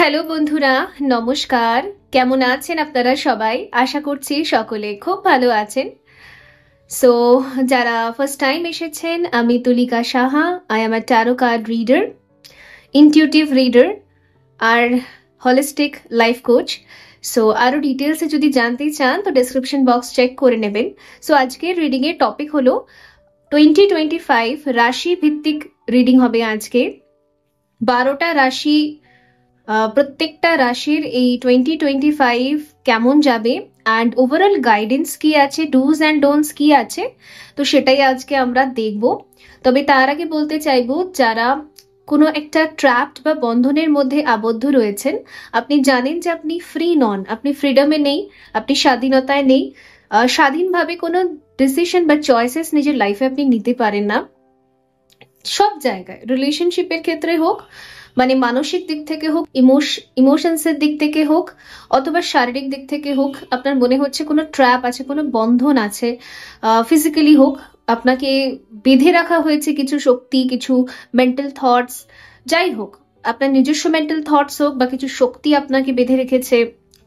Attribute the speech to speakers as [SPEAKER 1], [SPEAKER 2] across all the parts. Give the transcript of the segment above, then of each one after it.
[SPEAKER 1] Hello বন্ধুরা, নমস্কার। কেমন আছেন আপনারা সবাই? আশা করছি সকলে খুব ভালো আছেন। সো যারা ফার্স্ট টাইম এসেছেন, আমি Tulika Saha. I am a tarot card reader, intuitive reader আর হলিস্টিক লাইফ কোচ। সো আরও ডিটেলসে যদি জানতে চান তো ডেসক্রিপশন বক্স চেক করে নেবেন। সো আজকের রিডিংয়ের টপিক হলো 2025 রাশি ভিত্তিক রিডিং হবে আজকে। 12টা রাশি, প্রত্যেকটা রাশির এই 2025 কেমন যাবে অ্যান্ড ওভারঅল গাইডেন্স কি আছে, ডুজ অ্যান্ড ডোন্টস কি আছে, তো সেটাই আজকে আমরা দেখব। তবে তার আগে বলতে চাইবো, যারা কোনো একটা ট্র্যাপড বা বন্ধনের মধ্যে আবদ্ধ রয়েছেন, আপনি জানেন যে আপনি ফ্রি নন, আপনি ফ্রিডমে নেই, আপনি স্বাধীনতায় নেই, স্বাধীনভাবে কোনো ডিসিশন বা চয়েসেস নিজের লাইফে আপনি নিতে পারেন না। সব জায়গায়, রিলেশনশিপের ক্ষেত্রে হোক, মানে মানসিক দিক থেকে হোক, ইমোশনসের দিক থেকে হোক, অথবা শারীরিক দিক থেকে হোক, আপনার মনে হচ্ছে কোনো ট্র্যাপ আছে, কোনো বন্ধন আছে। ফিজিক্যালি হোক, আপনাকে বেঁধে রাখা হয়েছে কিছু শক্তি, কিছু মেন্টাল থটস, যাই হোক, আপনার নিজস্ব মেন্টাল থটস হোক বা কিছু শক্তি আপনাকে বেঁধে রেখেছে,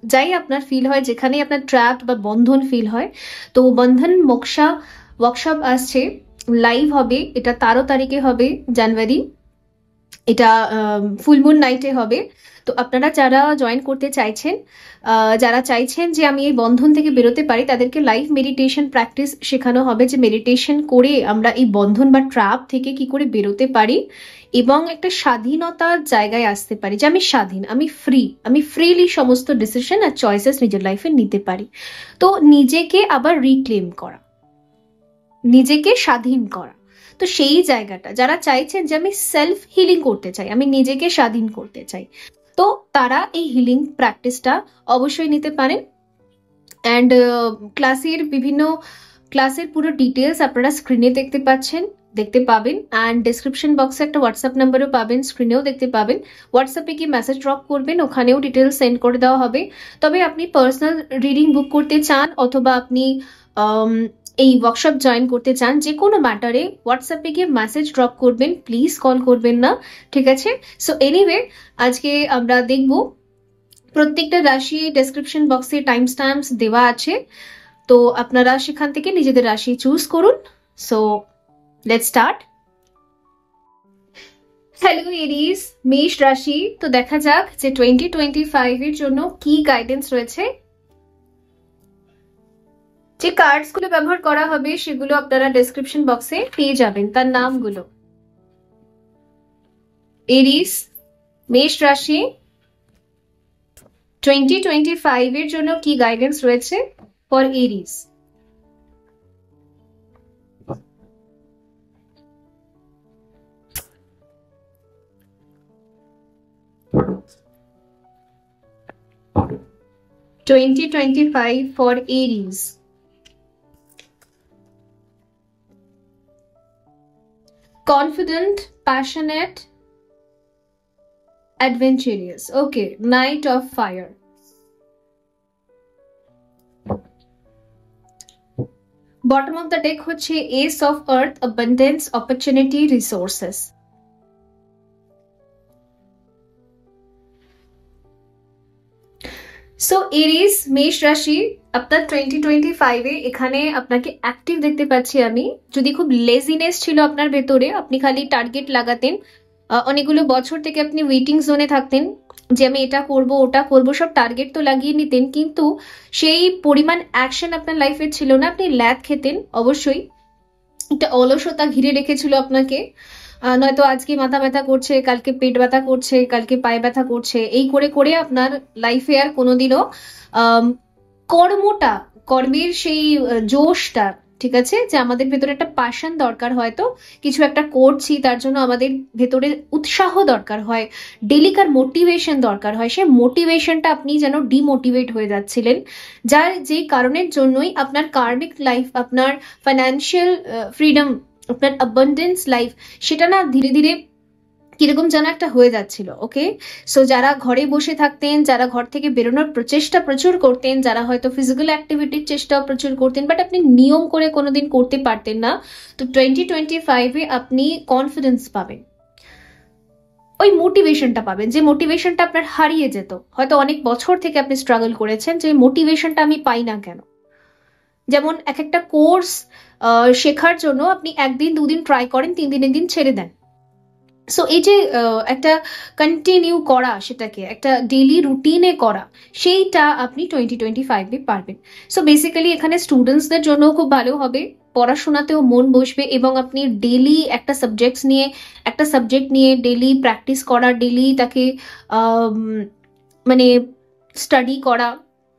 [SPEAKER 1] যাই আপনার ফিল হয়, যেখানে আপনার ট্র্যাপ বা বন্ধন ফিল হয়, তো বন্ধন মোক্ষা ওয়ার্কশপ আসছে, লাইভ হবে। এটা 13 তারিখে হবে জানুয়ারি, এটা ফুলমুন নাইটে হবে। তো আপনারা যারা জয়েন করতে চাইছেন, যারা চাইছেন যে আমি এই বন্ধন থেকে বেরোতে পারি, তাদেরকে লাইভ মেডিটেশন প্র্যাকটিস শেখানো হবে, যে মেডিটেশন করে আমরা এই বন্ধন বা ট্র্যাপ থেকে কি করে বেরোতে পারি এবং একটা স্বাধীনতার জায়গায় আসতে পারি, যে আমি স্বাধীন, আমি ফ্রি, আমি ফ্রিলি সমস্ত ডিসিশন আর চয়েসেস নিজের লাইফে নিতে পারি। তো নিজেকে আবার রিক্লেম করা, নিজেকে স্বাধীন করা, তো সেই জায়গাটা যারা চাইছেন যে আমি সেলফ হিলিং করতে চাই, আমি নিজেকে স্বাধীন করতে চাই, তো তারা এই হিলিং প্র্যাকটিসটা অবশ্যই নিতে পারেন। অ্যান্ড ক্লাসের পুরো ডিটেলস আপনারা স্ক্রিনে দেখতে পাবেন, অ্যান্ড ডেসক্রিপশন বক্সে একটা হোয়াটসঅ্যাপ নাম্বারও পাবেন, স্ক্রিনেও দেখতে পাবেন। হোয়াটসঅ্যাপে গিয়ে মেসেজ ড্রপ করবেন, ওখানেও ডিটেলস সেন্ড করে দেওয়া হবে। তবে আপনি পার্সোনাল রিডিং বুক করতে চান, অথবা আপনি এই ওয়ার্কশপ জয়েন করতে চান, যে কোনো ম্যাটারে হোয়াটসঅ্যাপে গিয়ে মেসেজ ড্রপ করবেন, প্লিজ কল করবেন না, ঠিক আছে? সো এনিওয়ে, আজকে আমরা দেখব প্রত্যেকটা রাশি, ডেসক্রিপশন বক্সে টাইম স্ট্যাম্পস দেওয়া আছে, তো আপনারা সেখান থেকে নিজেদের রাশি চুজ করুন। So let's start. হ্যালো এরিস, মেষ রাশি। তো দেখা যাক যে 2025 এর জন্য কি গাইডেন্স রয়েছে। যে কার্ডস গুলো ব্যবহার করা হবে সেগুলো আপনারা ডেসক্রিপশন বক্সে পেয়ে যাবেন, তার নামগুলো। এরিস, মেষ রাশি, 2025 এর জন্য কি গাইডেন্স রয়েছে for এরিস? $2025 for Aries. Confident, passionate, adventurous. Okay, Knight of Fire. Bottom of the deck হচ্ছে Ace of Earth, Abundance, Opportunity, Resources. So Aries, মেষ রাশি, আপনার 2025-এ এখানে আপনাকে অ্যাক্টিভ দেখতে পাচ্ছি আমি। যদি খুব লেজিনেস ছিল আপনার ভেতরে, আপনি খালি টার্গেট লাগাতেন, অনেকগুলো বছর থেকে আপনি ওয়েটিং জোনে থাকতেন, যে আমি এটা করব ওটা করব, সব টার্গেট তো লাগিয়ে নিতেন, কিন্তু সেই পরিমাণ অ্যাকশন আপনার লাইফে ছিল না। আপনি ল্যাদ খেতেন, অবশ্যই একটা অলসতা ঘিরে রেখেছিল আপনাকে। নয়তো আজকে মাথা ব্যথা করছে, কালকে পেট ব্যথা করছে, কালকে পায়ে ব্যথা করছে, এই করে করে আপনার লাইফে আর কোনোদিনও কর্মের সেই জোশটা, ঠিক আছে, যে আমাদের ভেতরে একটা প্যাশন দরকার হয়, তো কিছু একটা করছি তার জন্য আমাদের ভেতরে উৎসাহ দরকার হয়, ডেলিকার মোটিভেশন দরকার হয়, সেই মোটিভেশনটা আপনি যেন ডিমোটিভেট হয়ে যাচ্ছিলেন, যার যেই কারণের জন্যই আপনার কার্মিক লাইফ, আপনার ফাইন্যান্সিয়াল ফ্রিডম, আপনার অ্যাবান্ডেন্স লাইফ, সেটা না ধীরে ধীরে কিরকম যেন একটা হয়ে যাচ্ছিল। ওকে, সো যারা ঘরে বসে থাকতেন, যারা ঘর থেকে বেরোনোর প্রচেষ্টা প্রচুর করতেন, যারা হয়তো ফিজিক্যাল অ্যাক্টিভিটির চেষ্টা প্রচুর করতেন, বাট আপনি নিয়ম করে কোনোদিন করতে পারতেন না, তো 2025-এ আপনি কনফিডেন্স পাবেন। ওই মোটিভেশনটা পাবেন, যে মোটিভেশনটা আপনার হারিয়ে যেত, হয়তো অনেক বছর থেকে আপনি স্ট্রাগল করেছেন যে মোটিভেশনটা আমি পাই না কেন। যেমন এক একটা কোর্স শেখার জন্য আপনি একদিন দুদিন ট্রাই করেন, 3 দিনের দিন ছেড়ে দেন। সো এই যে একটা কন্টিনিউ করা, সেটাকে একটা ডেইলি রুটিনে করা, সেইটা আপনি 2025-এ পারবেন। সো বেসিক্যালি এখানে স্টুডেন্টসদের জন্য খুব ভালো হবে, পড়াশোনাতেও মন বসবে এবং আপনি ডেইলি একটা সাবজেক্ট নিয়ে ডেইলি প্র্যাকটিস করা, ডেইলি তাকে মানে স্টাডি করা,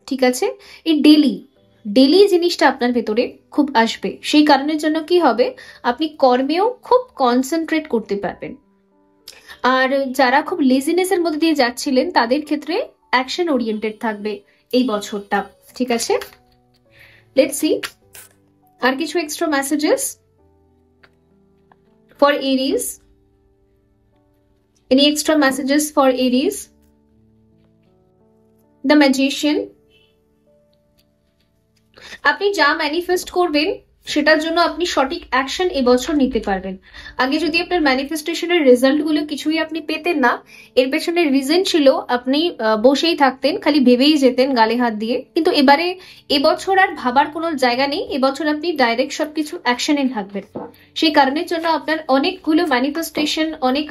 [SPEAKER 1] ঠিক আছে? এই ডেইলি জিনিসটা আপনার ভেতরে খুব আসবে। সেই কারণের জন্য কি হবে, আপনি কর্মেও খুব কনসেন্ট্রেট করতে পারবেন। আর যারা খুব লেজিনেসের মধ্যে দিয়ে যাচ্ছিলেন তাদের ক্ষেত্রে অ্যাকশন ওরিয়েন্টেড থাকবে এই বছরটা, ঠিক আছে? লেটস সি আর কিছু extra messages for এরিজ। Any extra messages for এরিজ? The magician. আপনি যা ম্যানিফেস্ট করবেন সেটার জন্য আপনি সঠিক অ্যাকশন এবছর নিতে পারবেন। আগে যদি আপনার ম্যানিফেস্টেশনের রেজাল্ট গুলো কিছুই আপনি পেতেন না, এর পেছনে রিজন ছিল আপনি বসেই থাকতেন, খালি ভেবেই যেতেন গালে হাত দিয়ে। কিন্তু এবছর আর ভাবার কোনো জায়গা নেই, এবছর আপনি ডাইরেক্ট সবকিছু অ্যাকশনে থাকবেন। সেই কারণের জন্য আপনার অনেকগুলো ম্যানিফেস্টেশন, অনেক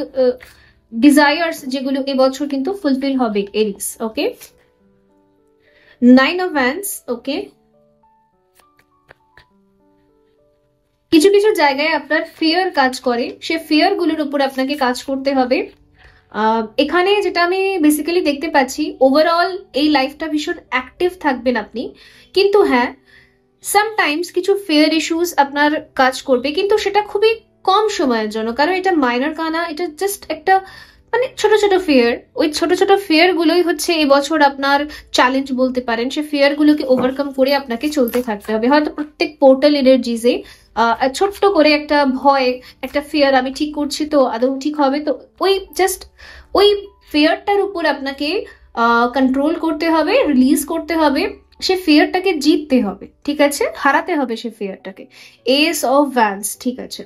[SPEAKER 1] ডিজায়ার্স যেগুলো এবছর কিন্তু ফুলফিল হবে এরিস। ওকে, 9 of Wands। ওকে, কিছু কিছু জায়গায় আপনার ফিয়ার কাজ করে, সে ফিয়ার গুলোর উপর আপনাকে কাজ করতে হবে। এখানে যেটা আমি বেসিক্যালি দেখতে পাচ্ছি, ওভারঅল এই লাইফটা ভীষণ অ্যাক্টিভ থাকবেন আপনি, কিন্তু হ্যাঁ সামটাইমস কিছু ফিয়ার ইস্যুস আপনার কাজ করবে, কিন্তু সেটা খুবই কম সময়ের জন্য, কারণ এটা মাইনর কানা, এটা জাস্ট একটা মানে ছোট ছোট ফিয়ার। ওই ছোট ছোট ফিয়ার গুলোই হচ্ছে এবছর আপনার চ্যালেঞ্জ বলতে পারেন। সে ফিয়ার গুলোকে ওভারকাম করে আপনাকে চলতে থাকতে হবে। হয়তো প্রত্যেক পোর্টাল এনার্জিজে ছোট্ট করে একটা ভয়, একটা ফিয়ার, আমি ঠিক করছি তো, আদৌ ঠিক হবে তো, ওই ফিয়ারটার উপর আপনাকে কন্ট্রোল করতে হবে, রিলিজ করতে হবে, সে ফিয়ারটাকে জিততে হবে, ঠিক আছে? হারাতে হবে সে ফিয়ারটাকে। এস অফ ভ্যান্স, ঠিক আছে?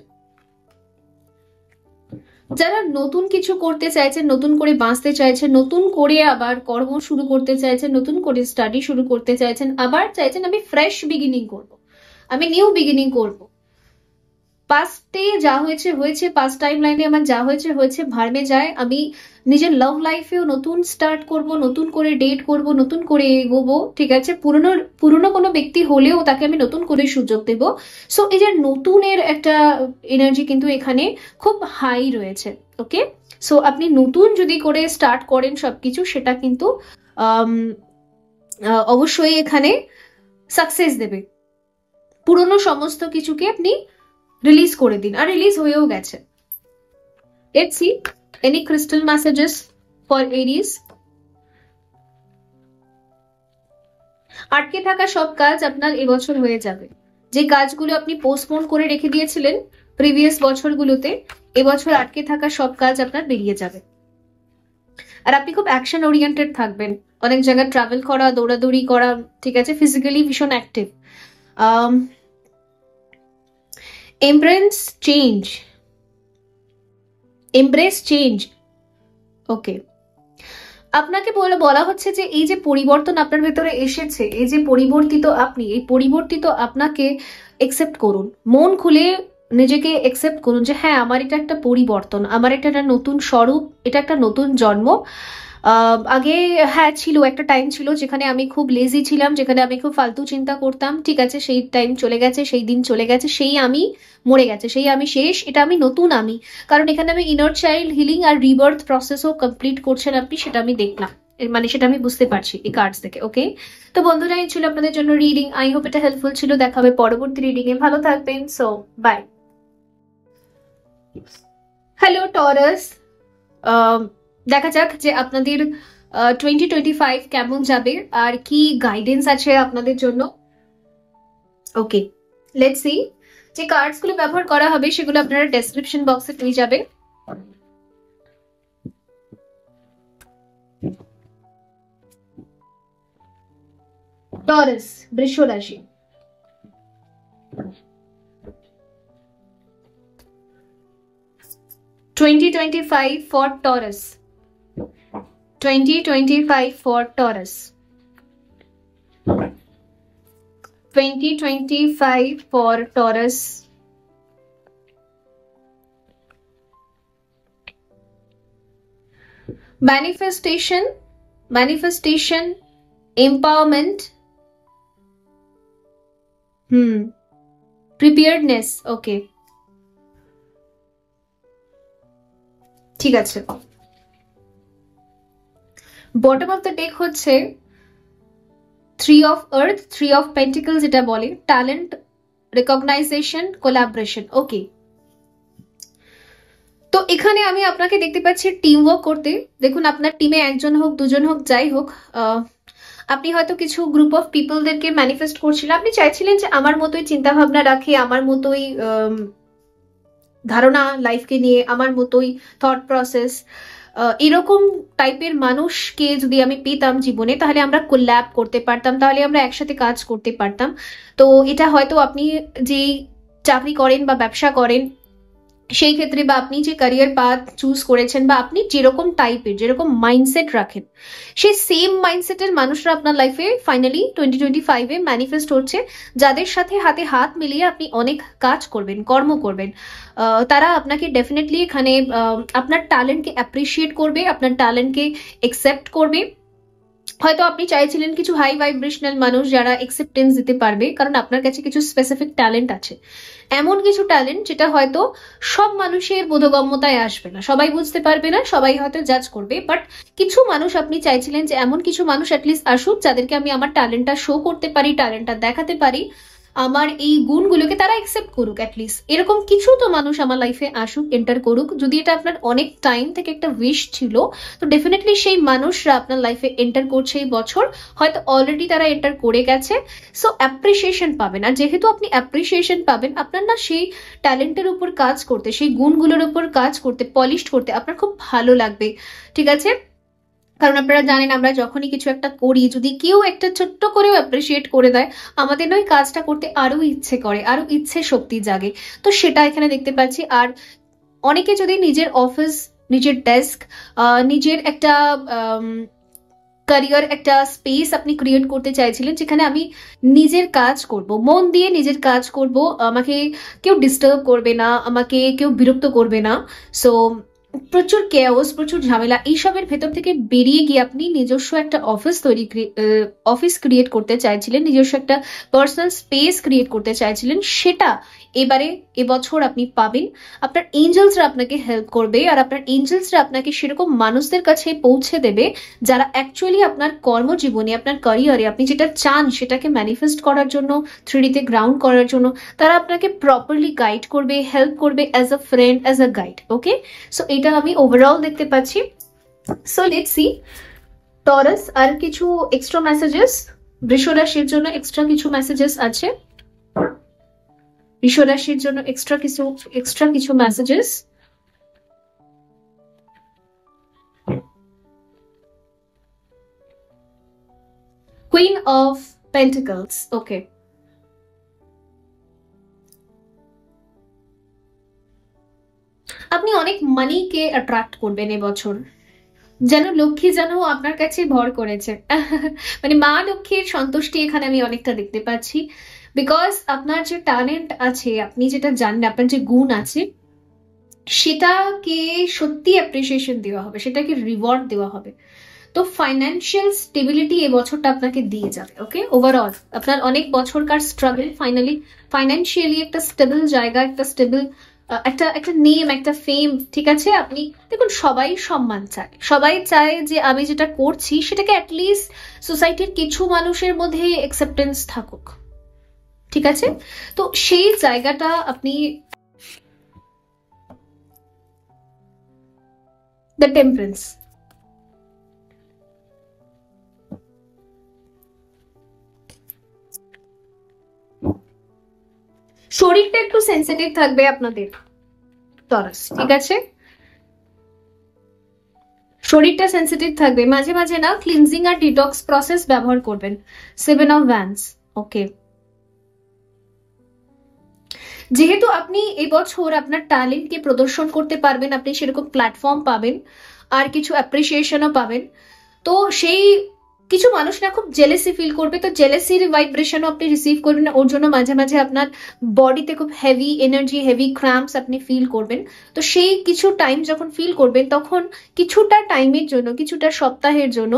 [SPEAKER 1] যারা নতুন কিছু করতে চাইছেন, নতুন করে বাঁচতে চাইছেন, নতুন করে আবার কর্ম শুরু করতে চাইছেন, নতুন করে স্টাডি শুরু করতে চাইছেন, আবার চাইছেন আমি ফ্রেশ বিগিনিং করব, আমি নিউ বিগিনিং করব, পাস্টে যা হয়েছে হয়েছে, পাস্ট টাইম লাইনে আমার যা হয়েছে হয়েছে, ভার্মে যায়, আমি নিজের লাভ লাইফেও নতুন স্টার্ট করব, নতুন করে ডেট করব, নতুন করে এগোবো, ঠিক আছে? পুরনো কোনো ব্যক্তি হলেও তাকে আমি নতুন করে সুযোগ দেব। সো এই যে নতুনের একটা এনার্জি কিন্তু এখানে খুব হাই রয়েছে। ওকে, সো আপনি নতুন যদি করে স্টার্ট করেন সবকিছু, সেটা কিন্তু অবশ্যই এখানে সাকসেস দেবে। পুরনো সমস্ত কিছুকে আপনি রিলিজ করে দিন, আর রিলিজ হয়েও গেছে। Let's see any crystal messages for Aries. আটকে থাকা সব কাজ আপনার এবছর হয়ে যাবে। যে কাজগুলো আপনি পোস্টপোন করে রেখে দিয়েছিলেন প্রিভিয়াস বছরগুলোতে, এবছর আটকে থাকা সব কাজ আপনার বেরিয়ে যাবে। আর আপনি খুব অ্যাকশন ওরিয়েন্টেড থাকবেন, অনেক জায়গায় ট্রাভেল করা, দৌড়াদৌড়ি করা, ঠিক আছে? ফিজিক্যালি ভীষণ অ্যাক্টিভ। Embrace change. ওকে, আপনাকে বলা হচ্ছে যে এই যে পরিবর্তন আপনার ভেতরে এসেছে, এই যে পরিবর্তিত আপনি, এই পরিবর্তিত আপনাকে একসেপ্ট করুন, মন খুলে নিজেকে একসেপ্ট করুন যে হ্যাঁ আমার এটা একটা পরিবর্তন, আমার এটা একটা নতুন স্বরূপ, এটা একটা নতুন জন্ম। আগে হ্যাঁ ছিল, একটা টাইম ছিল যেখানে আমি খুব লেজি ছিলাম, যেখানে আমি খুব ফালতু চিন্তা করতাম, ঠিক আছে? সেই টাইম চলে গেছে, সেই দিন চলে গেছে, সেই আমি মরে গেছে, সেই আমি শেষ, এটা আমি নতুন আমি। কারণ এখানে আমি ইনার চাইল্ড হিলিং আর রিবার্থ প্রসেসও কমপ্লিট করছেন আপনি, সেটা আমি দেখলাম, মানে সেটা আমি বুঝতে পারছি এই কার্ডস থেকে। ওকে, তো বন্ধুরা এই ছিল আপনাদের জন্য রিডিং। আই হোপ এটা হেল্পফুল ছিল। দেখা হবে পরবর্তী রিডিং এ। ভালো থাকবেন। So bye. হ্যালো টরাস, দেখা যাক যে আপনাদের 2025 কেমন যাবে আর কি গাইডেন্স আছে আপনাদের জন্য। ওকে, লেটস সি। যে কার্ডস গুলো ব্যবহার করা হবে সেগুলো আপনারা ডেসক্রিপশন বক্সে পেয়ে যাবেন। টরাস, বৃষ রাশি। 2025 for Taurus. 2025 for Taurus. 2025 for Taurus. Manifestation, empowerment, preparedness. Okay, ঠিক আছে। বটম অফ দ্য ডেক হচ্ছে 3 of Earth, 3 of Pentacles, যেটা বলে ট্যালেন্ট, রেকগনাইজেশন, কোলাবোরেশন। ওকে, তো এখানে আমি আপনাকে দেখতে পাচ্ছি টিম ওয়ার্ক করতে। দেখুন, আপনার টিমে একজন হোক, দুজন হোক, যাই হোক, আপনি হয়তো কিছু গ্রুপ অফ পিপলদেরকে ম্যানিফেস্ট করছিলেন। আপনি চাইছিলেন যে আমার মতোই চিন্তা ভাবনা রাখে, আমার মতোই ধারণা লাইফকে নিয়ে, আমার মতোই থট প্রসেস, এরকম টাইপের মানুষকে যদি আমি পেতাম জীবনে, তাহলে আমরা কোল্যাব করতে পারতাম, তাহলে আমরা একসাথে কাজ করতে পারতাম। তো এটা হয়তো আপনি যেই চাকরি করেন বা ব্যবসা করেন সেই ক্ষেত্রে, বা আপনি যে ক্যারিয়ার পাথ চুজ করেছেন, বা আপনি যেরকম টাইপের, যেরকম মাইন্ডসেট রাখেন, সেই সেম মাইন্ডসেটের মানুষরা আপনার লাইফে ফাইনালি 2025-এ ম্যানিফেস্ট হচ্ছে, যাদের সাথে হাতে হাত মিলিয়ে আপনি অনেক কাজ করবেন, কর্ম করবেন। তারা আপনাকে ডেফিনেটলি এখানে আপনার ট্যালেন্টকে অ্যাপ্রিসিয়েট করবে, আপনার ট্যালেন্টকে একসেপ্ট করবে। হয়তো আপনি চাইছিলেন কিছু হাই ভাইব্রেশনাল মানুষ যারা একসেপ্টেন্স দিতে পারবে, কারণ আপনার কাছে কিছু স্পেসিফিক ট্যালেন্ট আছে, এমন কিছু ট্যালেন্ট যেটা হয়তো সব মানুষের বোধগম্যতায় আসবে না, সবাই বুঝতে পারবে না, সবাই হয়তো জাজ করবে, বাট কিছু মানুষ আপনি চাইছিলেন যে এমন কিছু মানুষ অ্যাটলিস্ট আসুক, যাদেরকে আমি আমার ট্যালেন্টটা শো করতে পারি, ট্যালেন্টটা দেখাতে পারি, আমার এই গুণগুলোকে তারা একসেপ্ট করুক। অ্যাটলিস্ট এরকম কিছু তো মানুষ আমার লাইফে আসুক, এন্টার করুক। যদি এটা আপনার অনেক টাইম থেকে একটা উইশ ছিল, তো ডেফিনেটলি সেই মানুষরা আপনার লাইফে এন্টার করছে এই বছর, হয়তো অলরেডি তারা এন্টার করে গেছে। সো অ্যাপ্রিসিয়েশন পাবেন, আর যেহেতু আপনি অ্যাপ্রিসিয়েশন পাবেন, আপনার না সেই ট্যালেন্টের উপর কাজ করতে, সেই গুণগুলোর উপর কাজ করতে, পলিশ করতে আপনার খুব ভালো লাগবে, ঠিক আছে? কারণ আপনারা জানেন, আমরা যখনই কিছু একটা করি, যদি কেউ একটা ছোট্ট করেও অ্যাপ্রিসিয়েট করে দেয়, আমাদের নয় কাজটা করতে আরো ইচ্ছে করে, আরো ইচ্ছে শক্তি জাগে। তো সেটা এখানে দেখতে পাচ্ছি। আর অনেকে যদি নিজের অফিস, নিজের ডেস্ক, নিজের একটা ক্যারিয়ার, একটা স্পেস আপনি ক্রিয়েট করতে চাইছিলেন, যেখানে আমি নিজের কাজ করব, মন দিয়ে নিজের কাজ করব, আমাকে কেউ ডিস্টার্ব করবে না, আমাকে কেউ বিরক্ত করবে না। সো প্রচুর কেওস, প্রচুর ঝামেলা, এইসবের ভেতর থেকে বেরিয়ে গিয়ে আপনি নিজস্ব একটা অফিস ক্রিয়েট করতে চাইছিলেন, নিজস্ব একটা পার্সোনাল স্পেস ক্রিয়েট করতে চাইছিলেন, সেটা এবারে এবছর আপনি পাবেন। আপনার এঞ্জেলসরা আপনাকে হেল্প করবে, আর আপনার এঞ্জেলসরা আপনাকে সেরকম মানুষদের কাছে পৌঁছে দেবে, যারা অ্যাকচুয়ালি আপনার কর্মজীবনে, আপনার ক্যারিয়ারে আপনি যেটা চান সেটাকে ম্যানিফেস্ট করার জন্য, 3D-তে গ্রাউন্ড করার জন্য, তারা আপনাকে প্রপারলি গাইড করবে, হেল্প করবে, as a friend, as a guide. Okay, so এটা আমি ওভারঅল দেখতে পাচ্ছি। সো লেটস সি টরাস, আর কিছু এক্সট্রা মেসেজেস বৃষ রাশির জন্য, এক্সট্রা কিছু মেসেজেস আছে বৃষ রাশির জন্য, এক্সট্রা কিছু messages. Queen of pentacles. Okay, আপনি অনেক মানিকে অ্যাট্রাক্ট করবেন এবছর, যেন লক্ষ্মী যেন আপনার কাছে ভর করেছে। মানে মা লক্ষ্মীর সন্তুষ্টি এখানে আমি অনেকটা দেখতে পাচ্ছি, বিকজ আপনার যে ট্যালেন্ট আছে, আপনি যেটা জানেন, আপনার যে গুণ আছে, সেটাকে সত্যি অ্যাপ্রিসিয়েশন দেওয়া হবে, সেটাকে রিওয়ার্ড দেওয়া হবে। তো ফাইন্যান্সিয়াল স্টেবিলিটি এই বছরটা আপনাকে দিয়ে যাবে। ওকে, ওভারঅল আপনার অনেক বছরকার স্ট্রাগল ফাইনালি ফাইন্যান্সিয়ালি একটা স্টেবল জায়গা, একটা স্টেবল একটা নেম, একটা ফেম, ঠিক আছে? আপনি দেখুন, সবাই সম্মান চায়, সবাই চায় যে আমি যেটা করছি সেটাকে অ্যাটলিস্ট সোসাইটির কিছু মানুষের মধ্যে অ্যাকসেপ্টেন্স থাকুক, ঠিক আছে? তো সেই জায়গাটা আপনি, দ্য টেম্পারেন্স, শরীরটা একটু সেন্সিটিভ থাকবে আপনাদের টরাস, ঠিক আছে? শরীরটা সেন্সিটিভ থাকবে, মাঝে মাঝে না ক্লিনজিং আর ডিটক্স প্রসেস ব্যবহার করবেন। 7 অফ ওয়ান্ডস। ওকে, যেহেতু আপনি এবছর আপনার ট্যালেন্টকে প্রদর্শন করতে পারবেন, আপনি সেরকম প্ল্যাটফর্ম পাবেন আর কিছু অ্যাপ্রিসিয়েশনও পাবেন। তো সেই কিছু মানুষ না খুব জেলেসি ফিল করবে, তো জেলেসির ভাইব্রেশনও আপনি রিসিভ করবেন, ওর জন্য মাঝে মাঝে আপনার বডিতে খুব হেভি এনার্জি, হেভি ক্র্যাম্পস আপনি ফিল করবেন। তো সেই কিছু টাইম যখন ফিল করবেন তখন কিছুটা টাইমের জন্য, কিছুটা সপ্তাহের জন্য,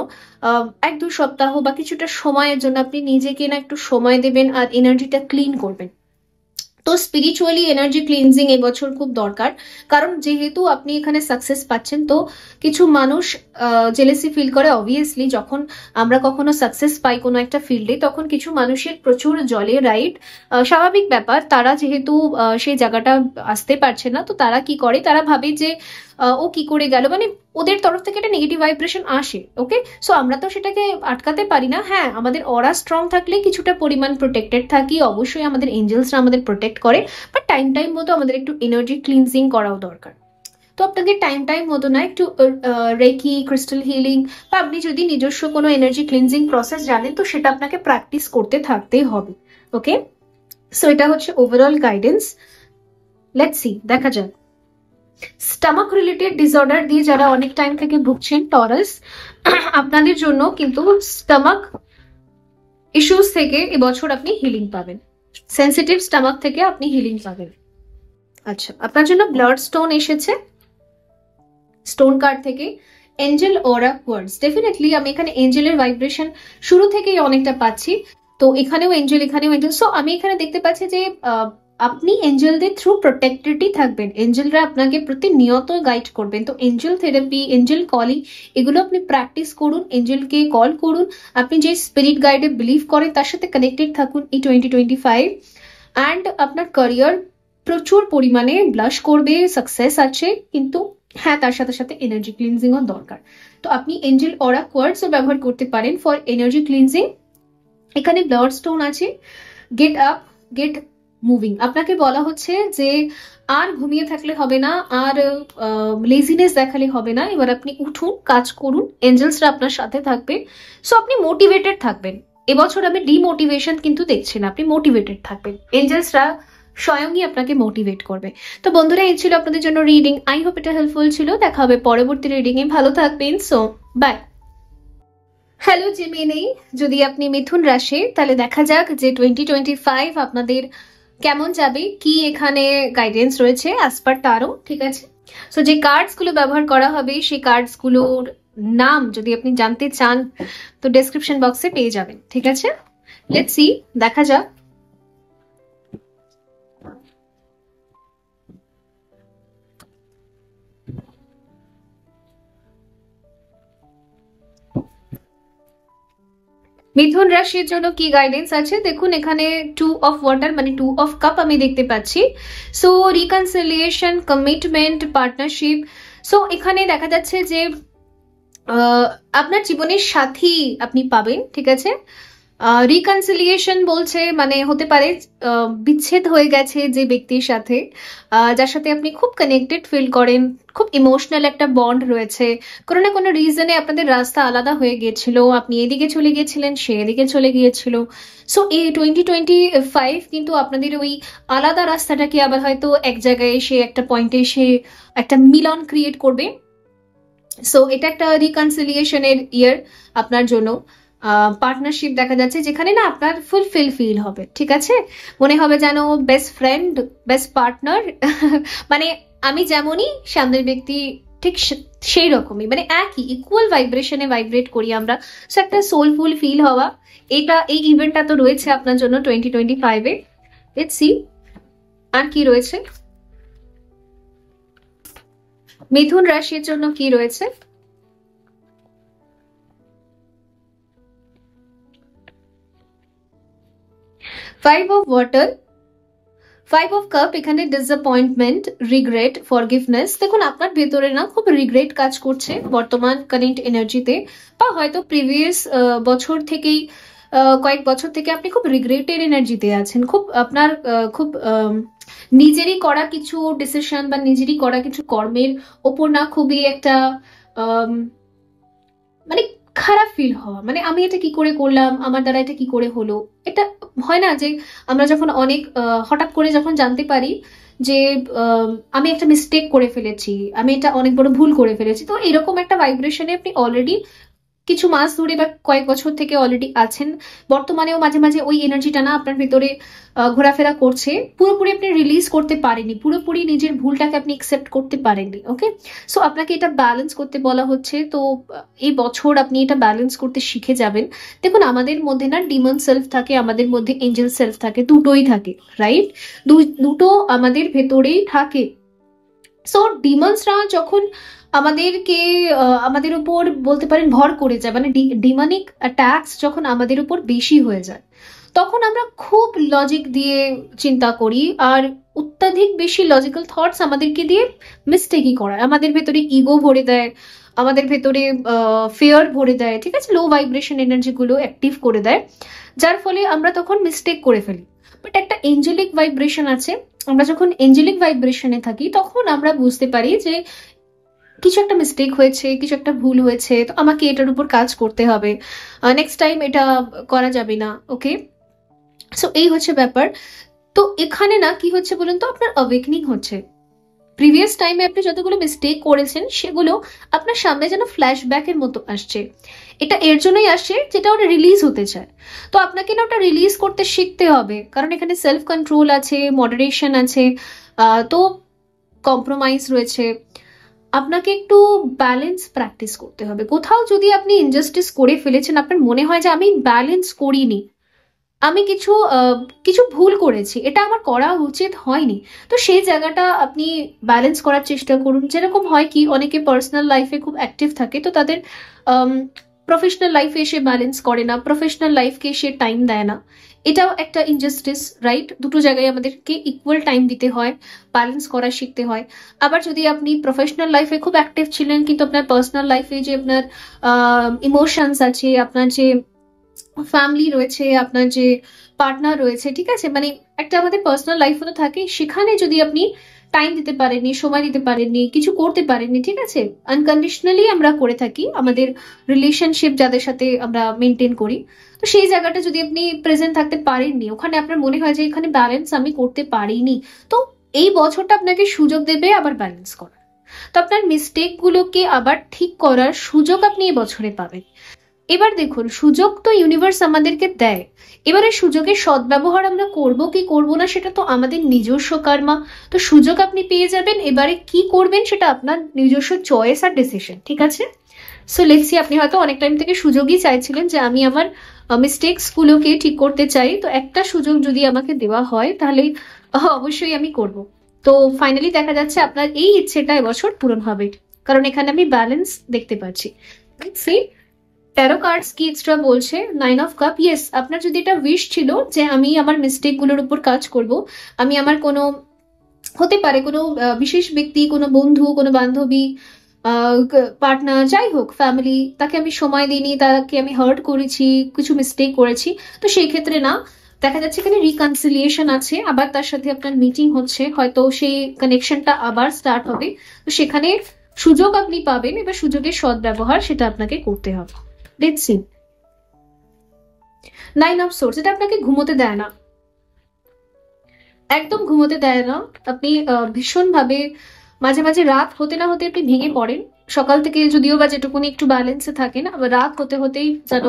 [SPEAKER 1] 1-2 সপ্তাহ বা কিছুটা সময়ের জন্য আপনি নিজেকে না একটু সময় দেবেন আর এনার্জিটা ক্লিন করবেন। তো স্পিরিচুয়ালি এনার্জি ক্লিনজিং এবছর খুব দরকার, কারণ যেহেতু আপনি এখানে সাকসেস পাচ্ছেন, তো কিছু মানুষ জেলেসি ফিল করে। অবভিয়াসলি যখন আমরা কখনো সাকসেস পাই কোনো একটা ফিল্ডে, তখন কিছু মানুষের প্রচুর জলে, রাইট, স্বাভাবিক ব্যাপার। তারা যেহেতু সেই জায়গাটা আসতে পারছে না, তো তারা কি করে, তারা ভাবে যে ও কি করে গেল, মানে ওদের তরফ থেকে একটা নেগেটিভ ভাইব্রেশন আসে। ওকে, সো আমরা তো সেটাকে আটকাতে পারি না। হ্যাঁ, আমাদের অরা স্ট্রং থাকলে কিছুটা পরিমাণ প্রোটেক্টেড থাকি, অবশ্যই আমাদের এঞ্জেলসরা আমাদের প্রোটেক্ট করে, বাট টাইম মতো আমাদের একটু এনার্জি ক্লিনজিং করাও দরকার। তো আপনাকে টাইম মতো না একটু রেকি, ক্রিস্টাল হিলিং, বা আপনি যদি নিজস্ব কোনো এনার্জি ক্লিনজিং প্রসেস জানেন, তো সেটা আপনাকে প্র্যাকটিস করতে থাকতেই হবে। ওকে, সো এটা হচ্ছে ওভারঅল গাইডেন্স। লেটস সি, দেখা যাক। স্টমাক রিলেটেড ডিসঅর্ডার দিয়ে যারা অনেক টাইম থেকে ভুগছেন, টরাস, আপনাদের জন্য কিন্তু স্টমাক ইস্যুস থেকে এবছর আপনি হিলিং পাবেন। সেন্সিটিভ স্টমাক থেকে আপনি হিলিং পাবেন। আচ্ছা, আপনার জন্য ব্লাড স্টোন এসেছে স্টোন কার্ড থেকে, এঞ্জেল অরা কোয়ার্টজ। ডেফিনেটলি আমি এখানে এঞ্জেলের ভাইব্রেশন শুরু থেকেই অনেকটা পাচ্ছি। তো এখানেও এঞ্জেল, এখানেও এঞ্জেল। সো আমি এখানে দেখতে পাচ্ছি যে আপনি এঞ্জেলদের থ্রু প্রোটেক্টেডই থাকবেন, এঞ্জেলরা আপনাকে প্রতিনিয়ত গাইড করবেন। তো এঞ্জেল থেরাপি, এঞ্জেল কলিং, এগুলো আপনি প্র্যাকটিস করুন, এঞ্জেলকে কল করুন, আপনি যে স্পিরিট গাইডে বিলিভ করেন তার সাথে কানেক্টেড থাকুন এই 2025। অ্যান্ড আপনার ক্যারিয়ার প্রচুর পরিমাণে ব্লাশ করবে, সাকসেস আছে, কিন্তু হ্যাঁ তার সাথে সাথে এনার্জি ক্লিনজিংও দরকার। তো আপনি এঞ্জেল অরা কোয়ার্টজও ব্যবহার করতে পারেন ফর এনার্জি ক্লিনজিং। এখানে ব্লাড স্টোন আছে। Get up, get moving. আপনাকে বলা হচ্ছে যে আর ঘুমিয়ে থাকলে হবে না, আর লেজিনেস দেখালে হবে না, এবার আপনি উঠুন, কাজ করুন, এঞ্জেলসরা আপনার সাথে থাকবে। সো আপনি মোটিভেটেড থাকবেন এবছর। আমি ডিমোটিভেশন কিন্তু দেখছি না, আপনি মোটিভেটেড থাকবেন, এঞ্জেলসরা স্বয়ংই আপনাকে মোটিভেট করবে। তো বন্ধুরা, এই ছিল আপনাদের জন্য রিডিং। আই হোপ এটা হেল্পফুল ছিল। দেখা হবে পরবর্তী রিডিং এ। ভালো থাকবেন। So bye. হ্যালো জেমিনি, যদি আপনি মিথুন রাশি, তাহলে দেখা যাক যে 2025 আপনাদের কেমন যাবে, কি এখানে গাইডেন্স রয়েছে অ্যাজ পার টারো। ঠিক আছে, সো যে কার্ডস গুলো ব্যবহার করা হবে সেই কার্ডস গুলোর নাম যদি আপনি জানতে চান তো ডেসক্রিপশন বক্সে পেয়ে যাবেন। ঠিক আছে, লেটস সি, দেখা যাক। মিথুন রাশির জন্য কি গাইডেন্স আছে দেখুন। এখানে 2 অফ ওয়াটার মানে 2 অফ কাপ আমি দেখতে পাচ্ছি। So reconciliation, commitment, partnership. So এখানে দেখা যাচ্ছে যে আপনার জীবনের সাথী আপনি পাবেন। ঠিক আছে, রিকনসিলিয়েশন বলছে মানে হতে পারে বিচ্ছেদ হয়ে গেছে যে ব্যক্তির সাথে, যার সাথে আপনি খুব কানেক্টেড ফিল করেন, খুব ইমোশনাল একটা বন্ড রয়েছে, কোনো না কোনো রিজনে আপনাদের রাস্তা আলাদা হয়ে গিয়েছিল, আপনি এদিকে চলে গিয়েছিলেন, সে এদিকে চলে গিয়েছিল। সো এই 2025 কিন্তু আপনাদের ওই আলাদা রাস্তাটাকে আবার হয়তো এক জায়গায় এসে, একটা পয়েন্টে এসে একটা মিলন ক্রিয়েট করবে। সো এটা একটা রিকনসিলিয়েশনের ইয়ার আপনার জন্য। পার্টনারশিপ দেখা যাচ্ছে যেখানে না আপনার ফুলফিল ফিল হবে। ঠিক আছে, মনে হবে যেন বেস্ট ফ্রেন্ড, বেস্ট পার্টনার, মানে আমি যেমনই সামনের ব্যক্তি ঠিক সেই রকমই, মানে একই ইকুয়াল ভাইব্রেশনে ভাইব্রেট করি আমরা। সো একটা সোলফুল ফিল হওয়া, এটা এই ইভেন্টটা তো রয়েছে আপনার জন্য 2025-এ। লেটস সি আর কি রয়েছে মিথুন রাশির জন্য, কি রয়েছে। 5 অফ ওয়াটার, 5 অফ কাপ, এখানে ডিসঅ্যাপয়েন্টমেন্ট, রিগ্রেট, ফরগিভনেস। দেখুন আপনার ভেতরে না খুব রিগ্রেট কাজ করছে বর্তমান কারেন্ট এনার্জিতে, বা হয়তো প্রিভিয়াস বছর থেকেই, কয়েক বছর থেকে আপনি খুব রিগ্রেটের এনার্জিতে আছেন। খুব আপনার খুব নিজেরই করা কিছু ডিসিশন বা নিজেরই করা কিছু কর্মের ওপর না খুবই একটা মানে খারাপ ফিল হওয়া, মানে আমি এটা কি করে করলাম, আমার দ্বারা এটা কি করে হলো, এটা হয় না যে আমরা যখন অনেক হঠাৎ করে যখন জানতে পারি যে আমি একটা মিস্টেক করে ফেলেছি, আমি এটা অনেক বড় ভুল করে ফেলেছি, তো এরকম একটা ভাইব্রেশনে আপনি অলরেডি কিছু মাস ধরে বা কয়েক বছর থেকে অলরেডি আছেন। বর্তমানেও মাঝে মাঝে ওই এনার্জিটা না আপনার ভিতরে ঘোরাফেরা করছে, পুরোপুরি আপনি রিলিজ করতে পারেননি, পুরোপুরি নিজের ভুলটাকে আপনি একসেপ্ট করতে পারেননি। ওকে, সো আপনাকে এটা ব্যালেন্স করতে বলা হচ্ছে। তো এই বছর আপনি এটা ব্যালেন্স করতে শিখে যাবেন। দেখুন, আমাদের মধ্যে না ডিমন সেলফ থাকে, আমাদের মধ্যে এঞ্জেল সেলফ থাকে, দুটোই থাকে, রাইট? দুটো আমাদের ভেতরেই থাকে। সো ডিমন্সরা যখন আমাদেরকে আমাদের উপর বলতে পারেন ভর করে যায়, মানে ডিমনিক অ্যাটাকস যখন আমাদের উপর বেশি হয়ে যায়, তখন আমরা খুব লজিক দিয়ে চিন্তা করি, আর অত্যাধিক বেশি লজিক্যাল থটস আমাদেরকে দিয়ে মিস্টেকই করায়, আমাদের ভেতরে ইগো ভরে দেয়, আমাদের ভেতরে ফিয়ার ভরে দেয়, ঠিক আছে, লো ভাইব্রেশন এনার্জি গুলো অ্যাক্টিভ করে দেয়, যার ফলে আমরা তখন মিস্টেক করে ফেলি। বাট একটা এঞ্জেলিক ভাইব্রেশন আছে, আমরা যখন এঞ্জেলিক ভাইব্রেশনে থাকি তখন আমরা বুঝতে পারি যে কিছু একটা মিস্টেক হয়েছে, কিছু একটা ভুল হয়েছে, তো আমাকে এটার উপর কাজ করতে হবে, নেক্সট টাইম এটা করা যাবে না। ওকে, সো এই হচ্ছে ব্যাপার। তো এখানে না কি হচ্ছে বলুন তো, আপনার অ্যাওয়েকনিং হচ্ছে। প্রিভিয়াস টাইমে আপনি যতগুলো মিস্টেক করেছেন সেগুলো আপনার সামনে যেন ফ্ল্যাশব্যাকের মতো আসছে। এটা এর জন্যই আসছে যেটা ওটা রিলিজ হতে চায়। তো আপনাকে না ওটা রিলিজ করতে শিখতে হবে, কারণ এখানে সেলফ কন্ট্রোল আছে, মডারেশন আছে, তো কম্প্রোমাইজ রয়েছে। আপনাকে একটু ব্যালেন্স প্র্যাকটিস করতে হবে। কোথাও যদি আপনি ইনজাস্টিস করে ফেলেছেন, আপনার মনে হয় যে আমি ব্যালেন্স করিনি, আমি কিছু কিছু ভুল করেছি, এটা আমার করা উচিত হয়নি, তো সেই জায়গাটা আপনি ব্যালেন্স করার চেষ্টা করুন। যেরকম হয় কি, অনেকে পার্সোনাল লাইফে খুব অ্যাক্টিভ থাকে, তো তাদের প্রফেশনাল লাইফে এসে ব্যালেন্স করে না, প্রফেশনাল লাইফকে সে টাইম দেয় না, এটাও একটা ইনজাস্টিস, রাইট? দুটো জায়গায় আমাদেরকে ইকুয়াল টাইম দিতে হয়, ব্যালেন্স করা শিখতে হয়। আবার যদি আপনি প্রফেশনাল লাইফে খুব অ্যাক্টিভ ছিলেন, কিন্তু আপনার পার্সোনাল লাইফে যে আপনার ইমোশনস আছে, আপনার যে ফ্যামিলি রয়েছে, আপনার যে পার্টনার রয়েছে, ঠিক আছে, মানে একটা আমাদের পার্সোনাল লাইফও তো থাকে, সেখানে যদি আপনি টাইম দিতে পারেননি, সময় দিতে পারেননি, কিছু করতে পারেননি, ঠিক আছে, আনকন্ডিশনালি আমরা করে থাকি আমাদের রিলেশনশিপ যাদের সাথে আমরা মেনটেন করি, তো সেই জায়গাটা যদি আপনি প্রেজেন্ট থাকতে পারেননি, ওখানে আপনার মনে হয় যে এখানে ব্যালেন্স আমি করতে পারিনি, তো এই বছরটা আপনাকে সুযোগ দেবে আবার ব্যালেন্স করার। তো আপনার মিস্টেক গুলোকে আবার ঠিক করার সুযোগ আপনি এই বছরে পাবেন। এবার দেখুন, সুযোগ তো ইউনিভার্স আমাদেরকে দেয়, এবারে সুযোগের সদ্ব্যবহার আমরা করব কি করব না সেটা তো আমাদের নিজস্ব কর্মা। তো সুযোগ আপনি পেয়ে যাবেন, এবারে কি করবেন সেটা আপনার নিজস্ব চয়েস আর ডিসিশন, ঠিক আছে? সো লেটস সি, আপনি হয়তো অনেক টাইম থেকে সুযোগই চাইছিলেন যে আমি আমার মিস্টেকস গুলোকে ঠিক করতে চাই, তো একটা সুযোগ যদি আমাকে দেওয়া হয় তাহলে অবশ্যই আমি করব। তো ফাইনালি দেখা যাচ্ছে আপনার এই ইচ্ছেটা এবছর পূরণ হবে, কারণ এখানে আমি ব্যালেন্স দেখতে পাচ্ছি। সি ট্যারো কার্ডস কি এক্সট্রা বলছে, 9 অফ কাপ। ইয়েস, আপনার যদি এটা উইশ ছিল যে আমি আমার মিস্টেক গুলোর উপর কাজ করব, আমি আমার কোনো হতে পারে কোনো বিশেষ ব্যক্তি, কোনো বন্ধু, কোনো বান্ধবী, পার্টনার, যাই হোক ফ্যামিলি, তাকে আমি সময় দিইনি, তাকে আমি হার্ট করেছি, কিছু মিস্টেক করেছি, তো সেই ক্ষেত্রে না দেখা যাচ্ছে এখানে রিকনসিলিয়েশন আছে, আবার তার সাথে আপনার মিটিং হচ্ছে, হয়তো সেই কানেকশনটা আবার স্টার্ট হবে, তো সেখানে সুযোগ আপনি পাবেন, এবার সুযোগের সদ্ব্যবহার সেটা আপনাকে করতে হবে। লেটস সি, 9 অফ সোর্স, এটা আপনাকে ঘুমোতে দেয় না, একদম ঘুমোতে দেয় না। আপনি ভীষণ ভাবে মাঝে মাঝে রাত হতে না হতে আপনি ভেঙে পড়েন, সকাল থেকে যদিও বা যেটুকুনি একটু ব্যালেন্সে থাকেন, আবার রাত হতে হতেই যেন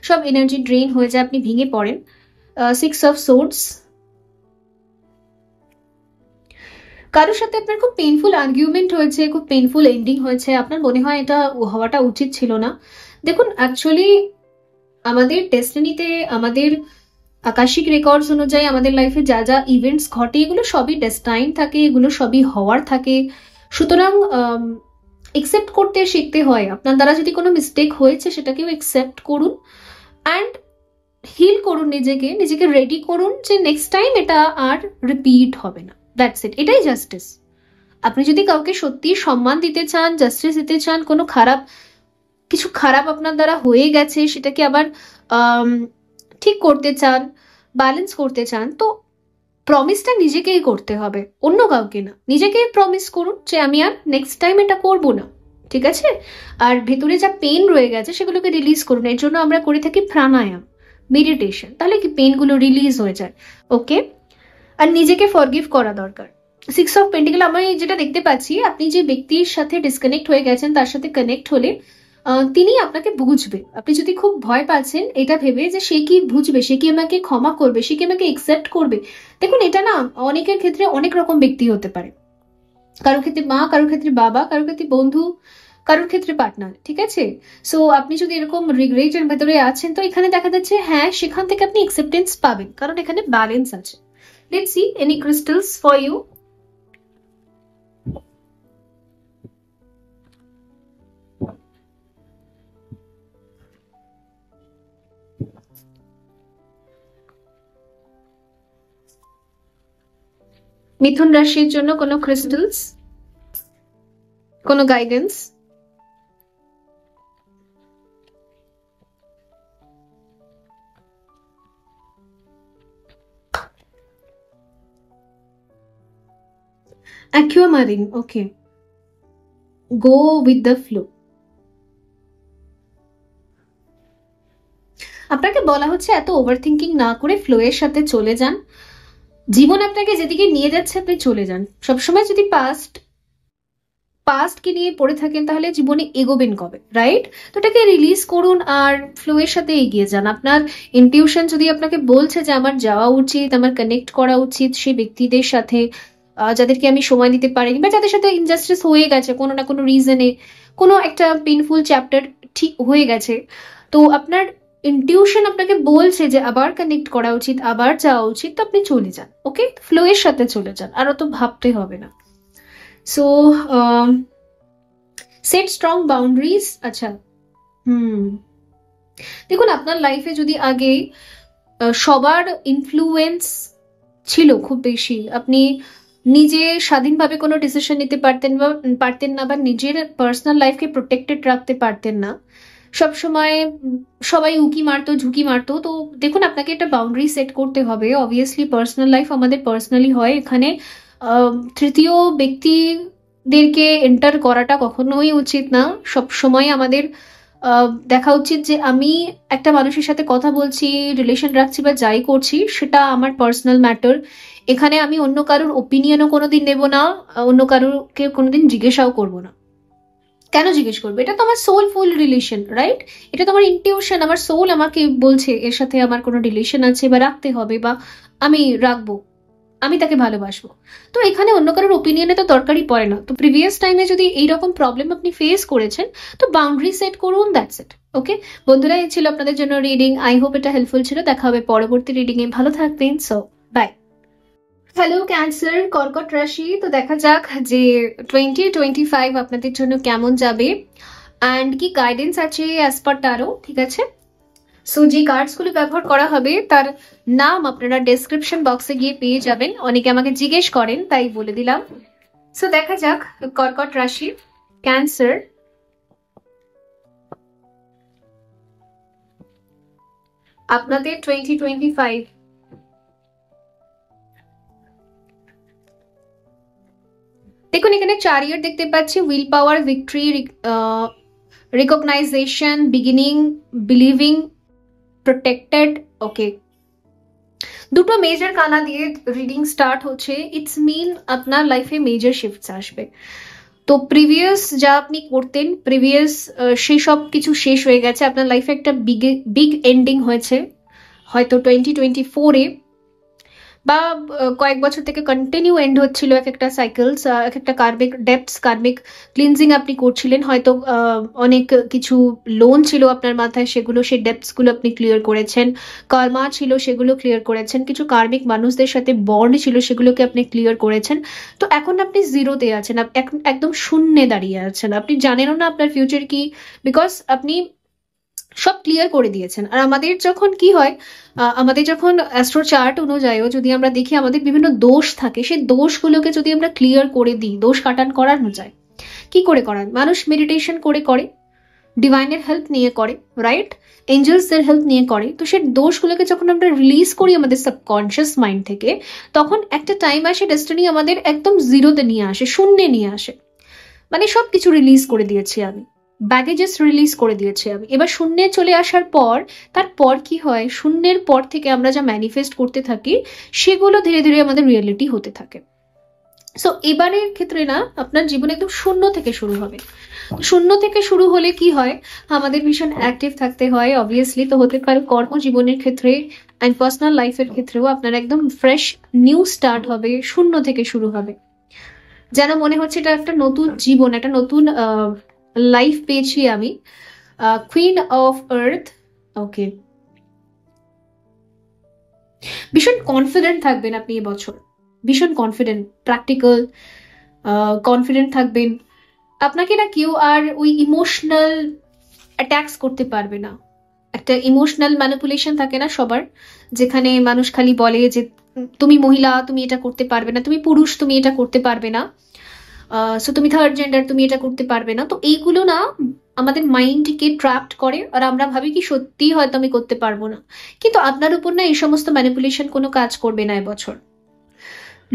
[SPEAKER 1] সব এনার্জি ড্রেন হয়ে যায়, আপনি ভেঙে পড়েন। 6 অফ সোর্স, কারোর সাথে আপনার খুব পেইনফুল আর্গুমেন্ট হয়েছে, খুব পেইনফুল এন্ডিং হয়েছে, আপনার মনে হয় এটা হওয়াটা উচিত ছিল না। দেখুন, অ্যাকচুয়ালি আমাদের ডেস্টিনিতে, আমাদের আকাশিক রেকর্ডস অনুযায়ী আমাদের লাইফে যা যা ইভেন্টস ঘটে, এগুলো সবই ডেস্টাইন থাকে, এগুলো সবই হওয়ার থাকে। সুতরাং একসেপ্ট করতে শিখতে হয়। আপনার দ্বারা যদি কোনো মিস্টেক হয়েছে সেটাকেও একসেপ্ট করুন অ্যান্ড হিল করুন, নিজেকে নিজেকে রেডি করুন যে নেক্সট টাইম এটা আর রিপিট হবে না। দ্যাটস ইট, এটাই জাস্টিস। আপনি যদি কাউকে সত্যি সম্মান দিতে চান, জাস্টিস দিতে চান, কোনো কিছু খারাপ আপনার দ্বারা হয়ে গেছে সেটাকে আবার ঠিক করতে চান, ব্যালেন্স করতে চান, তো প্রমিসটা নিজেকেই করতে হবে, অন্য কাউকে না। নিজেকেই প্রমিস করুন যে আমি আর নেক্সট টাইম এটা করব না, ঠিক আছে? আর ভেতরে যা পেন রয়ে গেছে সেগুলোকে রিলিজ করুন। এর জন্য আমরা করে থাকি প্রাণায়াম। মেডিটেশন, তাহলে কি পেনগুলো রিলিজ হয়ে যায়। ওকে, আর নিজেকে ফরগিভ করা দরকার। 6 অফ পেন্টিকেল আমি যেটা দেখতে পাচ্ছি, আপনি যে ব্যক্তির সাথে ডিসকানেক্ট হয়ে গেছেন তার সাথে কানেক্ট হলে তিনি আপনাকে বুঝবে। আপনি যদি খুব ভয় পাচ্ছেন এটা ভেবে যে সে কি বুঝবে, সে কি আমাকে ক্ষমা করবে, সে কি আমাকে একসেপ্ট করবে, দেখুন এটা না অনেকের ক্ষেত্রে অনেক রকম ব্যক্তি হতে পারে। কারোর ক্ষেত্রে মা, কারোর ক্ষেত্রে বাবা, কারোর ক্ষেত্রে বন্ধু, কারোর ক্ষেত্রে পার্টনার, ঠিক আছে। সো আপনি যদি এরকম রিগ্রেটের ভেতরে আছেন তো এখানে দেখা যাচ্ছে হ্যাঁ সেখান থেকে আপনি অ্যাকসেপ্টেন্স পাবেন, কারণ এখানে ব্যালেন্স আছে। Let's see any crystals for you. মিথুন রাশির জন্য কোনো ক্রিস্টালস, কোনো guidance? Aquamarine, okay, go with the flow. আপনাকে বলা হচ্ছে এত ওভার থিঙ্কিং না করে ফ্লো এর সাথে চলে যান। জীবন আপনাকে যেদিকে নিয়ে যাচ্ছে আপনি চলে যান। সবসময় যদি পাস্টকে নিয়ে পড়ে থাকেন তাহলে জীবনে এগোবেন কবে, রাইট? তো এটাকে রিলিজ করুন আর ফ্লো এর সাথে এগিয়ে যান। আপনার ইনটিউশন যদি আপনাকে বলছে যে আমার যাওয়া উচিত, আমার কানেক্ট করা উচিত সেই ব্যক্তিদের সাথে যাদেরকে আমি সময় দিতে পারিনি বা যাদের সাথে ইনজাস্টিস হয়ে গেছে কোনো না কোনো রিজনে, কোনো একটা পেইনফুল চ্যাপ্টার ঠিক হয়ে গেছে, তো আপনার ইনটিউশন আপনাকে বলছে যে আবার কানেক্ট করা উচিত, আবার যাওয়া উচিত, তো আপনি চলে যান। ওকে, ফ্লো এর সাথে চলে যান, আর অত ভাবতে হবে না। So set strong boundaries. আচ্ছা, দেখুন আপনার লাইফে যদি আগে সবার ইনফ্লুয়েন্স ছিল খুব বেশি, আপনি নিজে স্বাধীনভাবে কোনো ডিসিশন নিতে পারতেন না বা নিজের পার্সোনাল লাইফকে প্রোটেক্টেড রাখতে পারতেন না, সবসময় সবাই উকি মারতো, ঝুঁকি মারতো, তো দেখুন আপনাকে একটা বাউন্ডারি সেট করতে হবে। অবভিয়াসলি পার্সোনাল লাইফ আমাদের পার্সোনালি হয়, এখানে তৃতীয় ব্যক্তিদেরকে এন্টার করাটা কখনোই উচিত না। সবসময় আমাদের দেখা উচিত যে আমি একটা মানুষের সাথে কথা বলছি, রিলেশন রাখছি বা যাই করছি সেটা আমার পার্সোনাল ম্যাটার। এখানে আমি অন্য কারোর ওপিনিয়নও কোনোদিন নেব না, অন্য কারোরকে কোনোদিন জিজ্ঞাসাও করবো না। কেন জিজ্ঞেস করবে? এটা তো আমার সোলফুল রিলেশন, রাইট? এটা তো আমার ইনটিউশন, আমার সোল আমাকে বলছে এর সাথে আমার কোনো রিলেশন আছে বা রাখতে হবে বা আমি রাখবো, আমি তাকে ভালোবাসবো। তো এখানে অন্য কারোর ওপিনিয়নে তো দরকারই পড়ে না। তো প্রিভিয়াস টাইমে যদি এইরকম প্রবলেম আপনি ফেস করেছেন তো বাউন্ডারি সেট করুন, দ্যাটস ইট। ওকে বন্ধুরা, এই ছিল আপনাদের জন্য রিডিং। আই হোপ এটা হেল্পফুল ছিল। দেখা হবে পরবর্তী রিডিং এ। ভালো থাকবেন। So bye. হ্যালো ক্যান্সার, কর্কট রাশি। তো দেখা যাক যে 2025 আপনাদের জন্য কেমন যাবে অ্যান্ড কি গাইডেন্স আছে অ্যাজ পার টারো, ঠিক আছে? সো যে কার্ডসগুলো ব্যবহার করা হবে তার নাম আপনারা ডেসক্রিপশন বক্সে গিয়ে পেয়ে যাবেন। অনেকে আমাকে জিজ্ঞেস করেন তাই বলে দিলাম। সো দেখা যাক কর্কট রাশি, ক্যান্সার, আপনাদের 2025। দেখুন এখানে চারিয়ার দেখতে পাচ্ছি, will power, victory, recognition, beginning, believing, protected. Okay, দুটো মেজর কানা দিয়ে রিডিং স্টার্ট হচ্ছে। ইটস মিন আপনার লাইফে মেজর শিফটস আসবে। তো প্রিভিয়াস যা আপনি করতেন, প্রিভিয়াস সেই সব কিছু শেষ হয়ে গেছে। আপনার লাইফে একটা বিগ এন্ডিং হয়েছে হয়তো 2024-এ, বা কয়েক বছর থেকে কন্টিনিউ এন্ড হচ্ছিল এক একটা সাইকেলস, এক একটা কার্মিক ডেপস, কার্মিক ক্লিনজিং আপনি করছিলেন। হয়তো অনেক কিছু লোন ছিল আপনার মাথায়, সেগুলো সেই ডেপসগুলো আপনি ক্লিয়ার করেছেন। কর্মা ছিল সেগুলো ক্লিয়ার করেছেন। কিছু কার্মিক মানুষদের সাথে বন্ড ছিল সেগুলোকে আপনি ক্লিয়ার করেছেন। তো এখন আপনি জিরোতে আছেন, একদম শূন্যে দাঁড়িয়ে আছেন। আপনি জানেনও না আপনার ফিউচার কি, বিকজ আপনি সব ক্লিয়ার করে দিয়েছেন। আর আমাদের যখন কি হয়, আমাদের যখন অ্যাস্ট্রো চার্ট অনুযায়ীও যদি আমরা দেখি আমাদের বিভিন্ন দোষ থাকে, সেই দোষগুলোকে যদি আমরা ক্লিয়ার করে দিই, দোষ কাটান করানো যায়। কি করে করান? মানুষ মেডিটেশন করে ডিভাইনের হেল্প নিয়ে করে, রাইট? এঞ্জেলসদের হেল্প নিয়ে করে। তো সেই দোষগুলোকে যখন আমরা রিলিজ করি আমাদের সাবকনশিয়াস মাইন্ড থেকে, তখন একটা টাইম আসে ডেস্টিনি আমাদের একদম জিরোতে নিয়ে আসে, শূন্যে নিয়ে আসে। মানে সবকিছু রিলিজ করে দিয়েছি আমি, ব্যাগেজেস রিলিজ করে দিয়েছি আমি, এবার শূন্যে চলে আসার পর তারপর কি হয়, শূন্যের পর থেকে আমরা যা ম্যানিফেস্ট করতে থাকি সেগুলো ধীরে ধীরে আমাদের রিয়েলিটি হতে থাকে। সো এবারের ক্ষেত্রে না আপনার জীবনে একদম শূন্য থেকে শুরু হবে। শূন্য থেকে শুরু হলে কি হয়, আমাদের ভীষণ অ্যাক্টিভ থাকতে হয় অবভিয়াসলি, তো হতে পারে কর্মজীবনের ক্ষেত্রে অ্যান্ড পার্সোনাল লাইফের ক্ষেত্রেও আপনার একদম ফ্রেশ নিউ স্টার্ট হবে, শূন্য থেকে শুরু হবে, যেন মনে হচ্ছে এটা একটা নতুন জীবন, একটা নতুন লাইফ পেয়েছি আমি। কুইন অফ আর্থ, ওকে, ভীষণ কনফিডেন্ট থাকবেন আপনি এবছর, ভীষণ কনফিডেন্ট, প্র্যাকটিক্যাল, কনফিডেন্ট থাকবেন। আপনাকে না কেউ আর ওই ইমোশনাল অ্যাটাক্স করতে পারবে না। একটা ইমোশনাল ম্যানিপুলেশন থাকে না সবার, যেখানে মানুষ খালি বলে যে তুমি মহিলা, তুমি এটা করতে পারবে না, তুমি পুরুষ, তুমি এটা করতে পারবে না, সো তুমি থার্ড জেন্ডার, তুমি এটা করতে পারবে না। তো এইগুলো না আমাদের মাইন্ডকে ট্র্যাপড করে, আর আমরা ভাবি কি সত্যি হয়তো আমি করতে পারবো না, কিন্তু আপনার উপর না এই সমস্ত ম্যানিপুলেশন কোনো কাজ করবে না এবছর।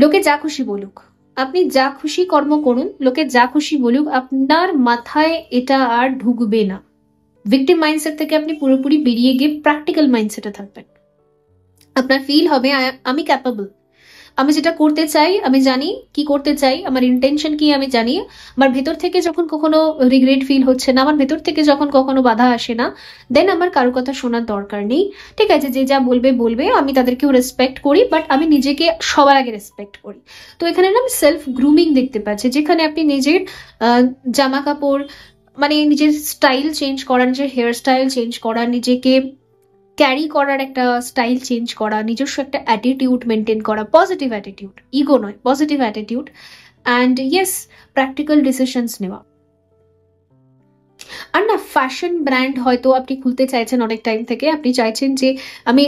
[SPEAKER 1] লোকে যা খুশি বলুক, আপনি যা খুশি কর্ম করুন, লোকে যা খুশি বলুক, আপনার মাথায় এটা আর ঢুকবে না। ভিকটিম মাইন্ডসেট থেকে আপনি পুরোপুরি বেরিয়ে গিয়ে প্র্যাকটিক্যাল মাইন্ডসেটে থাকবেন। আপনার ফিল হবে আমি ক্যাপাবল, আমি যেটা করতে চাই আমি জানি, কি করতে চাই, আমার ইন্টেনশন কি আমি জানি। আমার ভেতর থেকে যখন কখনো রিগ্রেট ফিল হচ্ছে না, আমার ভেতর থেকে যখন কখনো বাধা আসে না, দেন আমার কারো কথা শোনার দরকার নেই। ঠিক আছে, যে যা বলবে বলবে, আমি তাদেরকেও রেসপেক্ট করি, বাট আমি নিজেকে সবার আগে রেসপেক্ট করি। তো এখানে না আমি সেলফ গ্রুমিং দেখতে পাচ্ছি, যেখানে আপনি নিজের জামা কাপড়, মানে নিজের স্টাইল চেঞ্জ করা, নিজের হেয়ার স্টাইল চেঞ্জ করা, নিজেকে ক্যারি করার একটা স্টাইল চেঞ্জ করা, নিজস্ব একটা অ্যাটিটিউড মেনটেন করা, পজিটিভ অ্যাটিটিউড, ইগো নয়, positive attitude, and yes practical decisions নেওয়া। আর না ফ্যাশন ব্র্যান্ড হয়তো আপনি খুলতে চাইছেন অনেক টাইম থেকে, আপনি চাইছেন যে আমি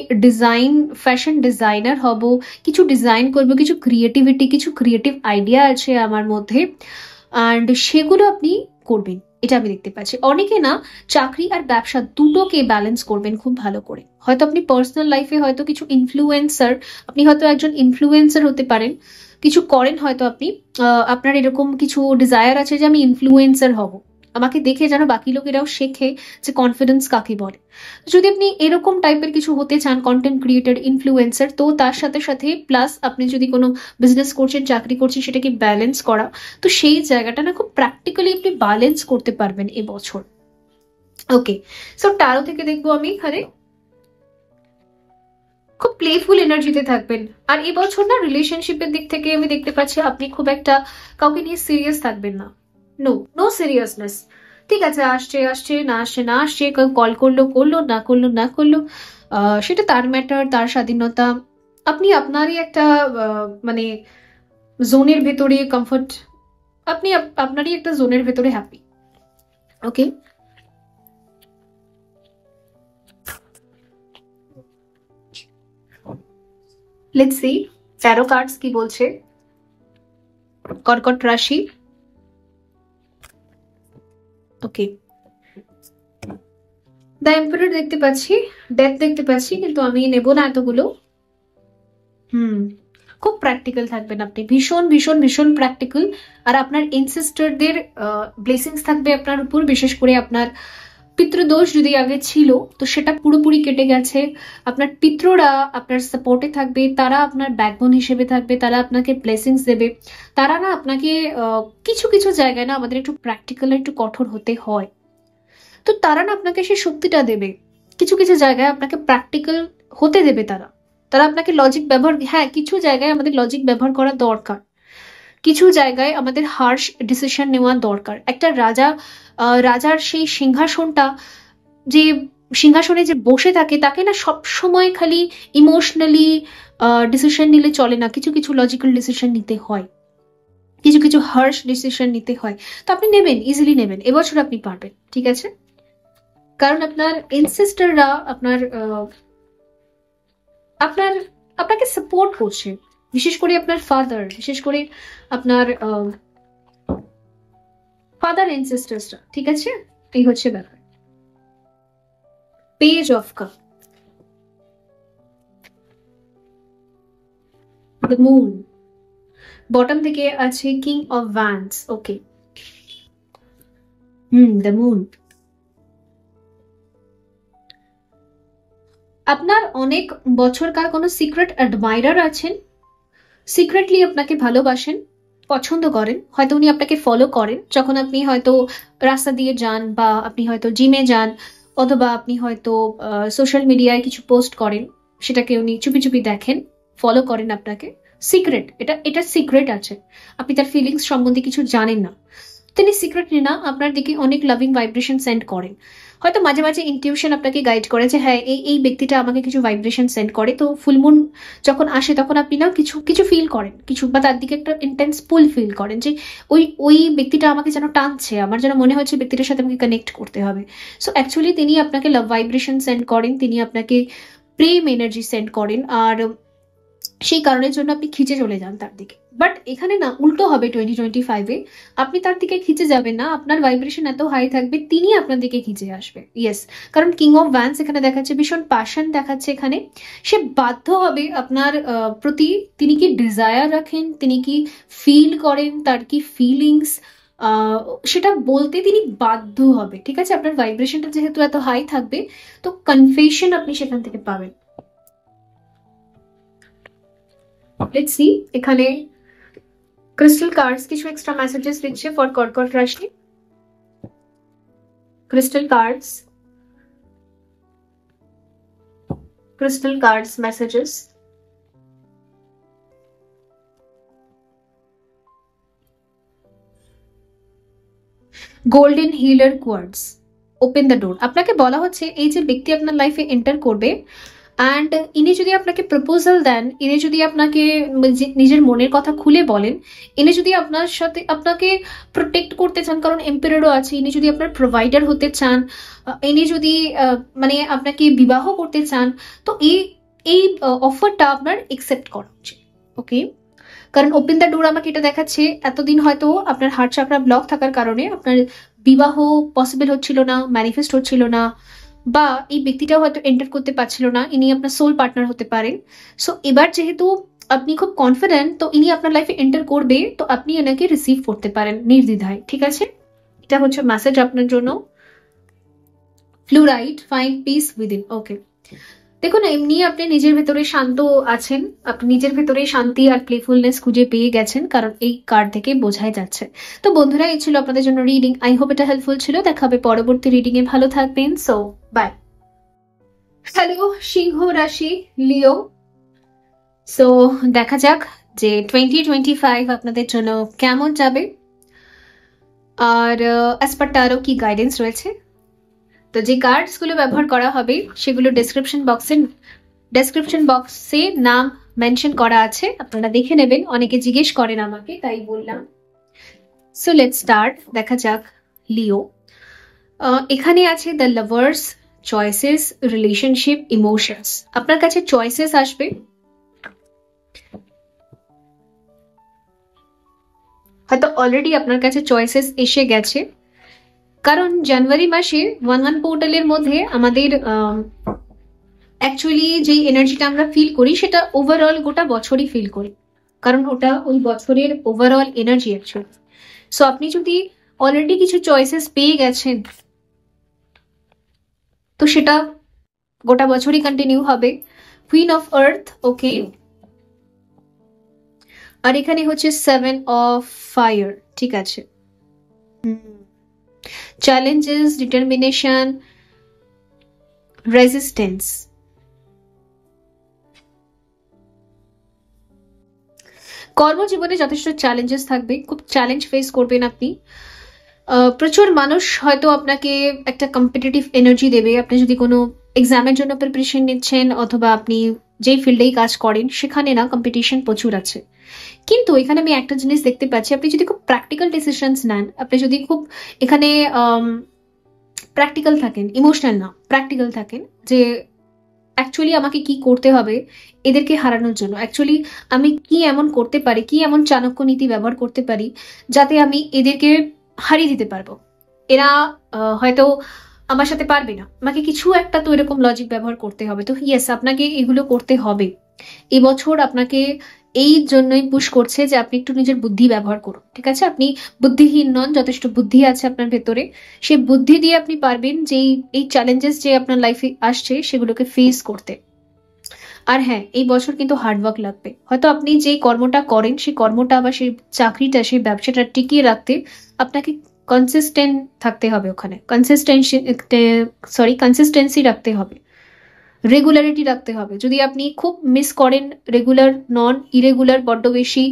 [SPEAKER 1] ফ্যাশন ডিজাইনার হব, কিছু ডিজাইন করব, কিছু ক্রিয়েটিভিটি, কিছু ক্রিয়েটিভ আইডিয়া আছে আমার মধ্যে, অ্যান্ড সেগুলো আপনি করবেন, এটা আমি দেখতে পাচ্ছি। অনেকে না চাকরি আর ব্যবসা দুটোকে ব্যালেন্স করবেন খুব ভালো করে। হয়তো আপনি পার্সোনাল লাইফে হয়তো কিছু ইনফ্লুয়েন্সার, আপনি হয়তো একজন ইনফ্লুয়েন্সার হতে পারেন, কিছু করেন হয়তো আপনি, আপনার এরকম কিছু ডিজায়ার আছে যে আমি ইনফ্লুয়েন্সার হব, আমাকে দেখে যেন বাকি লোকেরাও শেখে যে কনফিডেন্স কাকে বলে। যদি আপনি এরকম টাইপের কিছু হতে চান, কন্টেন্ট ক্রিয়েটর, ইনফ্লুয়েন্সার, তো তার সাথে সাথে প্লাস আপনি যদি কোনো বিজনেস করছেন, চাকরি করছেন, সেটাকে ব্যালেন্স করা, তো সেই জায়গাটা না খুব প্র্যাকটিক্যালি আপনি ব্যালেন্স করতে পারবেন এবছর। ওকে, সো ট্যারো থেকে দেখবো আমি এখানে খুব প্লেফুল এনার্জিতে থাকবেন। আর এবছর না রিলেশনশিপের দিক থেকে আমি দেখতে পাচ্ছি আপনি খুব একটা কাউকে নিয়ে সিরিয়াস থাকবেন না। নো সিরিয়াসনেস, ঠিক আছে, আসছে আসছে, না আসছে না আসছে, কল করলো করলো, না করলো না করলো, সেটা তার ম্যাটার, তার স্বাধীনতা। আপনি আপনারই একটা মানে জোনের ভেতরে কমফর্ট, আপনি আপনারই একটা জোনের ভেতরে happy. Okay, let's see taro cards কি বলছে। কর্কট রাশি, ওকে, দ্য এম্পারার দেখতে পাচ্ছি, ডেথ দেখতে পাচ্ছি, কিন্তু আমি নেব না এতগুলো। খুব প্র্যাকটিক্যাল থাকবেন আপনি, ভীষণ ভীষণ ভীষণ প্র্যাকটিক্যাল। আর আপনার এনসেস্টারদের ব্লেসিংস থাকবে আপনার উপর, বিশেষ করে আপনার পিতৃদোষ যদি আগে ছিল তো সেটা পুরোপুরি কেটে গেছে। আপনার পিতৃরা আপনার সাপোর্টে থাকবে, তারা আপনার ব্যাকবোন হিসেবে থাকবে, তারা আপনাকে ব্লেসিংস দেবে। তারা না আপনাকে কিছু কিছু জায়গায় না আমাদের একটু প্র্যাকটিক্যাল, একটু কঠোর হতে হয়, তো তারা না আপনাকে সেই শক্তিটা দেবে। কিছু কিছু জায়গায় আপনাকে প্র্যাকটিক্যাল হতে দেবে তারা, তারা আপনাকে লজিক ব্যবহার, হ্যাঁ কিছু জায়গায় আমাদের লজিক ব্যবহার করা দরকার, কিছু জায়গায় আমাদের হার্শ ডিসিশন নেওয়া দরকার। একটা রাজার সেই সিংহাসনটা, যে সিংহাসনে যে বসে থাকে, তাকে না সব সময় খালি ইমোশনালি ডিসিশন নিলে চলে না, কিছু কিছু লজিক্যাল ডিসিশন নিতে হয়, কিছু কিছু হার্শ ডিসিশন নিতে হয়। তো আপনি নেবেন, ইজিলি নেবেন, এবছর আপনি পারবেন, ঠিক আছে, কারণ আপনার এনসেস্টাররা আপনার আপনার আপনাকে সাপোর্ট করছে, বিশেষ করে আপনার ফাদার, বিশেষ করে আপনার ফাদার এনসেস্টার্সরা, ঠিক আছে, এই হচ্ছে ব্যাপার। Page of cup, the moon, bottom থেকে আছে king of Vance. Okay, the moon. আপনার অনেক বছরকার কোনো সিক্রেট অ্যাডমাইরার আছেন, সিক্রেটলি আপনাকে ভালোবাসেন, পছন্দ করেন, হয়তো উনি আপনাকে ফলো করেন যখন আপনি হয়তো রাস্তা দিয়ে যান, বা আপনি হয়তো জিমে যান, অথবা আপনি হয়তো সোশ্যাল মিডিয়ায় কিছু পোস্ট করেন, সেটাকে উনি চুপি চুপি দেখেন, ফলো করেন আপনাকে। সিক্রেট, এটা এটা সিক্রেট আছে, আপনি তার ফিলিংস সম্বন্ধে কিছু জানেন না। তিনি সিক্রেটলি না আপনার দিকে অনেক লাভিং ভাইব্রেশন সেন্ড করেন। হয়তো মাঝে মাঝে ইনটিউশন আপনাকে গাইড করে যে হ্যাঁ এই এই ব্যক্তিটা আমাকে কিছু ভাইব্রেশন সেন্ড করে, তো ফুলমুন যখন আসে তখন আপনি না কিছু কিছু ফিল করেন, কিছু বা তার দিকে একটা ইন্টেন্স পুল ফিল করেন যে ওই ওই ব্যক্তিটা আমাকে যেন টানছে, আমার যেন মনে হচ্ছে ব্যক্তিটার সাথে আমাকে কানেক্ট করতে হবে। সো অ্যাকচুয়ালি তিনি আপনাকে লাভ ভাইব্রেশন সেন্ড করেন, তিনি আপনাকে প্রেম এনার্জি সেন্ড করেন, আর সেই কারণের জন্য আপনি খিচে চলে যান তার দিকে। বাট এখানে না উল্টো হবে 2025-এ, আপনি তার দিকে খিচে যাবেন না, আপনার ভাইব্রেশন এত হাই থাকবে তিনি আপনার দিকে খিচে আসবে। ইয়েস, কারণ কিং অফ ভ্যান্স এখানে দেখাচ্ছে, ভীষণ প্যাশন দেখাচ্ছে এখানে। সে বাধ্য হবে আপনার প্রতি, তিনি কি ডিজায়ার রাখেন, তিনি কি ফিল করেন, তার কি ফিলিংস, সেটা বলতে তিনি বাধ্য হবে। ঠিক আছে, আপনার ভাইব্রেশনটা যেহেতু এত হাই থাকবে, তো কনফেশন আপনি সেখান থেকে পাবেন। লেটস সি এখানে ক্রিস্টাল কার্ডস কিছু এক্সট্রা মেসেজেস দিচ্ছে ফর কর্কট রাশি। Crystal cards messages. Golden healer quartz, open the door. আপনাকে বলা হচ্ছে এই যে ব্যক্তি আপনার লাইফে এন্টার করবে, অ্যান্ড ইনি যদি আপনাকে প্রপোজাল দেন, ইনি যদি আপনাকে নিজের মনের কথা খুলে বলেন, ইনি যদি আপনার সাথে আপনাকে প্রোটেক্ট করতে চান, কারণ এম্পায়ারও আছে, ইনি যদি আপনার প্রোভাইডার হতে চান, ইনি যদি মানে আপনাকে বিবাহ করতে চান, তো এই এই অফারটা আপনার একসেপ্ট করা উচিত। ওকে, কারণ ওপেন দ্য ডোর আমাকে এটা দেখাচ্ছে এতদিন হয়তো আপনার হার্ট চাকরা ব্লক থাকার কারণে আপনার বিবাহ পসিবল হচ্ছিল না, ম্যানিফেস্ট হচ্ছিল না, বা এই ব্যক্তিটাও হয়তো এন্টার করতে পারছিল না, ইনি আপনার সোল পার্টনার হতে পারেন। সো এবার যেহেতু আপনি খুব কনফিডেন্ট, তো ইনি আপনার লাইফে এন্টার করবে, তো আপনি এনাকে রিসিভ করতে পারেন নির্দ্বিধায়। ঠিক আছে, এটা হচ্ছে মেসেজ আপনার জন্য। Fluorite, find peace within. Okay, দেখুন এমনি আপনি নিজের ভেতরে শান্ত আছেন, আপনি নিজের ভেতরে শান্তি আর প্লেফুলনেস খুঁজে পেয়ে গেছেন, কারণ এই কার্ড থেকে বোঝাই যাচ্ছে। তো বন্ধুরা, এই ছিল আপনাদের জন্য রিডিং। আই হোপ এটা হেল্পফুল ছিল। দেখা হবে পরবর্তী রিডিং এ। ভালো থাকবেন। So bye. হ্যালো সিংহ রাশি, লিও। সো দেখা যাক যে 2025 আপনাদের জন্য কেমন যাবে, আর অ্যাজ পার টারো কি গাইডেন্স রয়েছে। তো যে কার্ডস গুলো ব্যবহার করা হবে সেগুলো ডেসক্রিপশন বক্সে নাম মেনশন করা আছে, আপনারা দেখে নেবেন। অনেকে জিজ্ঞেস করেন আমাকে, তাই বললাম। So let's start. দেখা যাক লিও। এখানে আছে the lovers, choices, relationship, emotions. আপনার কাছে চয়েসেস আসবে, হয়তো অলরেডি আপনার কাছে চয়েসেস এসে গেছে, কারণ জানুয়ারি মাসে 1/1 পোর্টালের মধ্যে আমাদের অ্যাকচুয়ালি যে এনার্জিটা আমরা ফিল করি সেটা ওভারঅল গোটা বছরই ফিল করি, কারণ ওটা ওই বছরের ওভারঅল এনার্জি অ্যাকচুয়ালি। সো আপনি যদি অলরেডি কিছু চয়েসেস পেয়ে গেছেন, তো সেটা গোটা বছরই কন্টিনিউ হবে। কুইন অফ আর্থ, ওকে, আর এখানে হচ্ছে 7 অফ ফায়ার। ঠিক আছে, চ্যালেঞ্জেস, ডিটারমিনেশন, রেজিস্টেন্স। কর্মজীবনে যথেষ্ট চ্যালেঞ্জেস থাকবে, খুব চ্যালেঞ্জ ফেস করবেন আপনি। প্রচুর মানুষ হয়তো আপনাকে একটা কম্পিটিটিভ এনার্জি দেবে। আপনি যদি কোনো এক্সামের জন্য প্রিপারেশন নিচ্ছেন, অথবা আপনি যেই ফিল্ডেই কাজ করেন সেখানে না কম্পিটিশন প্রচুর আছে। কিন্তু এখানে আমি একটা জিনিস দেখতে পাচ্ছি, আপনি যদি খুব প্র্যাকটিক্যাল ডিসিশনস নেন, আপনি যদি খুব এখানে প্র্যাকটিক্যাল থাকেন, ইমোশনাল না, প্র্যাকটিক্যাল থাকেন, যে অ্যাকচুয়ালি আমাকে কি করতে হবে এদেরকে হারানোর জন্য, অ্যাকচুয়ালি আমি কি এমন করতে পারি, কি এমন চাণক্য নীতি ব্যবহার করতে পারি যাতে আমি এদেরকে হারিয়ে দিতে পারবো। এরা হয়তো আমার সাথে পারবে না, আমাকে কিছু একটা তো এরকম লজিক ব্যবহার করতে হবে। তো ইয়েস, আপনাকে এগুলো করতে হবে। এবছর আপনাকে এই জন্যই পুশ করছে যে আপনি একটু নিজের বুদ্ধি ব্যবহার করুন, ঠিক আছে? আপনি বুদ্ধিহীন নন, যথেষ্ট বুদ্ধি আছে আপনার ভেতরে। সেই বুদ্ধি দিয়ে আপনি পারবেন যে এই চ্যালেঞ্জেস যে আপনার লাইফে আসছে সেগুলোকে ফেস করতে। আর হ্যাঁ, এই বছর কিন্তু হার্ডওয়ার্ক লাগবে। হয়তো আপনি যে কর্মটা করেন সেই কর্মটা বা সেই চাকরিটা, সেই ব্যবসাটা টিকিয়ে রাখতে আপনাকে কনসিস্টেন্ট থাকতে হবে, ওখানে কনসিস্টেন্সি রাখতে হবে, রেগুলারিটি রাখতে হবে। যদি আপনি খুব মিস করেন, রেগুলার নন, ইরেগুলার, বড্ড বেশি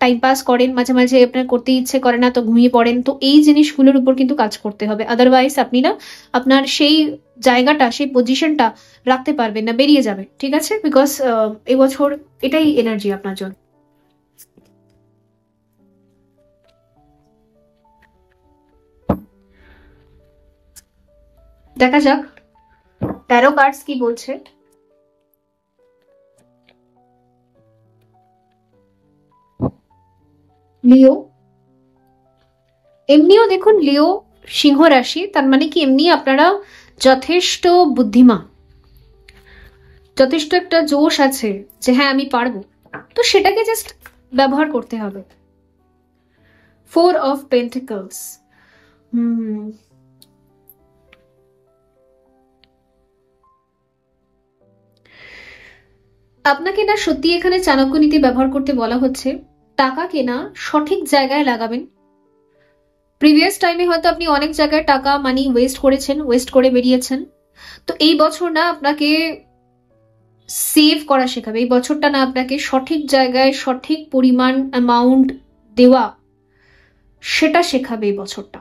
[SPEAKER 1] টাইম পাস করেন, মাঝে মাঝে আপনার করতে ইচ্ছে করে না তো ঘুমিয়ে পড়েন, তো এই জিনিসগুলোর উপর কিন্তু কাজ করতে হবে। আদারওয়াইজ আপনি না আপনার সেই জায়গাটা, সেই পজিশনটা রাখতে পারবেন না, বেরিয়ে যাবে, ঠিক আছে? বিকজ এবছর এটাই এনার্জি আপনার জন্য। দেখা যাক ট্যারো কার্ডস কি বলছে। লিও, এমনিও দেখুন লিও সিংহ রাশি, তার মানে কি এমনি আপনারা যথেষ্ট বুদ্ধিমান, যথেষ্ট একটা জোশ আছে যে হ্যাঁ আমি পারবো, তো সেটাকে জাস্ট ব্যবহার করতে হবে। 4 অফ পেন্টিকলস, আপনাকে না সত্যি এখানে চাণক্য নীতি ব্যবহার করতে বলা হচ্ছে। টাকাকে না সঠিক জায়গায় লাগাবেন। প্রিভিয়াস টাইমে হয়তো আপনি অনেক জায়গায় টাকা মানি ওয়েস্ট করেছেন, ওয়েস্ট করে বেরিয়েছেন। তো এই বছর না আপনাকে সেভ করা শেখাবে, এই বছরটা না আপনাকে সঠিক জায়গায় সঠিক পরিমাণ অ্যামাউন্ট দেওয়া সেটা শেখাবে এই বছরটা।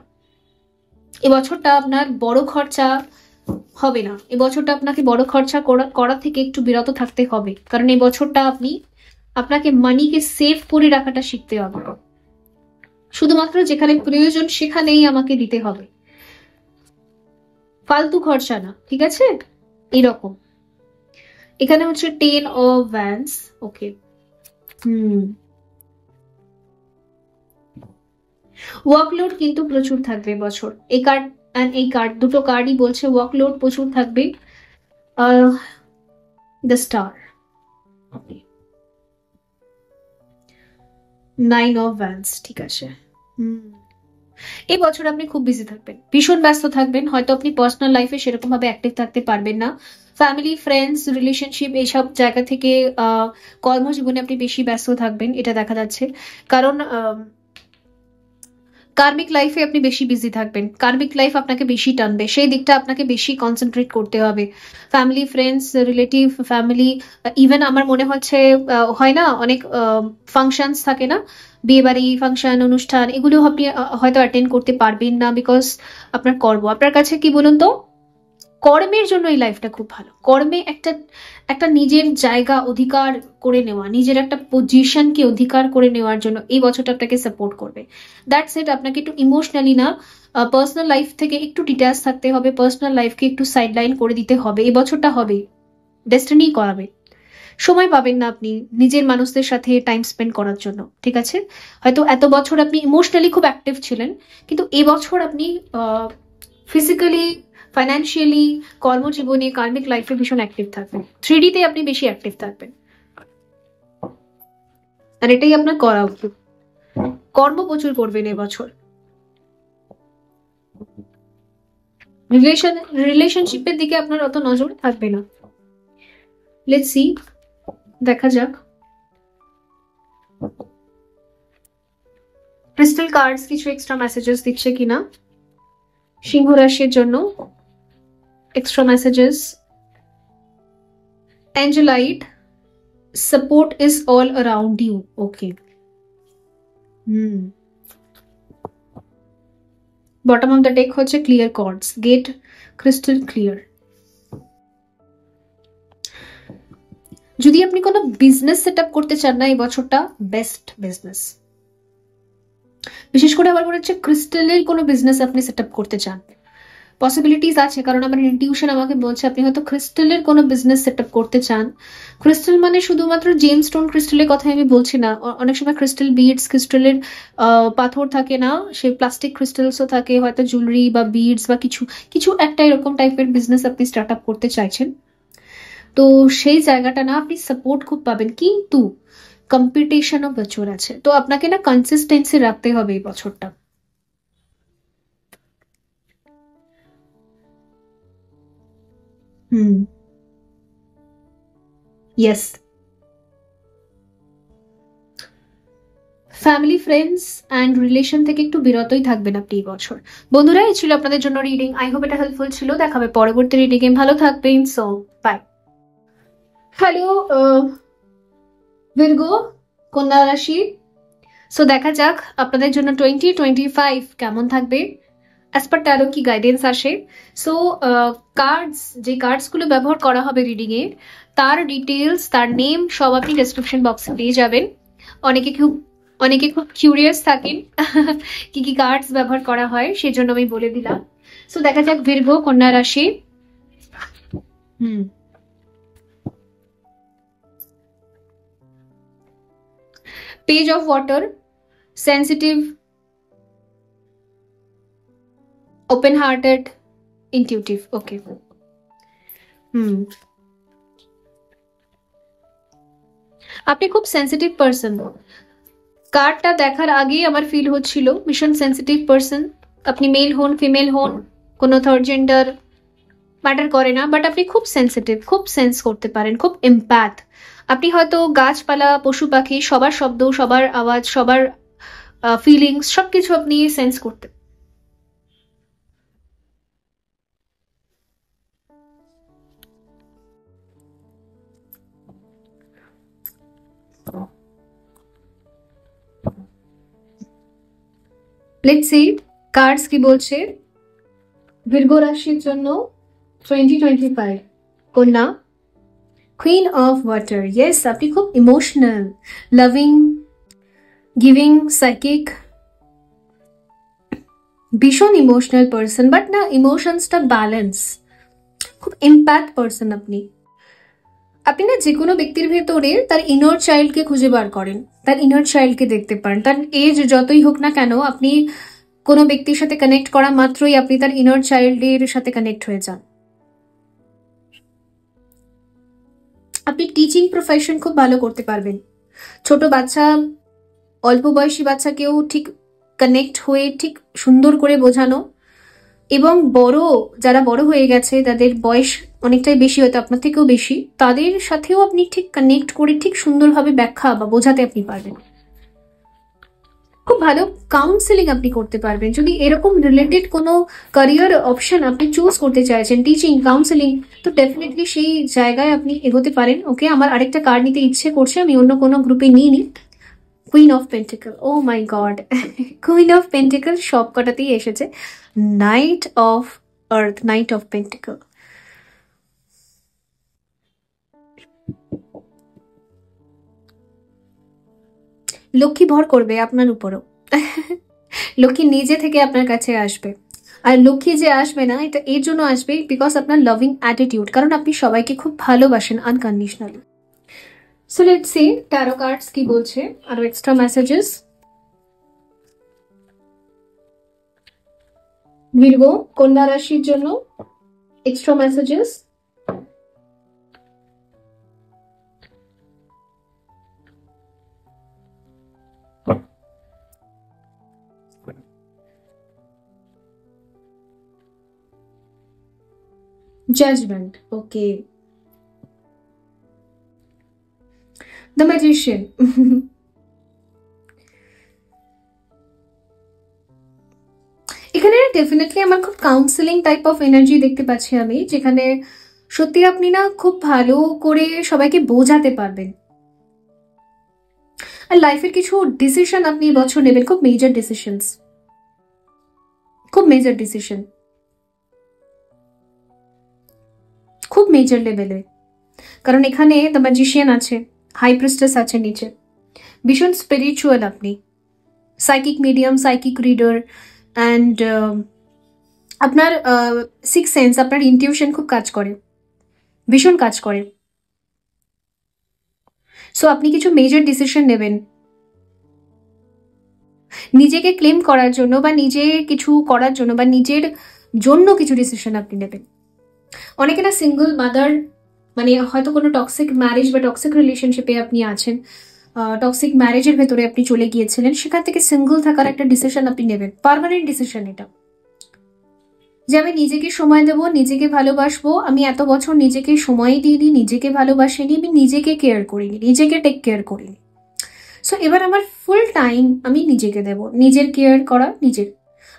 [SPEAKER 1] এই বছরটা আপনার বড় খরচা হবে না, এই বছরটা আপনাকে বড় খরচা করা থেকে একটু বিরত থাকতে হবে, কারণ এই বছরটা আপনাকে মানিকে সেভ করে রাখাটা শিখতে হবে। শুধুমাত্র যেখানে প্রয়োজন সেখানেই আমাকে দিতে হবে, ফালতু খরচা না, ঠিক আছে? এরকম এখানে হচ্ছে 10 অফ ভ্যান্স। ওকে, ওয়ার্কলোড কিন্তু প্রচুর থাকবে বছর। এই কার্ড এন্ড এই কার্ড, দুটো কার্ডই বলছে ওয়ার্কলোড প্রচুর থাকবে। দ্য স্টার, 9 অফ ভ্যান্স, ঠিক আছে। এই বছর আপনি খুব বিজি থাকবেন, ভীষণ ব্যস্ত থাকবেন। হয়তো আপনি পার্সোনাল লাইফে সেরকম ভাবে অ্যাক্টিভ থাকতে পারবেন না, ফ্যামিলি, ফ্রেন্ডস, রিলেশনশিপ এইসব জায়গা থেকে কর্মজীবনে আপনি বেশি ব্যস্ত থাকবেন, এটা দেখা যাচ্ছে। কারণ কার্মিক লাইফে আপনি বেশি বিজি থাকবেন, কার্মিক লাইফ আপনাকে বেশি টানবে, সেই দিকটা আপনাকে বেশি কনসেন্ট্রেট করতে হবে। Family, friends, relative, family, even আমার মনে হচ্ছে হয় না অনেক ফাংশনস থাকে না, বিয়ে বাড়ি, ফাংশন, অনুষ্ঠান, এগুলো আপনি হয়তো অ্যাটেন্ড করতে পারবেন না, বিকজ আপনার কর্ম আপনার কাছে কি বলুন তো, কর্মের জন্য এই লাইফটা খুব ভালো। কর্মে একটা নিজের জায়গা অধিকার করে নেওয়া, নিজের একটা পজিশনকে অধিকার করে নেওয়ার জন্য এই বছরটা আপনাকে সাপোর্ট করবে। That's it. আপনাকে একটু ইমোশনালি না, পার্সোনাল লাইফ থেকে একটু ডিট্যাচ থাকতে হবে, পার্সোনাল লাইফকে একটু সাইডলাইন করে দিতে হবে। এই বছরটা হবে, ডেস্টিনি করাবে। সময় পাবেন না আপনি নিজের মানুষদের সাথে টাইম স্পেন্ড করার জন্য, ঠিক আছে? হয়তো এত বছর আপনি ইমোশনালি খুব অ্যাক্টিভ ছিলেন, কিন্তু এবছর আপনি ফিজিক্যালি, ফাইন্যান্সিয়ালি, কর্মজীবনে, কার্মিক লাইফে ভীষণ অ্যাক্টিভ থাকবেন। 3D তে আপনি বেশি অ্যাক্টিভ থাকবেন, আর এটাই আপনার করা উচিত। কর্ম প্রচুর করবেন এবছর। রিলেশনশিপের দিকে আপনার অত নজর থাকবে না। লেটস সি, দেখা যাক ক্রিস্টাল কার্ডস কিছু এক্সট্রা মেসেজেস দিচ্ছে কিনা সিংহ রাশির জন্য। Extra messages, Angelite, support is all around you. Okay. Bottom of the deck হচ্ছে clear chords, gate crystal clear. যদি আপনি কোনো বিজনেস সেট আপ করতে চান না এই বছরটা, বেস্ট বিজনেস। বিশেষ করে আমার মনে হচ্ছে ক্রিস্টালের কোনো বিজনেস আপনি সেট আপ করতে চান, পসিবিলিটিস আছে, কারণ আমার ইনটিউশন আমাকে বলছে আপনি হয়তো ক্রিস্টালের কোনো বিজনেস সেট আপ করতে চান। ক্রিস্টাল মানে শুধুমাত্র জেম স্টোন ক্রিস্টালের কথাই আমি বলছি না, অনেক সময় ক্রিস্টাল বিডস, ক্রিস্টালের পাথর থাকে না, সে প্লাস্টিক ক্রিস্টালসও থাকে, হয়তো জুয়েলারি বা বিডস বা কিছু কিছু একটা এরকম টাইপের বিজনেস আপনি স্টার্ট আপ করতে চাইছেন। তো সেই জায়গাটা না আপনি সাপোর্ট খুব পাবেন, কিন্তু কম্পিটিশনও প্রচুর আছে, তো আপনাকে না কনসিস্টেন্সি রাখতে হবে এই বছরটা। Hmm, yes. Family, friends and relation থেকে একটু বিরতই থাকবেন আপনি এই বছর। বন্ধুরা, এই ছিল আপনাদের জন্য রিডিং। আই হোপ এটা হেল্পফুল ছিল। দেখাবে পরবর্তী রিডিং এ। ভালো থাকবেন। So bye. হ্যালো ভির্গো, কন্যা রাশি। সো দেখা যাক আপনাদের জন্য 2025 কেমন থাকবে, অ্যাজ পার ট্যারো কি গাইডেন্স আসে। সো কার্ডস, যে কার্ডসগুলো ব্যবহার করা হবে রিডিং এ, তার ডিটেলস, তার নেম সব আপনি ডেসক্রিপশন বক্সে পেয়ে যাবেন। অনেকে খুব কিউরিয়াস থাকেন কি কি কার্ডস ব্যবহার করা হয়, সেজন্য আমি বলে দিলাম। সো দেখা যাক ভির্গো, কন্যা রাশি। Page of water, sensitive, open hearted, intuitive. Okay. আপনি খুব সেন্সিটিভ পার্সন। কার্ডটা দেখার আগেই আমার ফিল হচ্ছিল ভীষণ সেন্সিটিভ পার্সন। আপনি মেল হন, ফিমেল হন, কোনো থার্ড জেন্ডার ম্যাটার করে না, বাট আপনি খুব সেন্সিটিভ, খুব সেন্স করতে পারেন, খুব এমপ্যাথ। আপনি হয়তো গাছপালা, পশু পাখি, সবার শব্দ, সবার আওয়াজ, সবার ফিলিংস সবকিছু আপনি সেন্স করতে। লেটস সি কার্ডস কি বলছে ভির্গো রাশির জন্য 2025। কন্যা, কুইন অফ ওয়াটার। ইয়েস, আপনি খুব ইমোশনাল, লাভিং, গিভিং, সাইকিক, ভীষণ ইমোশনাল পার্সন, বাট না ইমোশনসটা ব্যালেন্স, খুব এমপ্যাথ পার্সন আপনি। আপনি না যে কোনো ব্যক্তির ভেতরে তার ইনার চাইল্ডকে খুঁজে বার করেন, তার ইনার চাইল্ডকে দেখতে পারেন। তার এজ যতই হোক না কেন, আপনি কোনো ব্যক্তির সাথে কানেক্ট করা মাত্রই আপনি তার ইনার চাইল্ডের সাথে কানেক্ট হয়ে যান। আপনি টিচিং প্রফেশন খুব ভালো করতে পারবেন। ছোট বাচ্চা, অল্প বয়সী বাচ্চাকেও ঠিক কানেক্ট হয়ে ঠিক সুন্দর করে বোঝানো, এবং যারা বড় হয়ে গেছে, তাদের বয়স অনেকটাই বেশি, হয়তো আপনার থেকেও বেশি, তাদের সাথেও আপনি ঠিক কানেক্ট করে ঠিক সুন্দরভাবে ব্যাখ্যা বা বোঝাতে আপনি পারবেন। খুব ভালো কাউন্সেলিং আপনি করতে পারবেন। যদি এরকম রিলেটেড কোনো ক্যারিয়ার অপশন আপনি চুজ করতে চাইছেন, টিচিং, কাউন্সেলিং, তো ডেফিনেটলি সেই জায়গায় আপনি এগোতে পারেন। ওকে, আমার আরেকটা কার্ড নিতে ইচ্ছে করছে, আমি অন্য কোনো গ্রুপে নিইনি। Queen of pentacle. Oh my god, queen of pentacle সব কটাতেই এসেছে। Knight of earth, knight of pentacle. Lakshmi ভর করবে আপনার উপরও। লক্ষ্মী নিজে থেকে আপনার কাছে আসবে। আর লক্ষ্মী যে আসবে না, এটা এর জন্য আসবে বিকজ আপনার লাভিং অ্যাটিটিউড, কারণ আপনি সবাইকে খুব ভালোবাসেন unconditionally. So let's C taro cards কি বলছে, আরো এক্সট্রা মেসেজেস। ভির্গো, কন্যা রাশির জন্য extra messages. Judgment. Okay. The Magician. এখানে ডেফিনেটলি আমার খুব কাউন্সেলিং টাইপ অফ এনার্জি দেখতে পাচ্ছি আমি, যেখানে সত্যি আপনি না খুব ভালো করে সবাইকে বোঝাতে পারবেন। আর লাইফের কিছু ডিসিশন আপনি বছর নেবেন, খুব মেজর ডিসিশনস, খুব মেজর ডিসিশন, খুব মেজর লেভেলে। কারণ এখানে দ্য ম্যাজিশিয়ান আছে, হাই প্রিস্টেস আছে নিচে, ভীষণ স্পিরিচুয়াল আপনি, psychic medium, psychic reader, and আপনার সিক্স সেন্স, আপনার ইনটিউশন খুব কাজ করে, ভীষণ কাজ করে। সো আপনি কিছু মেজর ডিসিশন নেবেন নিজেকে ক্লেম করার জন্য, বা নিজে কিছু করার জন্য, বা নিজের জন্য কিছু ডিসিশন আপনি নেবেন। অনেকে না সিঙ্গল মাদার, মানে হয়তো কোনো টক্সিক ম্যারেজ বা টক্সিক রিলেশনশিপে আপনি আছেন, টক্সিক ম্যারেজের ভেতরে আপনি চলে গিয়েছিলেন, সেখান থেকে সিঙ্গল থাকার একটা ডিসিশন আপনি নেবেন, পার্মানেন্ট ডিসিশন এটা, যে আমি নিজেকে সময় দেবো, নিজেকে ভালোবাসবো। আমি এত বছর নিজেকে সময় দিইনি, নিজেকে ভালোবাসিনি, আমি নিজেকে কেয়ার করিনি, নিজেকে টেক কেয়ার করিনি। সো এবার আমার ফুল টাইম আমি নিজেকে দেব, নিজের কেয়ার করা নিজের।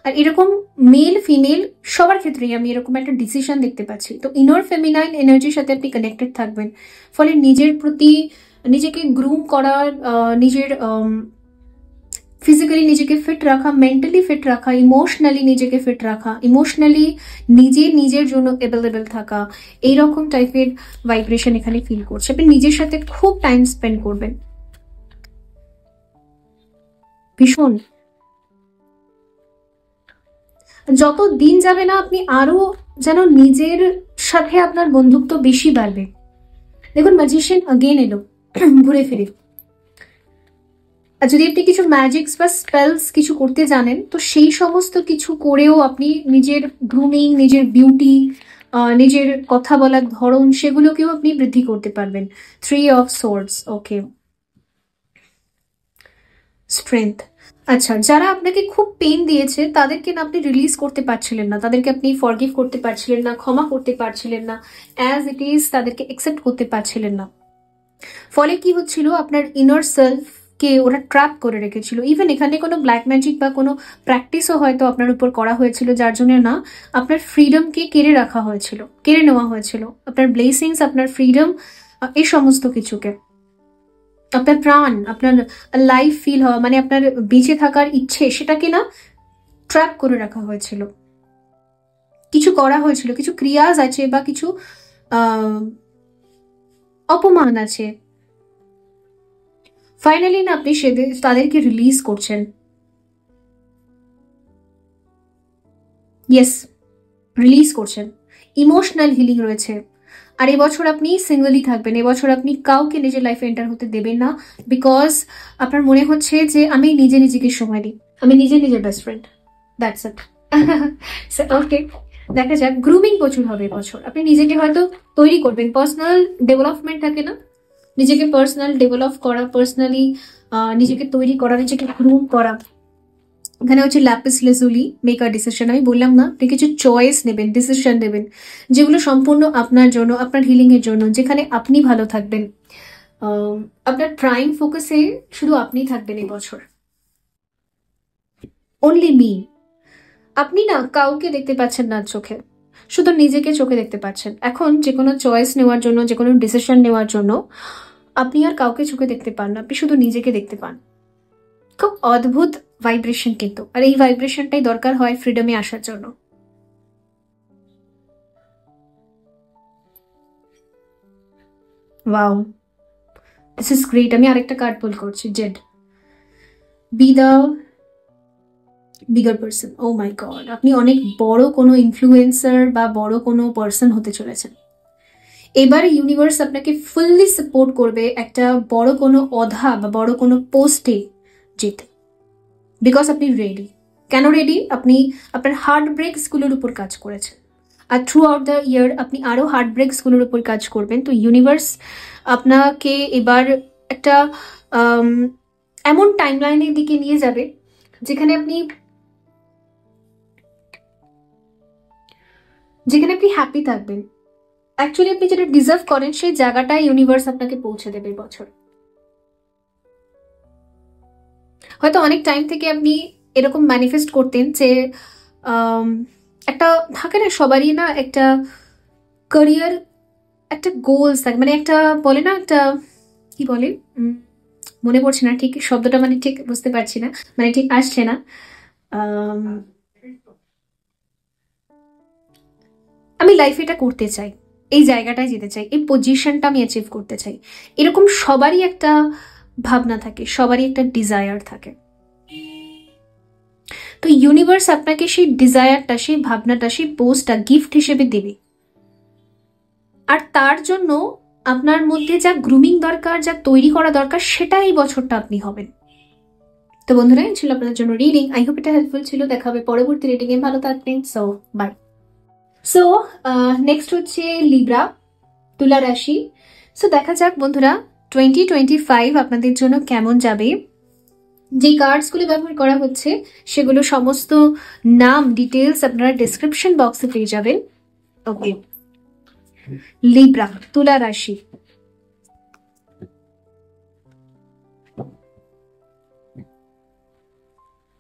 [SPEAKER 1] আর এরকম মেল ফিমেল সবার ক্ষেত্রেই আমি এরকম একটা ডিসিশন দেখতে পাচ্ছি। তো ইনার ফেমিনাইন এনার্জির সাথে আপনি কানেক্টেড থাকবেন, ফলে নিজের প্রতি নিজেকে গ্রুম করার, নিজের ফিজিক্যালি নিজেকে ফিট রাখা, মেন্টালি ফিট রাখা, ইমোশনালি নিজেকে ফিট রাখা, ইমোশনালি নিজের জন্য অ্যাভেলেবেল থাকা, এইরকম টাইপের ভাইব্রেশন এখানে ফিল করছে। আপনি নিজের সাথে খুব টাইম স্পেন্ড করবেন, ভীষণ। যত দিন যাবে না আপনি আরো যেন নিজের সাথে আপনার বন্ধুত্ব বেশি বাড়বে। দেখুন ম্যাজিশিয়ান অগেন এলো ঘুরে ফিরে। আর যদি আপনি কিছু ম্যাজিক্স বা স্পেলস কিছু করতে জানেন, তো সেই সমস্ত কিছু করেও আপনি নিজের গ্রুমিং, নিজের বিউটি, নিজের কথা বলার ধরন, সেগুলোকেও আপনি বৃদ্ধি করতে পারবেন। 3 অফ সোর্ডস, ওকে, স্ট্রেংথ। আচ্ছা, যারা আপনাকে খুব পেইন দিয়েছে তাদেরকে না আপনি রিলিজ করতে পারছিলেন না, তাদেরকে আপনি ফরগিভ করতে পারছিলেন না, ক্ষমা করতে পারছিলেন না, অ্যাজ ইট ইজ তাদেরকে অ্যাকসেপ্ট করতে পারছিলেন না। ফলে কি হচ্ছিল, আপনার ইনার সেলফ কে ওরা ট্র্যাপ করে রেখেছিল। ইভেন এখানে কোনো ব্ল্যাক ম্যাজিক বা কোনো প্র্যাকটিসও হয়তো আপনার উপর করা হয়েছিল, যার জন্য না আপনার ফ্রিডমকে কেড়ে রাখা হয়েছিল, কেড়ে নেওয়া হয়েছিল, আপনার ব্লেসিংস, আপনার ফ্রিডম, এই সমস্ত কিছুকে, আপনার প্রাণ, আপনার লাইফ ফিল হওয়া, মানে আপনার বেঁচে থাকার ইচ্ছে, সেটাকে না ট্র্যাপ করে রাখা হয়েছিল। কিছু করা হয়েছিল, কিছু ক্রিয়াজ আছে বা কিছু অপমান আছে। ফাইনালি না আপনি তাদেরকে রিলিজ করছেন। ইয়েস, রিলিজ করছেন। ইমোশনাল হিলিং রয়েছে। আর এবছর আপনি সিঙ্গেলই থাকবেন, এবছর আপনি কাউকে নিজের লাইফে এন্টার হতে দেবেন না, বিকজ আপনার মনে হচ্ছে যে আমি নিজেকে সময় দিই, আমি নিজের বেস্ট ফ্রেন্ড, দ্যাটস ইট। ওকে, দেখা যাক। গ্রুমিং প্রচুর হবে এবছর, আপনি নিজেকে হয়তো তৈরি করবেন, পার্সোনাল ডেভেলপমেন্ট থাকে না, নিজেকে পার্সোনাল ডেভেলপ করা, পার্সোনালি নিজেকে তৈরি করা, নিজেকে গ্রুম করা। এখানে হচ্ছে ল্যাপিস লাজুলি, মেক আ ডিসিশন। আমি বললাম না, আপনি কিছু চয়েস নেবেন, ডিসিশন নেবেন, যেগুলো সম্পূর্ণ আপনার জন্য, আপনার হিলিং এর জন্য, যেখানে আপনি ভালো থাকবেন। আপনার প্রাইম ফোকাসে শুধু আপনি থাকবেন এই বছর, অনলি মি। আপনি না কাউকে দেখতে পাচ্ছেন না চোখে, শুধু নিজেকে চোখে দেখতে পাচ্ছেন। এখন যে কোনো চয়েস নেওয়ার জন্য, যে কোনো ডিসিশন নেওয়ার জন্য আপনি আর কাউকে চোখে দেখতে পান না, আপনি শুধু নিজেকে দেখতে পান। খুব অদ্ভুত ভাইব্রেশন কিন্তু, আর এই ভাইব্রেশনটাই দরকার হয় ফ্রিডমে আসার জন্য। Wow, this is great. আমি আরেকটা কার্ড পুল করছি, jade, be the bigger person. Oh my god, আপনি অনেক বড় কোনো ইনফ্লুয়েন্সার বা বড় কোনো পার্সন হতে চলেছেন। এবার ইউনিভার্স আপনাকে ফুললি সাপোর্ট করবে একটা বড় কোনো অধা বা বড় কোনো পোস্টে যেতে, বিকজ আপনি রেডি। কেন রেডি? আপনি আপনার হার্ট ব্রেকসগুলোর উপর কাজ করেছেন, আর থ্রু আউট দ্য ইয়ার আপনি আরও হার্ট ব্রেকসগুলোর উপর কাজ করবেন। তো ইউনিভার্স আপনাকে এবার একটা এমন টাইমলাইনের দিকে নিয়ে যাবে যেখানে আপনি হ্যাপি থাকবেন। অ্যাকচুয়ালি আপনি যেটা ডিজার্ভ করেন সেই জায়গাটায় ইউনিভার্স আপনাকে পৌঁছে দেবে বছর। হয়তো অনেক টাইম থেকে আপনি এরকম ম্যানিফেস্ট করতেন যে একটা থাকে না, সবারই না একটা ক্যারিয়ার, একটা গোলস থাকে, মানে একটা বলে না, একটা কি বলে, মনে পড়ছে না ঠিক শব্দটা, মানে ঠিক বুঝতে পারছি না, মানে ঠিক আসছে না। আমি লাইফে এটা করতে চাই, এই জায়গাটায় যেতে চাই, এই পজিশনটা আমি অ্যাচিভ করতে চাই, এরকম সবারই একটা ভাবনা থাকে, সবারই একটা ডিজায়ার থাকে। তো ইউনিভার্স আপনাকে সেই ডিজায়ারটা, সেই ভাবনাটা, সেই পোস্টটা গিফট হিসেবে দেবে। আর তার জন্য আপনার মধ্যে যা গ্রুমিং দরকার, যা তৈরি করা দরকার, সেটা এই বছরটা আপনি হবেন। তো বন্ধুরা, এই ছিল আপনাদের জন্য রিডিং। আই হোপ এটা হেল্পফুল ছিল। দেখা হবে পরবর্তী রিডিং এ। ভালো থাকবেন। So bye. সো নেক্সট হচ্ছে লিব্রা, তুলা রাশি। সো দেখা যাক বন্ধুরা, 2025 আপনাদের জন্য কেমন যাবে। যে কার্ডসগুলো ব্যবহার করা হচ্ছে সেগুলো সমস্ত নাম ডিটেলস আপনারা ডেসক্রিপশন বক্সে পেয়ে যাবেন। ওকে, লিব্রা, তুলা রাশি।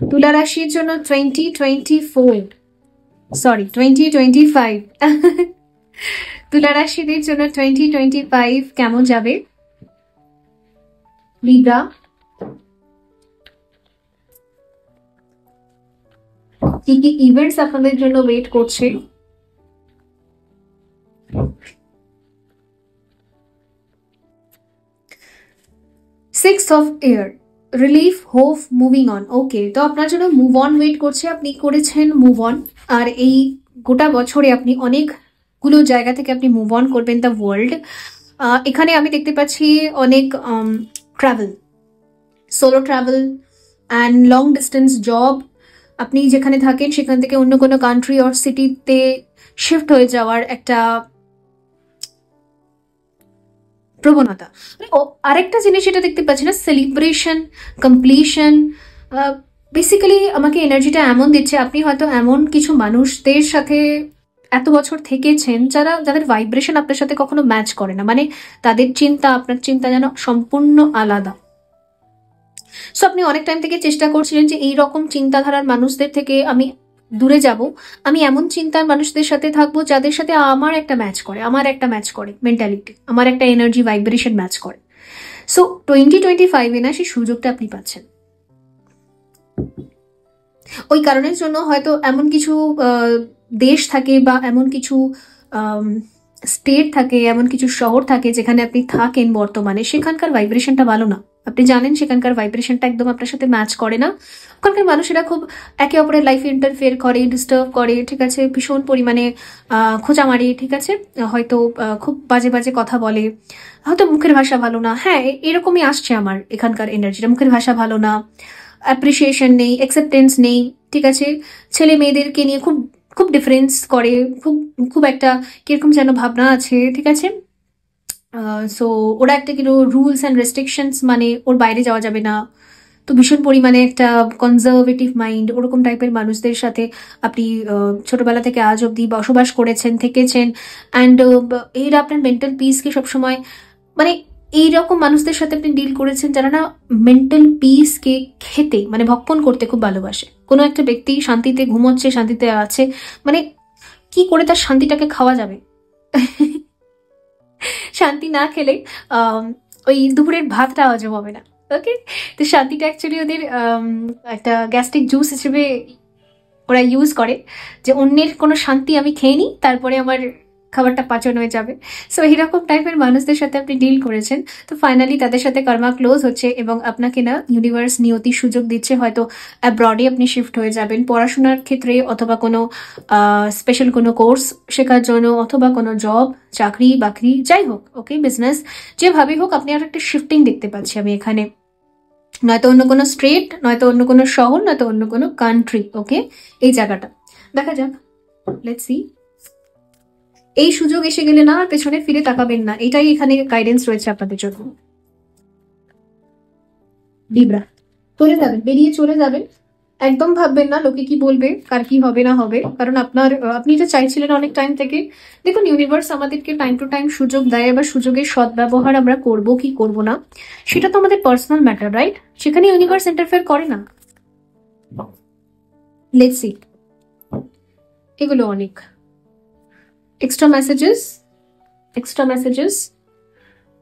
[SPEAKER 1] তুলা রাশির জন্য 2025 তুলা রাশিদের জন্য 2025 কেমন যাবে। লিব্রা, কি কি ইভেন্টস আপনাদের জন্য ওয়েট করছে। Six of air, relief, hope, moving on. Okay, তো আপনার জন্য মুভ অন ওয়েট করছে, আপনি করেছেন মুভ অন, আর এই গোটা বছরে আপনি অনেকগুলো জায়গা থেকে আপনি মুভ অন করবেন দ্য ওয়ার্ল্ড। এখানে আমি দেখতে পাচ্ছি অনেক travel, solo travel and long distance job. আপনি যেখানে থাকেন সেখান থেকে অন্য কোনো কান্ট্রি অর সিটিতে শিফট হয়ে যাওয়ার একটা প্রবণতা। আরেকটা জিনিস এটা দেখতে পাচ্ছি না, সেলিব্রেশন, কমপ্লিশন। বেসিক্যালি আমাকে এনার্জিটা এমন দিচ্ছে, আপনি হয়তো এমন কিছু মানুষদের সাথে এত বছর থেকেছেন যাদের ভাইব্রেশন আপনার সাথে কখনো ম্যাচ করে না, মানে তাদের চিন্তা আপনার চিন্তা যেন সম্পূর্ণ আলাদা। সো আপনি অনেক টাইম থেকে চেষ্টা করছিলেন যে এইরকম চিন্তাধারার মানুষদের থেকে আমি দূরে যাব, আমি এমন চিন্তার মানুষদের সাথে থাকবো যাদের সাথে আমার একটা ম্যাচ করে মেন্টালিটি, আমার একটা এনার্জি ভাইব্রেশন ম্যাচ করে। সো 2025 না সেই সুযোগটা আপনি পাচ্ছেন। ওই কারণের জন্য হয়তো এমন কিছু দেশ থাকে বা এমন কিছু স্টেট থাকে, এমন কিছু শহর থাকে যেখানে আপনি থাকেন বর্তমানে, সেখানকার ভাইব্রেশনটা ভালো না। আপনি জানেন সেখানকার ভাইব্রেশনটা একদম আপনার সাথে ম্যাচ করে না। ওখানকার মানুষেরা খুব একে অপরের লাইফে ইন্টারফেয়ার করে, ডিস্টার্ব করে, ঠিক আছে, ভীষণ পরিমাণে খোঁচা মারে, ঠিক আছে, হয়তো খুব বাজে বাজে কথা বলে, হয়তো মুখের ভাষা ভালো না। হ্যাঁ, এরকমই আসছে আমার এখানকার এনার্জিটা, মুখের ভাষা ভালো না, অ্যাপ্রিসিয়েশন নেই, অ্যাকসেপ্টেন্স নেই, ঠিক আছে, ছেলে মেয়েদেরকে নিয়ে খুব খুব ডিফারেন্স করে, খুব খুব একটা কিরকম যেন ভাবনা আছে, ঠিক আছে। সো ওরা একটা কিন্তু রুলস অ্যান্ড রেস্ট্রিকশনস, মানে ওর বাইরে যাওয়া যাবে না, তো ভীষণ পরিমাণে একটা কনজারভেটিভ মাইন্ড, ওরকম টাইপের মানুষদের সাথে আপনি ছোটবেলা থেকে আজ অব্দি বসবাস করেছেন, থেকেছেন। অ্যান্ড এরা আপনার মেন্টাল পিসকে সবসময়, মানে এইরকম মানুষদের সাথে আপনি ডিল করেছেন যারা না মেন্টাল পিসকে খেতে, মানে ভক্ষণ করতে খুব ভালোবাসে। কোনো একটা ব্যক্তি শান্তিতে ঘুমোচ্ছে, শান্তিতে আছে, মানে কি করে তার শান্তিটাকে খাওয়া যাবে শান্তি না খেলে ওই দুপুরের ভাতটা হজম হবে না। ওকে, তো শান্তিটা অ্যাকচুয়ালি ওদের একটা গ্যাস্ট্রিক জুস হিসেবে ওরা ইউজ করে, যে অন্যের কোনো শান্তি আমি খেয়ে নিই, তারপরে আমার খাবারটা পাচন হয়ে যাবে। সো এইরকম টাইপের মানুষদের সাথে আপনি ডিল করেছেন, তো ফাইনালি তাদের সাথে কর্মা ক্লোজ হচ্ছে এবং আপনাকে না ইউনিভার্স নিয়তি সুযোগ দিচ্ছে, হয়তো অ্যাব্রডে আপনি শিফট হয়ে যাবেন পড়াশোনার ক্ষেত্রে, অথবা কোনো স্পেশাল কোনো কোর্স শেখার জন্য, অথবা কোনো জব, চাকরি বাকরি, যাই হোক, ওকে, বিজনেস, যেভাবে হোক আপনি আর একটা শিফটিং দেখতে পাচ্ছি আমি এখানে, নয়তো অন্য কোনো স্টেট, নয়তো অন্য কোনো শহর, নয়তো অন্য কোনো কান্ট্রি। ওকে, এই জায়গাটা দেখা যাক, লেটস সি। এই সুযোগ এসে গেলে না আর পেছনে ফিরে তাকাবেন না, এটাই এখানে গাইডেন্স রয়েছে আপনাদের জন্য। লিব্রা, চলে যাবেন, বেরিয়ে চলে যাবেন, একদম ভাববেন না লোকে কি বলবে, কার কি হবে না হবে, কারণ আপনি এটা চাইছিলেন অনেক টাইম থেকে। দেখুন, ইউনিভার্স আমাদেরকে টাইম টু টাইম সুযোগ দেয়, এবার সুযোগের সদ্ব্যবহার আমরা করব কি করব না সেটা তো আমাদের পার্সোনাল ম্যাটার, রাইট? সেখানে ইউনিভার্স ইন্টারফেয়ার করে না। লেটস সি, এগুলো অনেক extra messages.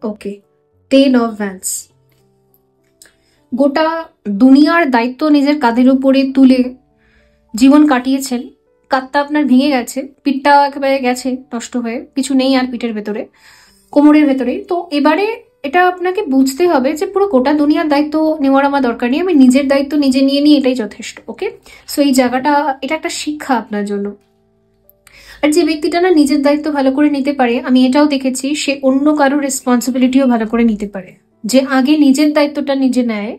[SPEAKER 1] Okay, 10 of Wands, গোটা দুনিয়ার দায়িত্ব নিজের কাঁধের উপরে তুলে জীবন কাটিয়েছেন, কাঁধটা আপনার ভেঙে গেছে, পিঠটা একেবারে গেছে নষ্ট হয়ে, কিছু নেই আর পিঠের ভেতরে, কোমরের ভেতরে। তো এবারে এটা আপনাকে বুঝতে হবে যে পুরো গোটা দুনিয়ার দায়িত্ব নেওয়ার আমার দরকার নেই, আমি নিজের দায়িত্ব নিজে নিয়ে নিই, এটাই যথেষ্ট। ওকে, সো এই জায়গাটা, এটা একটা শিক্ষা আপনার জন্য। আর যে ব্যক্তিটা না নিজের দায়িত্ব ভালো করে নিতে পারে, আমি এটাও দেখেছি সে অন্য কারোর রেসপন্সিবিলিটিও ভালো করে নিতে পারে। যে আগে নিজের দায়িত্বটা নিজে নেয়,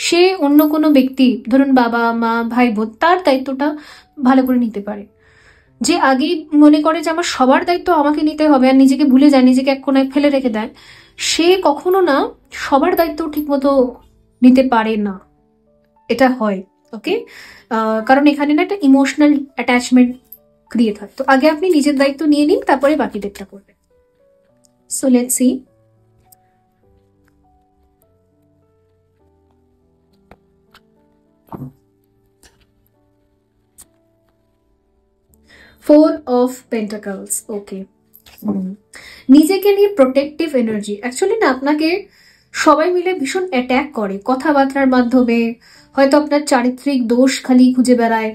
[SPEAKER 1] সে অন্য কোনো ব্যক্তি, ধরুন বাবা মা ভাই বোন, তার দায়িত্বটা ভালো করে নিতে পারে। যে আগেই মনে করে যে আমার সবার দায়িত্ব আমাকে নিতে হবে আর নিজেকে ভুলে যায়, নিজেকে এক কোনায় ফেলে রেখে দেয়, সে কখনো না সবার দায়িত্ব ঠিক মতো নিতে পারে না। এটা হয়, ওকে? কারণ এখানে না একটা ইমোশনাল অ্যাটাচমেন্ট ক্রিয়েট হয়। তো আগে আপনি নিজের দায়িত্ব নিয়ে নিন, তারপরে বাকিদেরটা করবেন। So let's see. Four of pentacles, okay. নিজেকে নিয়ে প্রোটেক্টিভ এনার্জি। অ্যাকচুয়ালি না আপনাকে সবাই মিলে ভীষণ অ্যাট্যাক করে কথাবার্তার মাধ্যমে, হয়তো আপনার চারিত্রিক দোষ খালি খুঁজে বেড়ায়।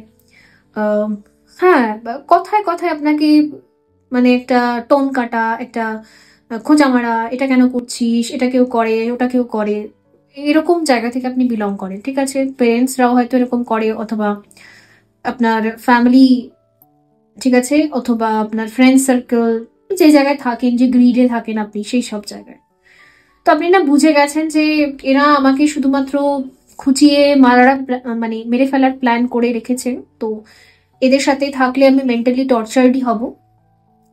[SPEAKER 1] হ্যাঁ, কথায় কথায় আপনাকে মানে একটা টোন কাটা, একটা খোঁচা মারা, এটা কেন করছিস, এটা কেউ করে, ওটা কেউ করে, এরকম জায়গা থেকে আপনি বিলং করেন, ঠিক আছে? পেরেন্টসরাও হয়তো এরকম করে, অথবা আপনার ফ্যামিলি, ঠিক আছে, অথবা আপনার ফ্রেন্ড সার্কেল, যে জায়গায় থাকেন, যে গ্রিডে থাকেন আপনি, সেই সব জায়গায়। তো আপনি না বুঝে গেছেন যে এরা আমাকে শুধুমাত্র খুঁচিয়ে মানে মেরে ফেলার প্ল্যান করে রেখেছেন। তো এদের সাথে থাকলে আমি মেন্টালি টর্চার্ডই হব।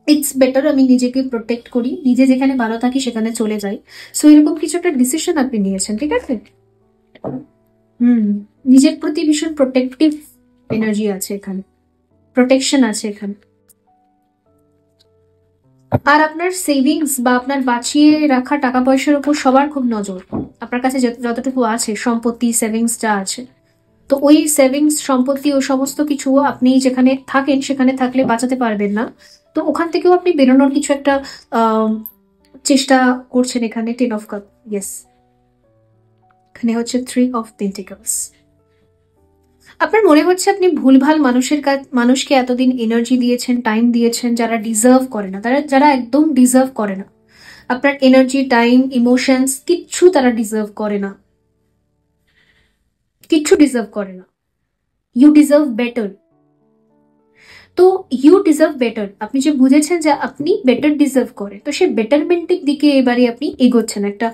[SPEAKER 1] ইটস বেটার আমি নিজেকে প্রোটেক্ট করি, নিজে যেখানে ভালো থাকি সেখানে চলে যাই। সো এরকম কিছু একটা ডিসিশন আপনি নিয়েছেন, ঠিক আছে? নিজের প্রতি ভীষণ প্রোটেক্টিভ এনার্জি আছে এখানে, প্রোটেকশন আছে এখানে। আর আপনার সেভিংস বা আপনার বাঁচিয়ে রাখা টাকা পয়সার উপর সবার খুব নজর। আপনার কাছে যতটুকু আছে সম্পত্তি, সেভিংস যা আছে, তো ওই সেভিংস, সম্পত্তি, ও সমস্ত কিছু আপনি যেখানে থাকেন সেখানে থাকলে বাঁচাতে পারবেন না। তো ওখান থেকেও আপনি বেরোনোর কিছু একটা চেষ্টা করছেন। এখানে 10 অফ কাপ, ইয়েস, এখানে হচ্ছে 3 অফ পেন্টিকলস। আপনার মনে হচ্ছে আপনি ভুলভাল মানুষকে এতদিন এনার্জি দিয়েছেন, টাইম দিয়েছেন, যারা ডিজার্ভ করে না, যারা একদম ডিজার্ভ করে না আপনার এনার্জি, টাইম, ইমোশনস, কিচ্ছু তারা ডিজার্ভ করে না, কিচ্ছু ডিজার্ভ করে না। You deserve better. তো ইউ ডিজার্ভ বেটার, আপনি যে বুঝেছেন যে আপনি বেটার ডিজার্ভ করে, তো সেই বেটারমেন্টের দিকে এবারে আপনি এগোচ্ছেন। একটা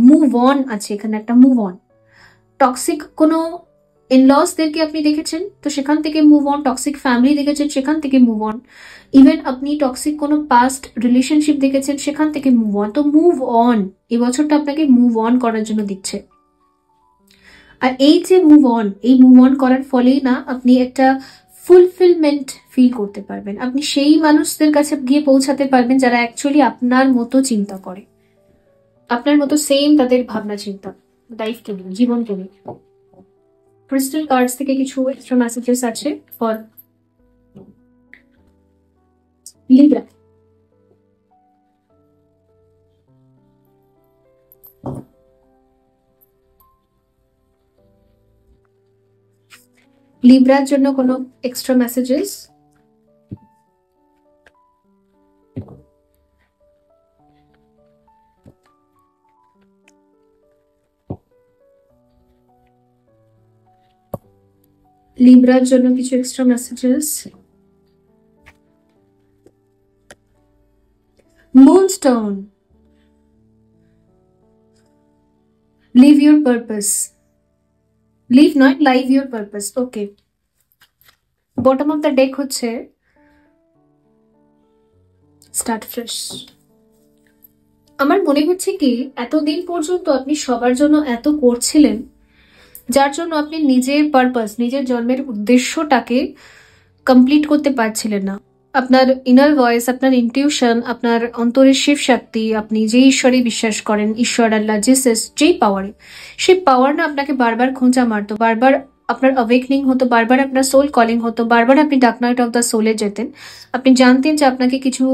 [SPEAKER 1] মুভ অন আছে এখানে, একটা মুভ অন। টক্সিক কোনো ইনলসদেরকে আপনি দেখেছেন, তো সেখান থেকে মুভ অন। টক্সিক ফ্যামিলি দেখেছেন, সেখান থেকে মুভ অন। ইভেন আপনি টক্সিক কোনো পাস্ট রিলেশনশিপ দেখেছেন, সেখান থেকে মুভ অন। তো মুভ অন, এই বছরটা আপনাকে মুভ অন করার জন্য দিচ্ছে। আর এই যে মুভ অন, এই মুভ অন করার ফলেই না আপনি একটা ফুলফিলমেন্ট ফিল করতে পারবেন। আপনি সেই মানুষদের কাছে গিয়ে পৌঁছাতে পারবেন যারা অ্যাকচুয়ালি আপনার মতো চিন্তা করে, আপনার মতো সেম তাদের ভাবনা চিন্তা লাইফকে নিয়ে, জীবনকে নিয়ে। ক্রিস্টাল কার্ডস থেকে কিছু এক্সট্রা মেসেজেস আছে ফর লিব্রা। লিব্রার জন্য কোনো এক্সট্রা মেসেজেস? লিব্রার জন্য কিছু extra messages. Moonstone, live your purpose. Live নয়, live your purpose, okay. Bottom of the deck হচ্ছে স্টার্ট ফ্রেশ। আমার মনে হচ্ছে কি এতদিন পর্যন্ত আপনি সবার জন্য এত করছিলেন, যার জন্য আপনি নিজের পারপাস, নিজের জন্মের উদ্দেশ্যটাকে কমপ্লিট করতে পারছিলেন না। আপনার ইনার ভয়েস, আপনার ইনটিউশন, আপনার অন্তরের শিব শক্তি, আপনি যে ঈশ্বরে বিশ্বাস করেন, ঈশ্বর, আল্লাহ, জিসাস, যেই পাওয়ারে, সেই পাওয়ার না আপনাকে বারবার খোঁচা মারতো, বারবার আপনার অ্যাওয়েকনিং হতো, বারবার আপনার সোল কলিং হতো, বারবার আপনি ডার্ক নাইট অফ দ্য সোলে যেতেন। আপনি জানতেন যে আপনাকে কিছু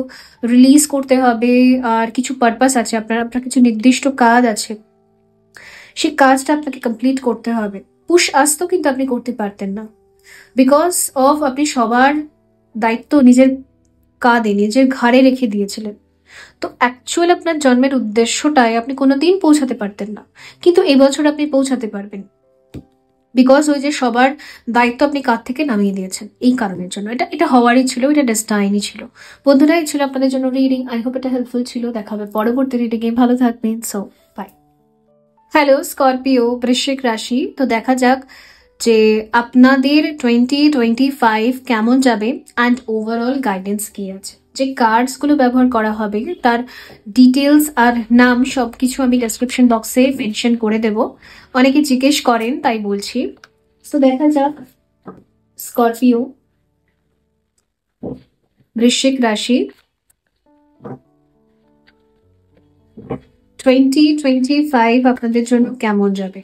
[SPEAKER 1] রিলিজ করতে হবে, আর কিছু পারপাস আছে, আপনার কিছু নির্দিষ্ট কাজ আছে, সেই কাজটা আপনাকে কমপ্লিট করতে হবে। পুশ আসতো কিন্তু আপনি করতে পারতেন না, বিকজ অফ আপনি সবার দায়িত্ব নিজের কাঁধে, নিজের ঘাড়ে রেখে দিয়েছিলেন। তো অ্যাকচুয়াল আপনার জন্মের উদ্দেশ্যটায় আপনি কোনোদিন পৌঁছাতে পারতেন না, কিন্তু এবছর আপনি পৌঁছাতে পারবেন, বিকজ ওই যে সবার দায়িত্ব আপনি কাঁধ থেকে নামিয়ে দিয়েছেন। এই কারণের জন্য এটা হওয়ারই ছিল, এটা ডেস্টাইনই ছিল। বন্ধুরা, এই ছিল আপনাদের জন্য রিডিং। আই হোপ এটা হেল্পফুল ছিল। দেখা হবে পরবর্তী রিডিংয়ে। ভালো থাকবেন। So bye. হ্যালো স্করপিও, বৃশ্চিক রাশি। তো দেখা যাক যে আপনাদের 2025 কেমন যাবে অ্যান্ড ওভারঅল গাইডেন্স কি আছে। যে কার্ডসগুলো ব্যবহার করা হবে তার ডিটেলস আর নাম সবকিছু আমি ডেসক্রিপশন বক্সে মেনশন করে দেব, অনেকে জিজ্ঞেস করেন তাই বলছি। তো দেখা যাক, স্করপিও, বৃশ্চিক রাশি, 2025 আপনাদের জন্য কেমন যাবে?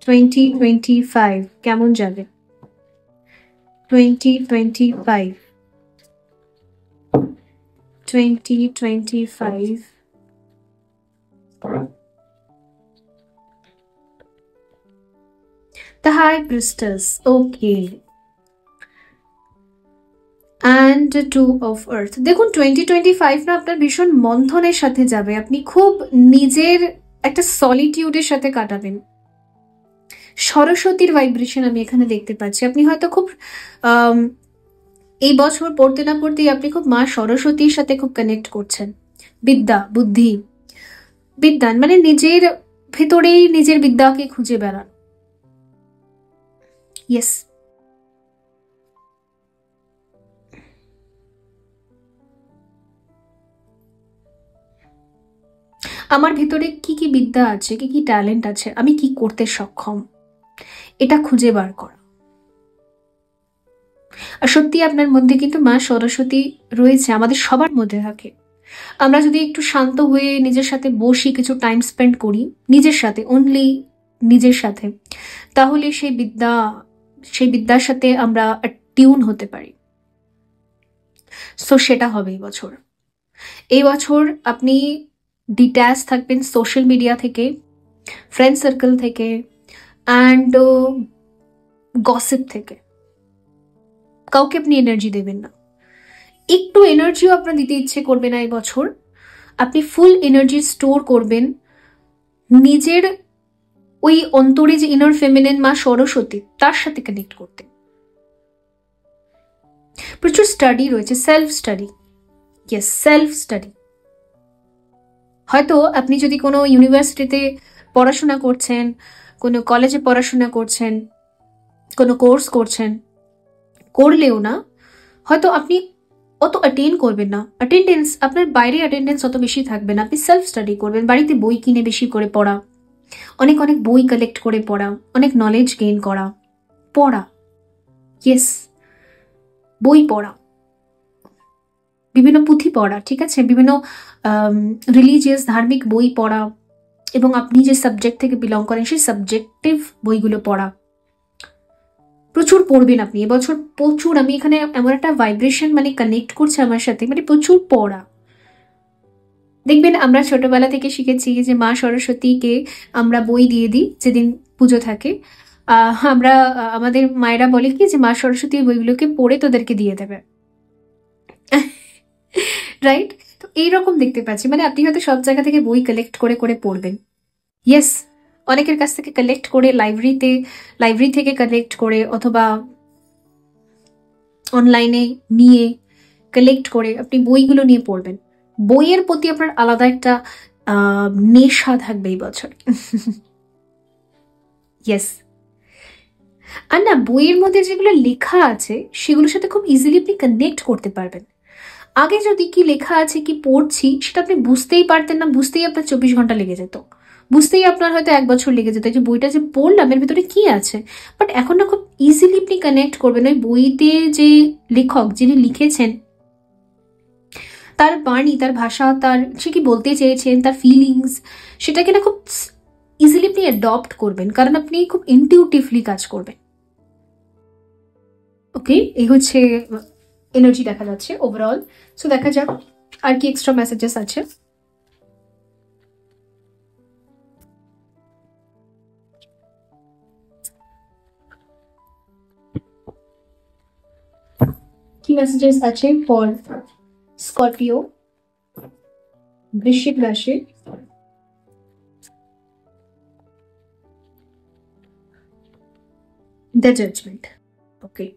[SPEAKER 1] 2025 কেমন যাবে? 2025 The High Priestess, okay, and Two of Earth। দেখুন 2025 না আপনার ভীষণ মন্থনের সাথে যাবে, আপনি খুব নিজের একটা সলিটিউডের সাথে কাটাবেন। সরস্বতীর ভাইব্রেশন আমি এখানে দেখতে পাচ্ছি। আপনি হয়তো খুব এই বছর পড়তে না পড়তেই আপনি খুব মা সরস্বতীর সাথে খুব কানেক্ট করছেন। বিদ্যা, বুদ্ধি, বিদ্যান মানে নিজের ভেতরেই নিজের বিদ্যাকে খুঁজে বেড়ান। ইয়েস, আমার ভেতরে কি কি বিদ্যা আছে, কি কি ট্যালেন্ট আছে, আমি কি করতে সক্ষম, এটা খুঁজে বার করা। আর সত্যি আপনার মধ্যে কিন্তু মা সরস্বতী রয়েছে, আমাদের সবার মধ্যে থাকে। আমরা যদি একটু শান্ত হয়ে নিজের সাথে বসি, কিছু টাইম স্পেন্ড করি নিজের সাথে, অনলি নিজের সাথে, তাহলে সেই বিদ্যার সাথে আমরা টিউন হতে পারি। সো সেটা হবে এই বছর। এই বছর আপনি ডিট্যাচ থাকবেন সোশ্যাল মিডিয়া থেকে, ফ্রেন্ড সার্কেল থেকে, অ্যান্ড গসিপ থেকে। কাউকে আপনি এনার্জি দেবেন না, একটু এনার্জিও আপনার দিতে ইচ্ছে করবে না এই বছর। আপনি ফুল এনার্জি স্টোর করবেন নিজের ওই অন্তরে যে ইনার ফেমিনিন মা সরস্বতী, তার সাথে কানেক্ট করতে। প্রচুর স্টাডি রয়েছে, self study. Yes, self study. হয়তো আপনি যদি কোনো ইউনিভার্সিটিতে পড়াশোনা করছেন, কোনো কলেজে পড়াশোনা করছেন, কোনো কোর্স করছেন, করলেও না হয়তো আপনি অত অ্যাটেন্ড করবেন না, অ্যাটেন্ডেন্স আপনার বাইরে অ্যাটেন্ডেন্স অত বেশি থাকবে না। আপনি সেলফ স্টাডি করবেন, বাড়িতে বই কিনে বেশি করে পড়া, অনেক অনেক বই কালেক্ট করে পড়া, অনেক নলেজ গেইন করা, পড়া। ইয়েস, বই পড়া, বিভিন্ন পুঁথি পড়া, ঠিক আছে, বিভিন্ন রিলিজিয়াস ধার্মিক বই পড়া, এবং আপনি যে সাবজেক্ট থেকে বিলং করেন সেই সাবজেক্টিভ বইগুলো পড়া। প্রচুর পড়বেন আপনি এবছর, প্রচুর। আমি এখানে এমন একটা ভাইব্রেশন মানে কানেক্ট করছে আমার সাথে, মানে প্রচুর পড়া। দেখবেন আমরা ছোটবেলা থেকে শিখেছি যে মা সরস্বতীকে আমরা বই দিয়ে দিই যেদিন পুজো থাকে। আমরা আমাদের মায়েরা বলে কি যে মা সরস্বতীর বইগুলোকে পড়ে তোদেরকে দিয়ে দেবে, রাইট? তো এইরকম দেখতে পাচ্ছি, মানে আপনি হয়তো সব জায়গা থেকে বই কালেক্ট করে করে পড়বেন। ইয়েস, অনেকের কাছ থেকে কালেক্ট করে, লাইব্রেরি থেকে কালেক্ট করে, অথবা অনলাইনে নিয়ে কালেক্ট করে আপনি বইগুলো নিয়ে পড়বেন। বইয়ের প্রতি আপনার আলাদা একটা নেশা থাকবে এই বছর। ইয়েস, আর না বইয়ের মধ্যে যেগুলো লেখা আছে সেগুলোর সাথে খুব ইজিলি আপনি কানেক্ট করতে পারবেন। আগে যদি কি লেখা আছে, কি পড়ছি সেটা আপনি বুঝতেই পারতেন না, বুঝতেই আপনার 24 ঘন্টা লেগে যেত, বুঝতেই আপনার হয়তো 1 বছর লেগে যেত যে বইটা যে পড়লাম এর ভিতরে কি আছে। বাট এখন না খুব ইজিলি আপনি কানেক্ট করবেন ওই বইতে যে লেখক যিনি লিখেছেন, তার বাণী, তার ভাষা, তার সে কি বলতে চেয়েছেন, তার ফিলিংস, সেটাকে না খুব ইজিলি আপনি অ্যাডপ্ট করবেন, কারণ আপনি খুব ইনটিউটিভলি কাজ করবেন। ওকে, এই হচ্ছে এনার্জি দেখা যাচ্ছে ওভারঅল। সো দেখা যাক আর কি এক্সট্রা মেসেজেস আছে। কি মেসেজেস আছে ফর স্করপিও, বৃশ্চিক রাশি, দ্য জাজমেন্ট। ওকে,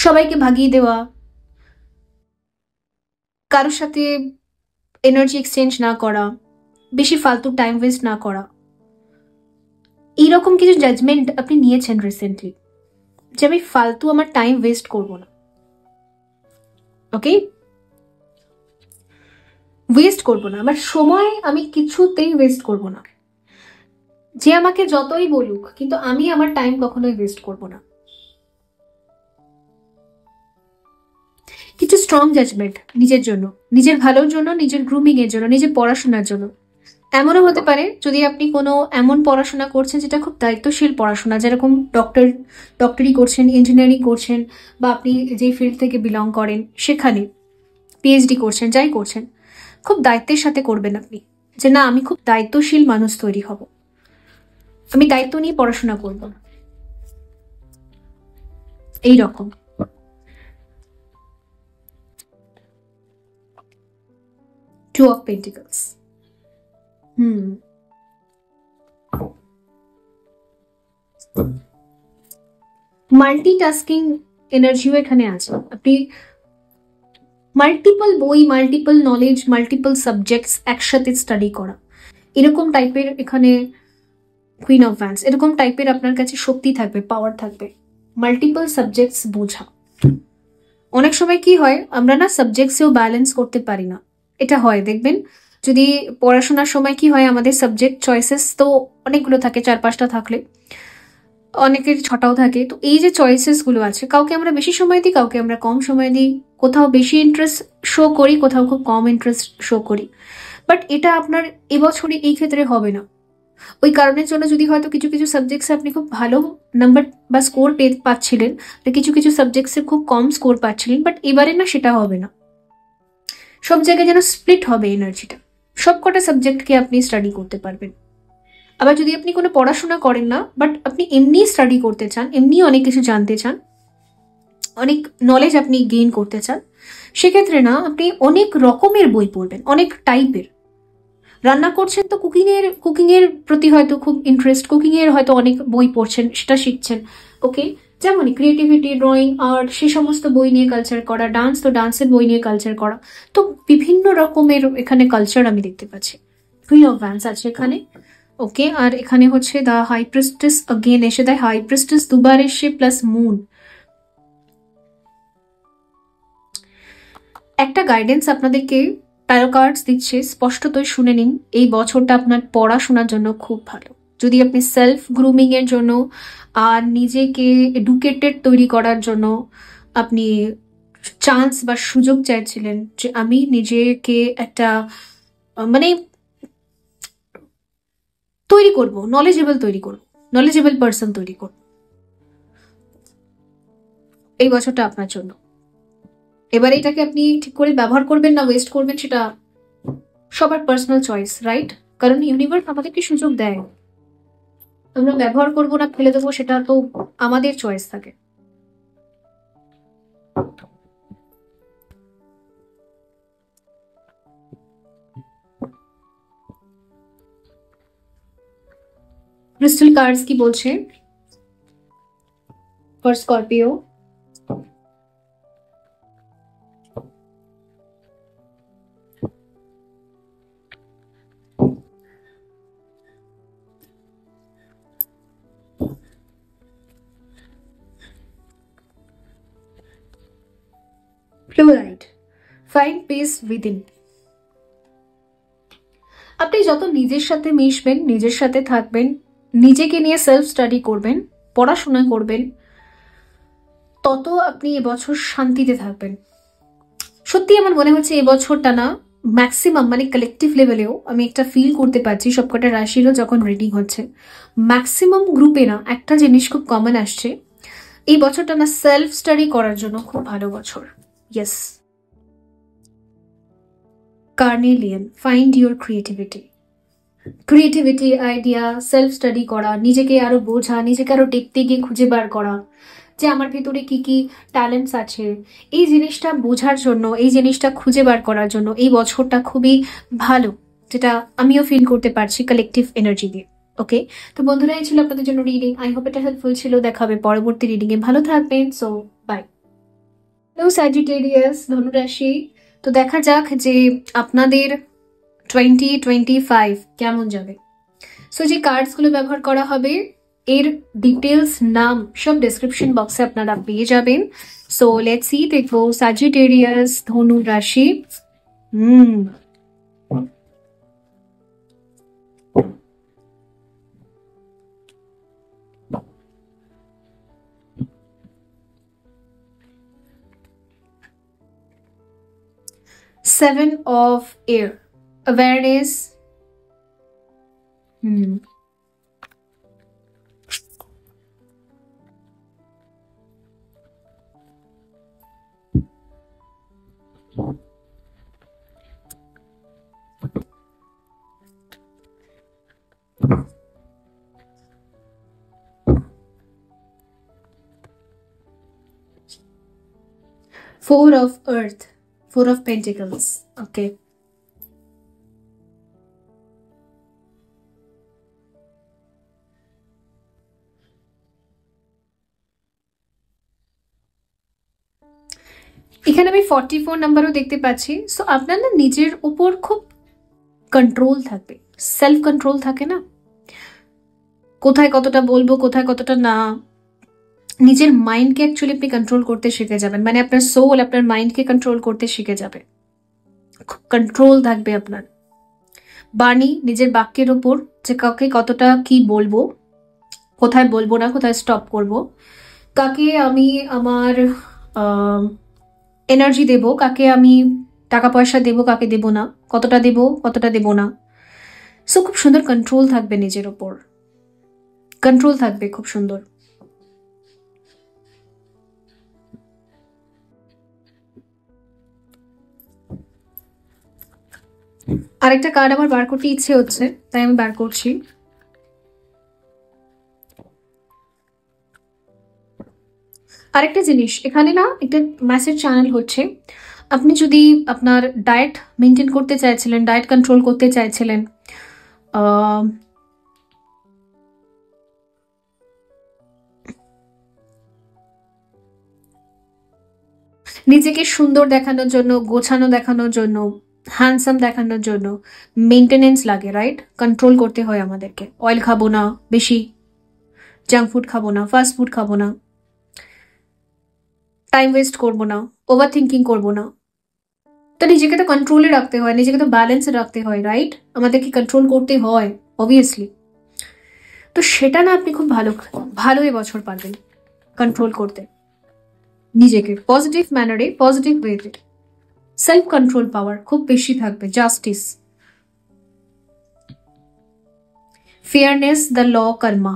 [SPEAKER 1] সবাইকে ভাগিয়ে দেওয়া, কারোর সাথে এনার্জি এক্সচেঞ্জ না করা, বেশি ফালতু টাইম ওয়েস্ট না করা, এইরকম কিছু জাজমেন্ট আপনি নিয়েছেন রিসেন্টলি যে আমি ফালতু আমার টাইম ওয়েস্ট করব না। ওকে, ওয়েস্ট করব না, আমার সময় আমি কিছুতেই ওয়েস্ট করব না। যে আমাকে যতই বলুক, কিন্তু আমি আমার টাইম কখনোই ওয়েস্ট করব না। কিছু স্ট্রং জাজমেন্ট নিজের জন্য, নিজের ভালোর জন্য, নিজের গ্রুমিং এর জন্য, নিজের পড়াশোনার জন্য। এমনও হতে পারে যদি আপনি কোনো এমন পড়াশোনা করছেন যেটা খুব দায়িত্বশীল পড়াশোনা, যেরকম ডক্টরি করছেন, ইঞ্জিনিয়ারিং করছেন, বা আপনি যে ফিল্ড থেকে বিলং করেন সেখানে পিএইচডি করছেন, যাই করছেন, খুব দায়িত্বের সাথে করবেন আপনি, যে না আমি খুব দায়িত্বশীল মানুষ তৈরি হব, আমি দায়িত্ব নিয়ে পড়াশোনা করব, এইরকম। টু অফ পেন্টিকলস, মাল্টিটাস্কিং এনার্জিও এখানে আছে। আপনি মাল্টিপল বই, মাল্টিপল নলেজ, মাল্টিপল সাবজেক্টস একসাথে স্টাডি করা, এরকম টাইপের এখানে কুইন অফ ভ্যান্স, এরকম টাইপের আপনার কাছে শক্তি থাকবে, পাওয়ার থাকবে, মাল্টিপল সাবজেক্টস বোঝা। অনেক সময় কি হয়, আমরা না সাবজেক্টসেও ব্যালেন্স করতে পারি না। এটা হয় দেখবেন, যদি পড়াশোনার সময় কি হয়, আমাদের সাবজেক্ট চয়েসেস তো অনেকগুলো থাকে, 4-5টা থাকলে অনেকের 6টাও থাকে। তো এই যে চয়েসেস গুলো আছে, কাউকে আমরা বেশি সময় দিই, কাউকে আমরা কম সময় দিই, কোথাও বেশি ইন্টারেস্ট শো করি, কোথাও খুব কম ইন্টারেস্ট শো করি। বাট এটা আপনার এবছরে এই ক্ষেত্রে হবে না। ওই কারণের জন্য যদি হয়তো কিছু কিছু সাবজেক্টসে আপনি খুব ভালো নাম্বার বা স্কোর পাচ্ছিলেন, কিছু কিছু সাবজেক্টসে খুব কম স্কোর পাচ্ছিলেন, বাট এবারে না সেটা হবে না। সব জায়গায় যেন স্প্লিট হবে এনার্জিটা, সব কটা সাবজেক্টকে আপনি স্টাডি করতে পারবেন। আবার যদি আপনি কোনো পড়াশোনা করেন না, বাট আপনি এমনি স্টাডি করতে চান, এমনি অনেক কিছু জানতে চান, অনেক নলেজ আপনি গেইন করতে চান, সেক্ষেত্রে না আপনি অনেক রকমের বই পড়বেন, অনেক টাইপের। রান্না করছেন তো কুকিং এর প্রতি হয়তো খুব ইন্টারেস্ট, কুকিং এর হয়তো অনেক বই পড়ছেন, সেটা শিখছেন। ওকে, যেমনই ক্রিয়েটিভিটি, ড্রয়িং, আর্ট, সে সমস্ত বই নিয়ে কালচার করা, ডান্স তো ডান্সের বই নিয়ে কালচার করা। তো বিভিন্ন রকমের এখানে কালচার আমি দেখতে পাচ্ছি। কুইন অফ ভ্যান্স আছে এখানে। ওকে, আর এখানে হচ্ছে দ্য হাই প্রিস্টেস अगेन এসে, দ্য হাই প্রিস্টেস দুবার এসে, প্লাস মুন। একটা গাইডেন্স আপনাদেরকে ট্যারো কার্ডস দিচ্ছে, স্পষ্টতই শুনে নিন। এই বছরটা আপনার পড়াশোনার জন্য খুব ভালো। যদি আপনি সেলফ গ্রুমিং এর জন্য আর নিজেকে এডুকেটেড তৈরি করার জন্য আপনি চান্স বা সুযোগ চাইছিলেন যে আমি নিজেকে একটা মানে তৈরি করব, নলেজেবল পার্সন তৈরি করব, এই বছরটা আপনার জন্য। এবার এটাকে আপনি ঠিক করে ব্যবহার করবেন না ওয়েস্ট করবেন, সেটা সবার পার্সোনাল চয়েস, রাইট? কারণ ইউনিভার্স আমাদেরকে সুযোগ দেয়, আমরা ব্যবহার করবো না ফেলে দেবো, সেটা তো আমাদের চয়েস থাকে। ক্রিস্টাল কার্ডস কি বলছে for Scorpio? Fluoride, find peace within. আপনি যত নিজের সাথে মিশবেন, নিজের সাথে থাকবেন, নিজেকে নিয়ে সেলফ স্টাডি করবেন, পড়াশোনা করবেন, তত আপনি এবছর শান্তিতে থাকবেন। সত্যি আমার মনে হচ্ছে এবছরটা না ম্যাক্সিমাম মানে কালেকটিভ লেভেলেও আমি একটা ফিল করতে পারছি, সবকটা রাশিরও যখন রিডিং হচ্ছে, ম্যাক্সিমাম গ্রুপে না একটা জিনিস খুব কমন আসছে, এই বছরটা না সেলফ স্টাডি করার জন্য খুব ভালো বছর। Yes, carnelian, find your creativity, idea, self study করা, নিজেকে আরো বোঝা, নিজেকে আরো দেখতে গিয়ে খুঁজে বার করা যে আমার ভেতরে কি কি ট্যালেন্টস আছে, এই জিনিসটা বোঝার জন্য, এই জিনিসটা খুঁজে বার করার জন্য এই বছরটা খুবই ভালো, যেটা আমিও ফিল করতে পারছি কালেকটিভ এনার্জি দিয়ে। ওকে, তো বন্ধুরা এই ছিল আপনাদের জন্য রিডিং। আই হোপ এটা হেল্পফুল ছিল। দেখা হবে পরবর্তী রিডিং এ। ভালো থাকবেন। So bye. হ্যালো স্যাজিটেরিয়াস, ধনুরাশি। তো দেখা যাক যে আপনাদের 2025 কেমন যাবে। সো যে কার্ডসগুলো ব্যবহার করা হবে এর ডিটেলস নাম সব ডেসক্রিপশন বক্সে আপনারা পেয়ে যাবেন। সো লেটস সি, দেখবো স্যাজিটেরিয়াস, ধনু রাশি। Seven of Air, awareness. Four of Earth, Four of Pentacles. Okay. এখানে আমি 44 নাম্বারও দেখতে পাচ্ছি। সো আপনার না নিজের উপর খুব কন্ট্রোল থাকবে, সেলফ কন্ট্রোল থাকে না, কোথায় কতটা বলবো কোথায় কতটা না, নিজের মাইন্ডকে অ্যাকচুয়ালি আপনি কন্ট্রোল করতে শিখে যাবেন। মানে আপনার সোল আপনার মাইন্ডকে কন্ট্রোল করতে শিখে যাবে, কন্ট্রোল থাকবে আপনার বাণী, নিজের বাক্যের ওপর, যে কাকে কতটা কি বলবো, কোথায় বলবো না, কোথায় স্টপ করব, কাকে আমি আমার এনার্জি দেব, কাকে আমি টাকা পয়সা দেব, কাকে দেব না, কতটা দেব কতটা দেব না। সো খুব সুন্দর কন্ট্রোল থাকবে, নিজের ওপর কন্ট্রোল থাকবে, খুব সুন্দর। আরেকটা কার্ড আমার বার করতে ইচ্ছে হচ্ছে, তাই আমি বার করছি। আরেকটা জিনিস, এখানে না একটা মেসেজ চ্যানেল হচ্ছে, আপনি যদি আপনার ডায়েট মেনটেন করতে চাইছিলেন, ডায়েট কন্ট্রোল করতে চাইছিলেন, নিজেকে সুন্দর দেখানোর জন্য, গোছানো দেখানোর জন্য, হ্যান্ডসাম দেখানোর জন্য মেনটেনেন্স লাগে, রাইট? কন্ট্রোল করতে হয় আমাদেরকে। অয়েল খাবো না বেশি, জাঙ্ক ফুড খাবো না, ফাস্ট ফুড খাবো না, টাইম ওয়েস্ট করবো না, ওভার থিঙ্কিং করবো না। তো নিজেকে তো কন্ট্রোলে রাখতে হয়, নিজেকে তো ব্যালেন্সে রাখতে হয়, রাইট? আমাদেরকে কন্ট্রোল করতে হয় অবভিয়াসলি। তো সেটা না আপনি খুব ভালো এবছর পারবেন কন্ট্রোল করতে নিজেকে, পজিটিভ ম্যানারে, পজিটিভ ওয়েতে। সেলফ কন্ট্রোল পাওয়ার খুব বেশি থাকবে। জাস্টিস, ফেয়ারনেস, দ্য ল, কর্মা।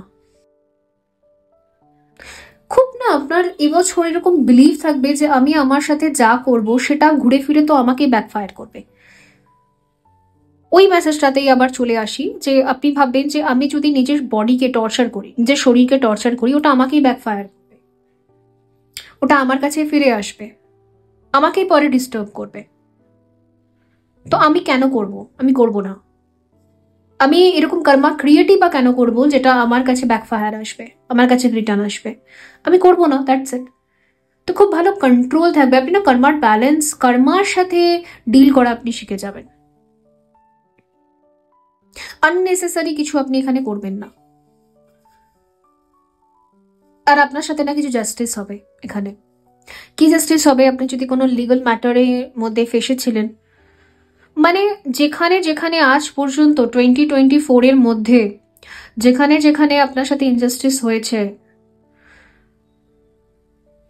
[SPEAKER 1] খুব না আপনার এবছর এরকম বিলিভ থাকবে যে আমি আমার সাথে যা করব সেটা ঘুরে ফিরে তো আমাকেই ব্যাকফায়ার করবে। ওই মেসেজটাতেই আবার চলে আসি যে আপনি ভাববেন যে আমি যদি নিজের বডিকে টর্চার করি, নিজের শরীরকে টর্চার করি, ওটা আমাকেই ব্যাকফায়ার করবে, ওটা আমার কাছে ফিরে আসবে, আমাকেই পরে ডিস্টার্ব করবে। তো আমি কেন করব? আমি করব না। আমি এরকম কর্মা ক্রিয়েটই বা কেন করব যেটা আমার কাছে ব্যাকফায়ার আসবে, আমার কাছে রিটার্ন আসবে? আমি করব না, দ্যাটস ইট। তো খুব ভালো কন্ট্রোল থাকবে, আপনি না কর্মার ব্যালেন্স, কর্মার সাথে ডিল করা আপনি শিখে যাবেন। আননেসেসারি কিছু আপনি এখানে করবেন না। আর আপনার সাথে না কিছু জাস্টিস হবে এখানে। কি জাস্টিস হবে? আপনি যদি কোনো লিগাল ম্যাটারের মধ্যে ফেসেছিলেন, মানে যেখানে যেখানে আজ পর্যন্ত 2024 এর মধ্যে যেখানে যেখানে আপনার সাথে ইনজাস্টিস হয়েছে,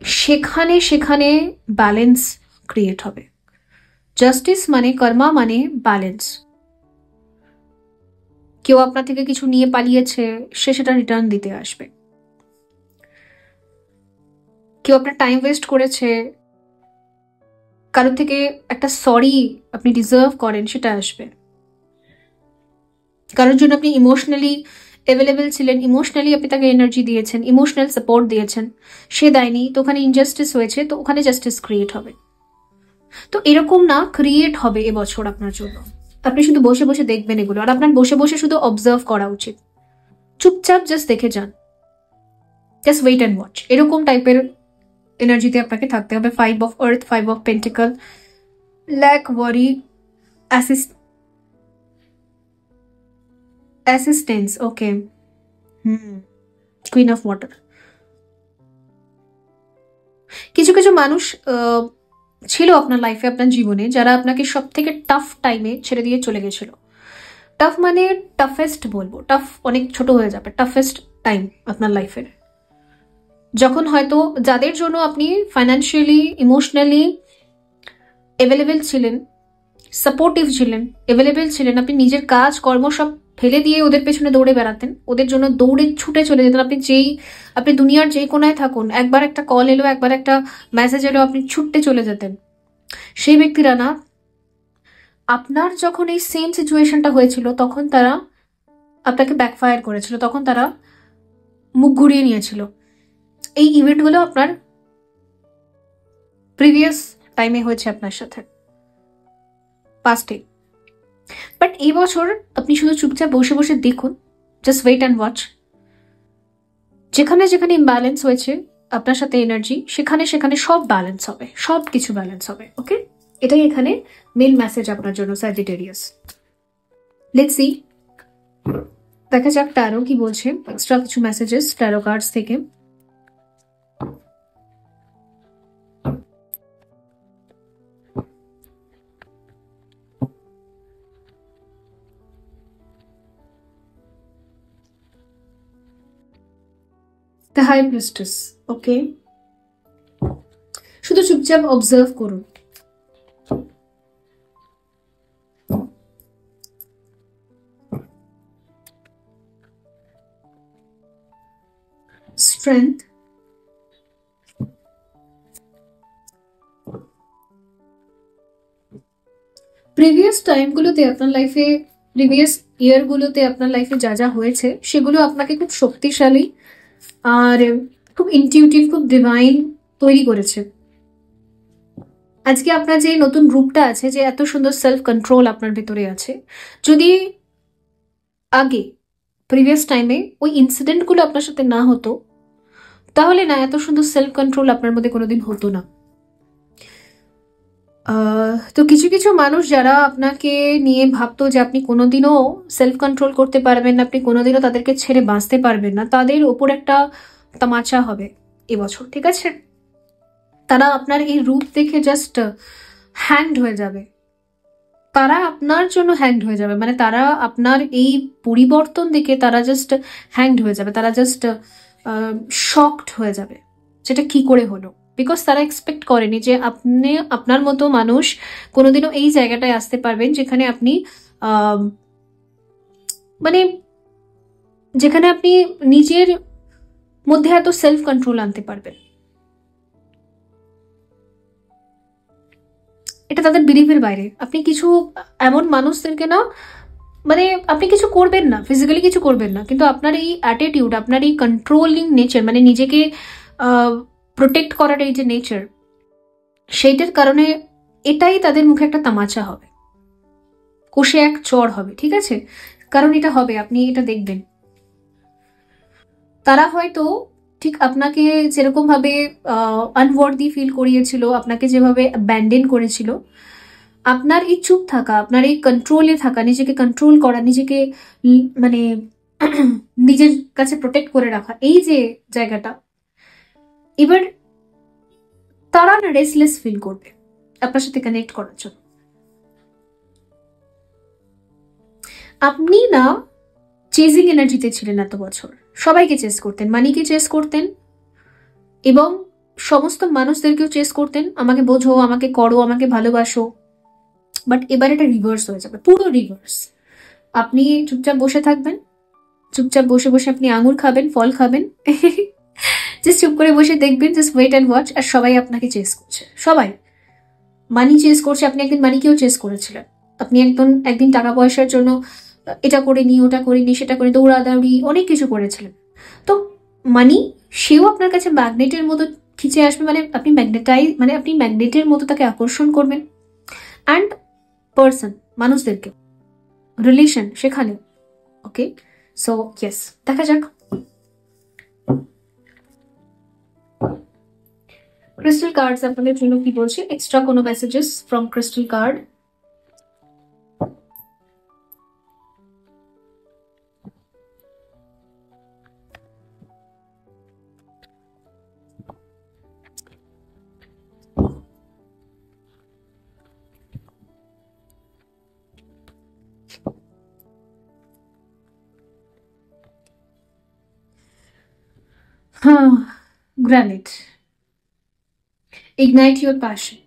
[SPEAKER 1] সেখানে সেখানে ব্যালেন্স ক্রিয়েট হবে। জাস্টিস মানে, কর্মা মানে ব্যালেন্স। কেউ আপনার থেকে কিছু নিয়ে পালিয়েছে, সে সেটা রিটার্ন দিতে আসবে। কেউ আপনার টাইম ওয়েস্ট করেছে, কারোর থেকে একটা সরি আপনি ডিজার্ভ করেন, সেটা আসবে। কারোর জন্য আপনি ইমোশনালি অ্যাভেলেবেল ছিলেন, ইমোশনালি আপনি তাকে এনার্জি দিয়েছেন, ইমোশনাল সাপোর্ট দিয়েছেন, সে দেয়নি, তো ওখানে ইনজাস্টিস হয়েছে, তো ওখানে জাস্টিস ক্রিয়েট হবে। তো এরকম না ক্রিয়েট হবে এবছর আপনার জন্য। আপনি শুধু বসে বসে দেখবেন এগুলো, আর আপনার বসে বসে শুধু অবজার্ভ করা উচিত। চুপচাপ জাস্ট দেখে যান, জাস্ট ওয়েট অ্যান্ড ওয়াচ। এরকম টাইপের এনার্জিতে আপনাকে থাকতে হবে। 5 of earth, 5 of pentacle, lack, worry, assist, assistance, okay. Queen of water. কিছু কিছু মানুষ ছিল আপনার লাইফে, আপনার জীবনে, যারা আপনাকে সব থেকে টাফ টাইমে ছেড়ে দিয়ে চলে গেছিল। টাফ মানে টাফেস্ট বলবো, টাফ অনেক ছোট হয়ে যাবে, টাফেস্ট টাইম আপনার লাইফের, যখন হয়তো যাদের জন্য আপনি ফাইন্যান্সিয়ালি, ইমোশনালি অ্যাভেলেবেল ছিলেন, সাপোর্টিভ ছিলেন, অ্যাভেলেবেল ছিলেন, আপনি নিজের কাজ কর্ম সব ফেলে দিয়ে ওদের পেছনে দৌড়ে বেড়াতেন, ওদের জন্য দৌড়ে ছুটে চলে যেতেন। আপনি দুনিয়ার যে কোনায় থাকুন, একবার একটা কল এলো, একবার একটা মেসেজ এলো, আপনি ছুটতে চলে যেতেন। সেই ব্যক্তিরা না, আপনার যখন এই সেম সিচুয়েশনটা হয়েছিল তখন তারা আপনাকে ব্যাকফায়ার করেছিল, তখন তারা মুখ ঘুরিয়ে নিয়েছিল। এই ইভেন্টগুলো আপনার প্রিভিয়াস টাইমে হয়েছে আপনার সাথে, পাস্টে। বাট এই বছর আপনি শুধু চুপচাপ বসে বসে দেখুন, জাস্ট ওয়েট অ্যান্ড ওয়াচ। যেখানে যেখানে ইমব্যালেন্স হয়েছে আপনার সাথে এনার্জি, সেখানে সেখানে সব ব্যালেন্স হবে, সব কিছু ব্যালেন্স হবে। ওকে, এটাই এখানে মেন মেসেজ আপনার জন্য স্যাজিটেরিয়াস। লেটস সি, দেখা যাক ট্যারো কি বলছে, এক্সট্রা কিছু মেসেজেস ট্যারো কার্ডস থেকে। দ্য হাই প্রিস্টেস, ওকে, শুধু চুপচাপ অবজার্ভ করুন। স্ট্রেংথ, প্রিভিয়াস টাইমগুলোতে আপনার লাইফে, প্রিভিয়াস ইয়ারগুলোতে আপনার লাইফে যা যা হয়েছে সেগুলো আপনাকে খুব শক্তিশালী আর খুব ইনটিউটিভ, খুব ডিভাইন তৈরি করেছে। আজকে আপনার যে নতুন রূপটা আছে, যে এত সুন্দর সেলফ কন্ট্রোল আপনার ভেতরে আছে, যদি আগে প্রিভিয়াস টাইমে ওই ইনসিডেন্টগুলো আপনার সাথে না হতো, তাহলে না এত সুন্দর সেলফ কন্ট্রোল আপনার মধ্যে কোনোদিন হতো না। তো কিছু কিছু মানুষ যারা আপনাকে নিয়ে ভাবতো যে আপনি কোনোদিনও সেলফ কন্ট্রোল করতে পারবেন না, আপনি কোনোদিনও তাদেরকে ছেড়ে বাঁচতে পারবেন না, তাদের ওপর একটা তামাচা হবে এবছর, ঠিক আছে? তারা আপনার এই রূপ দেখে জাস্ট হ্যাংড হয়ে যাবে, তারা আপনার জন্য হ্যাংড হয়ে যাবে, মানে তারা আপনার এই পরিবর্তন দেখে তারা জাস্ট হ্যাংড হয়ে যাবে, তারা জাস্ট শকড হয়ে যাবে, যেটা কি করে হলো। বিকজ তারা এক্সপেক্ট করেনি যে আপনি, আপনার মতো মানুষ কোনোদিনও এই জায়গাটায় আসতে পারবেন যেখানে আপনি মানে যেখানে আপনি নিজের মধ্যে এত সেলফ কন্ট্রোল আনতে পারবেন। এটা তাদের বিলিভের বাইরে। আপনি কিছু এমন মানুষদেরকে না, মানে আপনি কিছু করবেন না, ফিজিক্যালি কিছু করবেন না, কিন্তু আপনার এই অ্যাটিটিউড, আপনার এই কন্ট্রোলিং নেচার, মানে নিজেকে প্রোটেক্ট করার এই যে নেচার, সেইটার কারণে এটাই তাদের মুখে একটা তামাচা হবে, কষে এক চড় হবে, ঠিক আছে? কারণ এটা হবে, আপনি এটা দেখবেন। তারা হয়তো ঠিক আপনাকে যেরকম ভাবে আনওয়ার্দি ফিল করিয়েছিল, আপনাকে যেভাবে ব্যান্ডেন করেছিল, আপনার এই চুপ থাকা, আপনার এই কন্ট্রোলে থাকা, নিজেকে কন্ট্রোল করা, নিজেকে মানে নিজের কাছে প্রোটেক্ট করে রাখা, এই যে জায়গাটা, এবার তারা না রেসলেস ফিল করবে আপনার সাথে কানেক্ট করার জন্য। আপনি না চেজিং এনার্জিতে ছিলেন এত বছর, সবাইকে চেস করতেন, মানিকে চেস করতেন এবং সমস্ত মানুষদেরকেও চেস করতেন, আমাকে বোঝো, আমাকে করো, আমাকে ভালোবাসো। বাট এবার এটা রিভার্স হয়ে যাবে, পুরো রিভার্স। আপনি চুপচাপ বসে থাকবেন, চুপচাপ বসে বসে আপনি আঙুর খাবেন, ফল খাবেন, জাস্ট চুপ করে বসে দেখবেন, জাস্ট ওয়েট অ্যান্ড ওয়াচ। আর সবাই আপনাকে চেস করছে, সবাই মানি চেস করছে। আপনি একদিন মানিকেও চেস করেছিলেন, আপনি একদিন টাকা পয়সার জন্য এটা করিনি, ওটা করিনি, সেটা করে দৌড়াদৌড়ি অনেক কিছু করেছিলেন। তো মানি সেও আপনার কাছে ম্যাগনেটের মতো খিচে আসবে, মানে আপনি আপনি ম্যাগনেটের মতো তাকে আকর্ষণ করবেন। অ্যান্ড পার্সন, মানুষদেরকে, রিলেশন, সেখানে। ওকে, সো ইয়েস, দেখা যাক ক্রিস্টাল কার্ডস আপনাদের জন্য কি বলছে, এক্সট্রা কোনো messages from crystal card. Granite. Ignite your passion.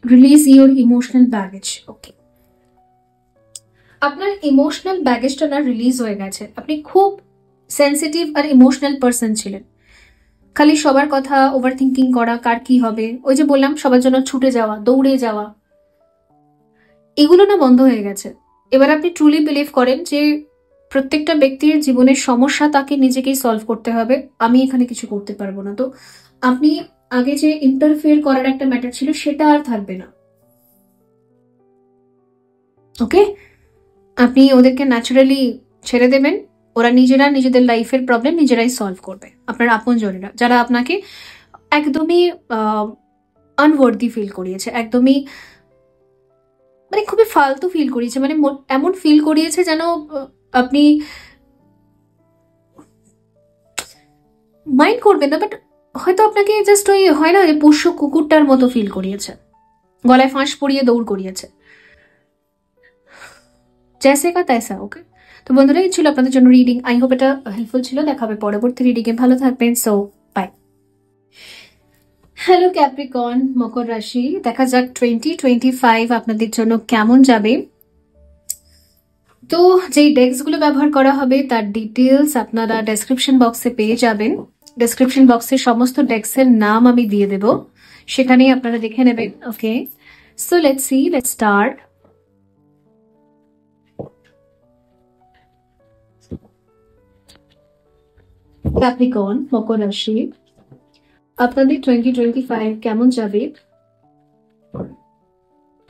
[SPEAKER 1] Release your emotional baggage. Okay. আপনার ইমোশনাল ব্যাগেজটা না রিলিজ হয়ে গেছে। আপনি খুব সেন্সিটিভ আর ইমোশনাল পার্সন ছিলেন। খালি সবার কথা ওভার থিঙ্কিং করা, কার কি হবে, ওই যে বললাম সবার জন্য ছুটে যাওয়া, দৌড়ে যাওয়া, এগুলো না বন্ধ হয়ে গেছে। এবার আপনি ট্রুলি বিলিভ করেন যে প্রত্যেকটা ব্যক্তির জীবনের সমস্যা তাকে নিজেকেই সলভ করতে হবে, আমি এখানে কিছু করতে পারবো না। তো আপনি আগে যে ইন্টারফেয়ার করার একটা ম্যাটার ছিল সেটা আর থাকবে না। ওকে, আপনি ওদেরকে ন্যাচারালি ছেড়ে দেবেন, ওরা নিজেরা নিজেদের লাইফের প্রবলেম নিজেরাই সলভ করবে। আপনার আপনজনেরা যারা আপনাকে একদমই আনওয়ার্দি ফিল করিয়েছে, একদমই মানে খুবই ফালতু ফিল করিয়েছে, মানে এমন ফিল করিয়েছে যেন আপনি মাইন্ড করবেন না, বাট হয়তো আপনাকে জাস্ট ওই হয় না পোষ্য কুকুরটার মতো ফিল করিয়েছে, গলায় ফাঁস পরিয়ে দৌড় করিয়েছে, জैसे का तैसा। ওকে, তো বন্ধুরা এই ছিল আপনাদের জন্য রিডিং। আই হোপ এটা হেল্পফুল ছিল। দেখা হবে পরবর্তী রিডিংয়ে, ভালো থাকবেন। So bye. হ্যালো ক্যাপ্রিকন, মকর রাশি, দেখা যাক 2025 আপনাদের জন্য কেমন যাবে। তো যেই ডেস্কগুলো ব্যবহার করা হবে তার ডিটেলস আপনারা ডেসক্রিপশন বক্সে পেয়ে যাবেন। ডেসক্রিপশন বক্সে সমস্ত ডেস্কের নাম আমি দিয়ে দেব, সেখানেই আপনারা দেখে নেবেন। Okay, so let's see, let's start. Capricorn, মকর রাশি, আপনাদের 2025 কেমন যাবে?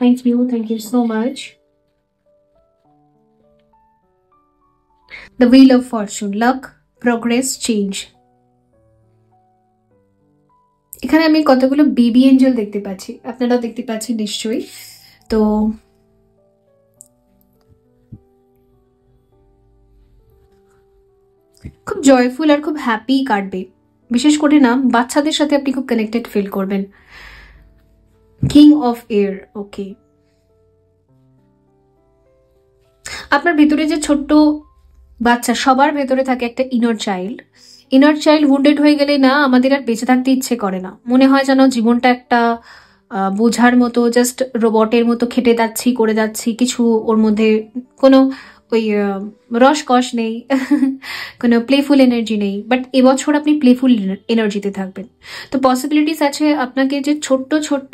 [SPEAKER 1] Thank you so much. The wheel of fortune, luck, progress, change. এখানে আমি কতগুলো বেবি এঞ্জেল দেখতে পাচ্ছি, আপনারা দেখতে পাচ্ছেন নিশ্চয়ই। তো খুব জয়ফুল আর খুব হ্যাপি কাটবে। বিশেষ করে না বাচ্চাদের সাথে আপনি খুব কানেক্টেড ফিল করবেন। King of air. ওকে, আপনার ভেতরে যে ছোট্ট বাচ্চা, সবার ভেতরে থাকে একটা inner child. Inner child wounded হয়ে গেলে না আমাদের আর বেঁচে থাকতে ইচ্ছে করে না, মনে হয় যেন জীবনটা একটা বোঝার মতো, জাস্ট রোবটের মতো খেটে যাচ্ছি, করে যাচ্ছি, কিছু ওর মধ্যে কোনো ওই রসকস নেই, কোনো প্লেফুল এনার্জি নেই। বাট এবছর আপনি প্লেফুল এনার্জিতে থাকবেন। তো পসিবিলিটিস আছে আপনাকে যে ছোট্ট ছোট্ট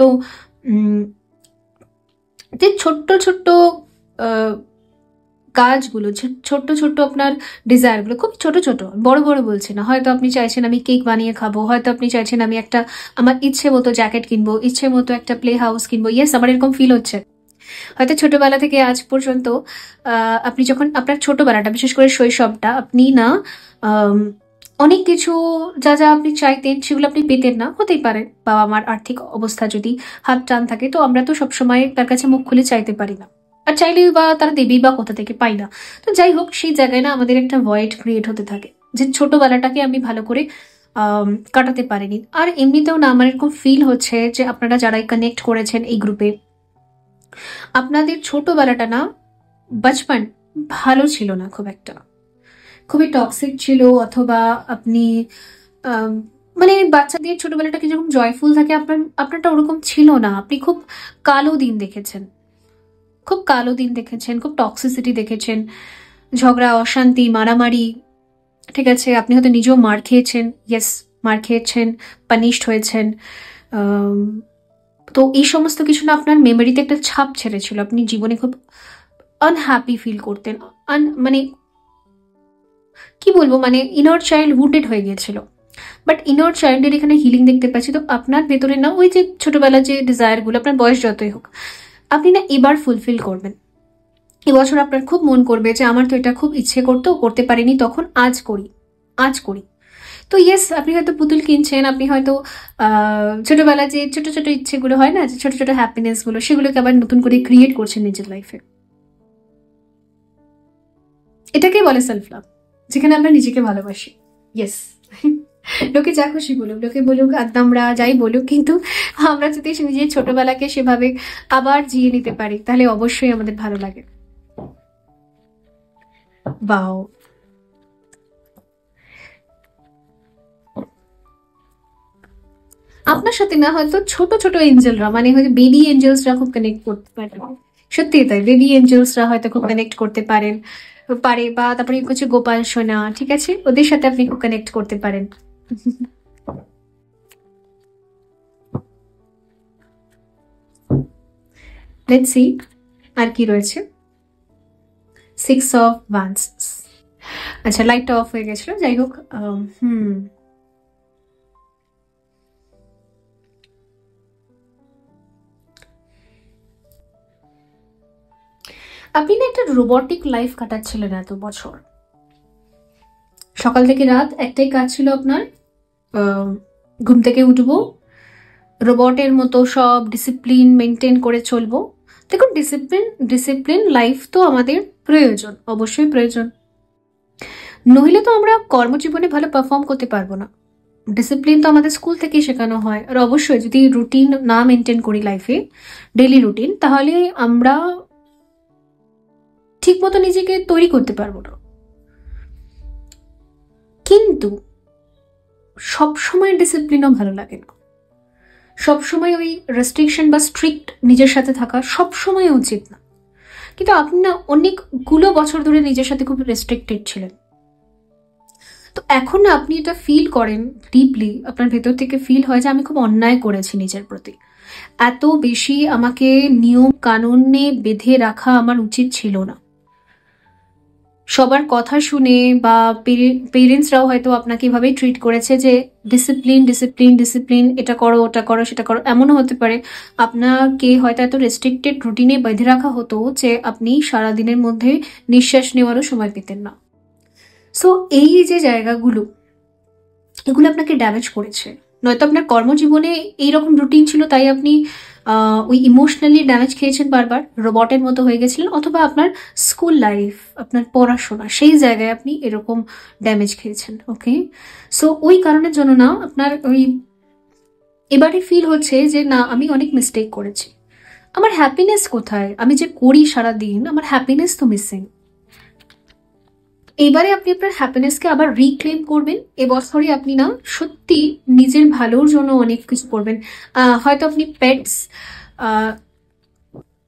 [SPEAKER 1] কাজগুলো, ছোট্ট ছোট্ট আপনার ডিজায়ারগুলো, খুব ছোট ছোট, বড় বড় বলছে না। হয়তো আপনি চাইছেন আমি কেক বানিয়ে খাবো, হয়তো আপনি চাইছেন আমি একটা আমার ইচ্ছে মতো জ্যাকেট কিনবো, ইচ্ছে মতো একটা প্লে হাউস কিনবো। ইয়েস, আমার এরকম ফিল হচ্ছে। হয়তো ছোটবেলা থেকে আজ পর্যন্ত আপনি যখন আপনার ছোটবেলাটা, বিশেষ করে শৈশবটা, আপনি না অনেক কিছু যা যা আপনি চাইতেন সেগুলো আপনি পেতেন না। হতেই পারে বাবা মার আর্থিক অবস্থা যদি হাত টান থাকে, তো আমরা তো সবসময় তার কাছে মুখ খুলে চাইতে পারি না, আর চাইলেই বা তারা দেবেই বা কোথা থেকে পাই না। তো যাই হোক, সেই জায়গায় না আমাদের একটা ভয়েড ক্রিয়েট হতে থাকে যে ছোটবেলাটাকে আমি ভালো করে কাটাতে পারিনি। আর এমনিতেও না আমার এরকম ফিল হচ্ছে যে আপনারা যারাই কানেক্ট করেছেন এই গ্রুপে, আপনাদের ছোটবেলাটা না বাচপন ভালো ছিল না, খুব একটা, খুবই টক্সিক ছিল। অথবা আপনি মানে বাচ্চাদের ছোটবেলাটাকে যেরকম জয়ফুল থাকে, আপনারটা ওরকম ছিল না। আপনি খুব কালো দিন দেখেছেন, খুব কালো দিন দেখেছেন, খুব টক্সিসিটি দেখেছেন, ঝগড়া, অশান্তি, মারামারি। ঠিক আছে, আপনি হয়তো নিজেও মার খেয়েছেন। ইয়েস, মার খেয়েছেন, পানিশড হয়েছেন। তো এই সমস্ত কিছু না আপনার মেমোরিতে একটা ছাপ ছেড়েছিল। আপনি জীবনে খুব আনহ্যাপি ফিল করতেন, মানে কি বলবো, মানে ইনার চাইল্ড উন্ডেড হয়ে গিয়েছিল। বাট ইনার চাইল্ডের এখানে হিলিং দেখতে পাচ্ছি। তো আপনার ভেতরে না ওই যে ছোটবেলা যে ডিজায়ারগুলো, আপনার বয়স যতই হোক, আপনি না এবার ফুলফিল করবেন। এবছর আপনার খুব মন করবে যে আমার তো এটা খুব ইচ্ছে করতো, করতে পারিনি, তখন আজ করি, আজ করি। তো ইয়েস, আপনি হয়তো পুতুল কিনছেন, আপনি হয়তো ছোটবেলা যে ছোট ছোট ইচ্ছেগুলো হয় না, যে ছোট ছোট হ্যাপিনেস গুলো, সেগুলোকে আবার নতুন করে ক্রিয়েট করছেন নিজের লাইফে। এটাকে বলে সেলফ লাভ, যেখানে আমরা নিজেকে ভালোবাসি। ইয়েস, লোকে যা খুশি বলুক, লোকে বলুক আদামরা যাই বলুক, কিন্তু আমরা যদি নিজের ছোটবেলাকে সেভাবে আবার জিয়ে নিতে পারি, তাহলে অবশ্যই আমাদের ভালো লাগে। বাও, আপনার সাথে না হয়তো ছোট ছোট এঞ্জেলরা, মানে হয়তো বেবি এঞ্জেলসরা খুব কানেক্ট করতে পারে। সত্যি তাই, বেবি এঞ্জেলসরা হয়তো খুব কানেক্ট করতে পারে, বা তারপরে হচ্ছে গোপাল সোনা, ঠিক আছে, ওদের সাথে আপনি খুব কানেক্ট করতে পারেন। লেটস সি আর কি রয়েছে। 6 অফ ওয়ান্স। আচ্ছা, লাইটটা অফ হয়ে গেছিল, যাই হোক। আপনি না একটা রোবটিক লাইফ কাটাচ্ছিলেন এত বছর, সকাল থেকে রাত একটাই কাজ ছিল আপনার, ঘুম থেকে উঠবো, রোবটের মতো সব ডিসিপ্লিন মেনটেন করে চলবো। দেখুন, ডিসিপ্লিন লাইফ তো আমাদের প্রয়োজন, অবশ্যই প্রয়োজন, নইলে তো আমরা কর্মজীবনে ভালো পারফর্ম করতে পারবো না। ডিসিপ্লিন তো আমাদের স্কুল থেকেই শেখানো হয়, আর অবশ্যই যদি রুটিন না মেনটেন করি লাইফে, ডেইলি রুটিন, তাহলে আমরা ঠিক মতো নিজেকে তৈরি করতে পারবো না। কিন্তু সবসময় ডিসিপ্লিনও ভালো লাগে না, সবসময় ওই রেস্ট্রিকশন বা স্ট্রিক্ট নিজের সাথে থাকা সবসময় উচিত না। কিন্তু আপনি না অনেকগুলো বছর ধরে নিজের সাথে খুব রেস্ট্রিক্টেড ছিলেন, তো এখন না আপনি এটা ফিল করেন ডিপলি, আপনার ভেতর থেকে ফিল হয় যে আমি খুব অন্যায় করেছি নিজের প্রতি, এত বেশি আমাকে নিয়ম কানুনে বেঁধে রাখা আমার উচিত ছিল না। সবার কথা শুনে বা পেরেন্টসরাও হয়তো আপনাকে এভাবেই ট্রিট করেছে যে ডিসিপ্লিন ডিসিপ্লিন ডিসিপ্লিন, এটা করো ওটা করো সেটা করো। এমনও হতে পারে আপনাকে হয়তো এত রেস্ট্রিক্টেড রুটিনে বেঁধে রাখা হতো যে আপনি সারাদিনের মধ্যে নিঃশ্বাস নেওয়ারও সময় পেতেন না। সো এই যে জায়গাগুলো, এগুলো আপনাকে ড্যামেজ করেছে। নয়তো আপনার কর্মজীবনে এইরকম রুটিন ছিল, তাই আপনি ওই ইমোশনালি ড্যামেজ খেয়েছেন, বারবার রোবটের মতো হয়ে গেছিলেন, অথবা আপনার স্কুল লাইফ, আপনার পড়াশোনা, সেই জায়গায় আপনি এরকম ড্যামেজ খেয়েছেন। ওকে, সো ওই কারণের জন্য না আপনার ওই এবারে ফিল হচ্ছে যে না, আমি অনেক মিস্টেক করেছি, আমার হ্যাপিনেস কোথায়, আমি যে করি সারাদিন, আমার হ্যাপিনেস তো মিসিং। এবারে আপনি আপনার হ্যাপিনেসকে আবার রিক্লেম করবেন। এবছরই আপনি না সত্যি নিজের ভালোর জন্য অনেক কিছু করবেন। হয়তো আপনি পেটস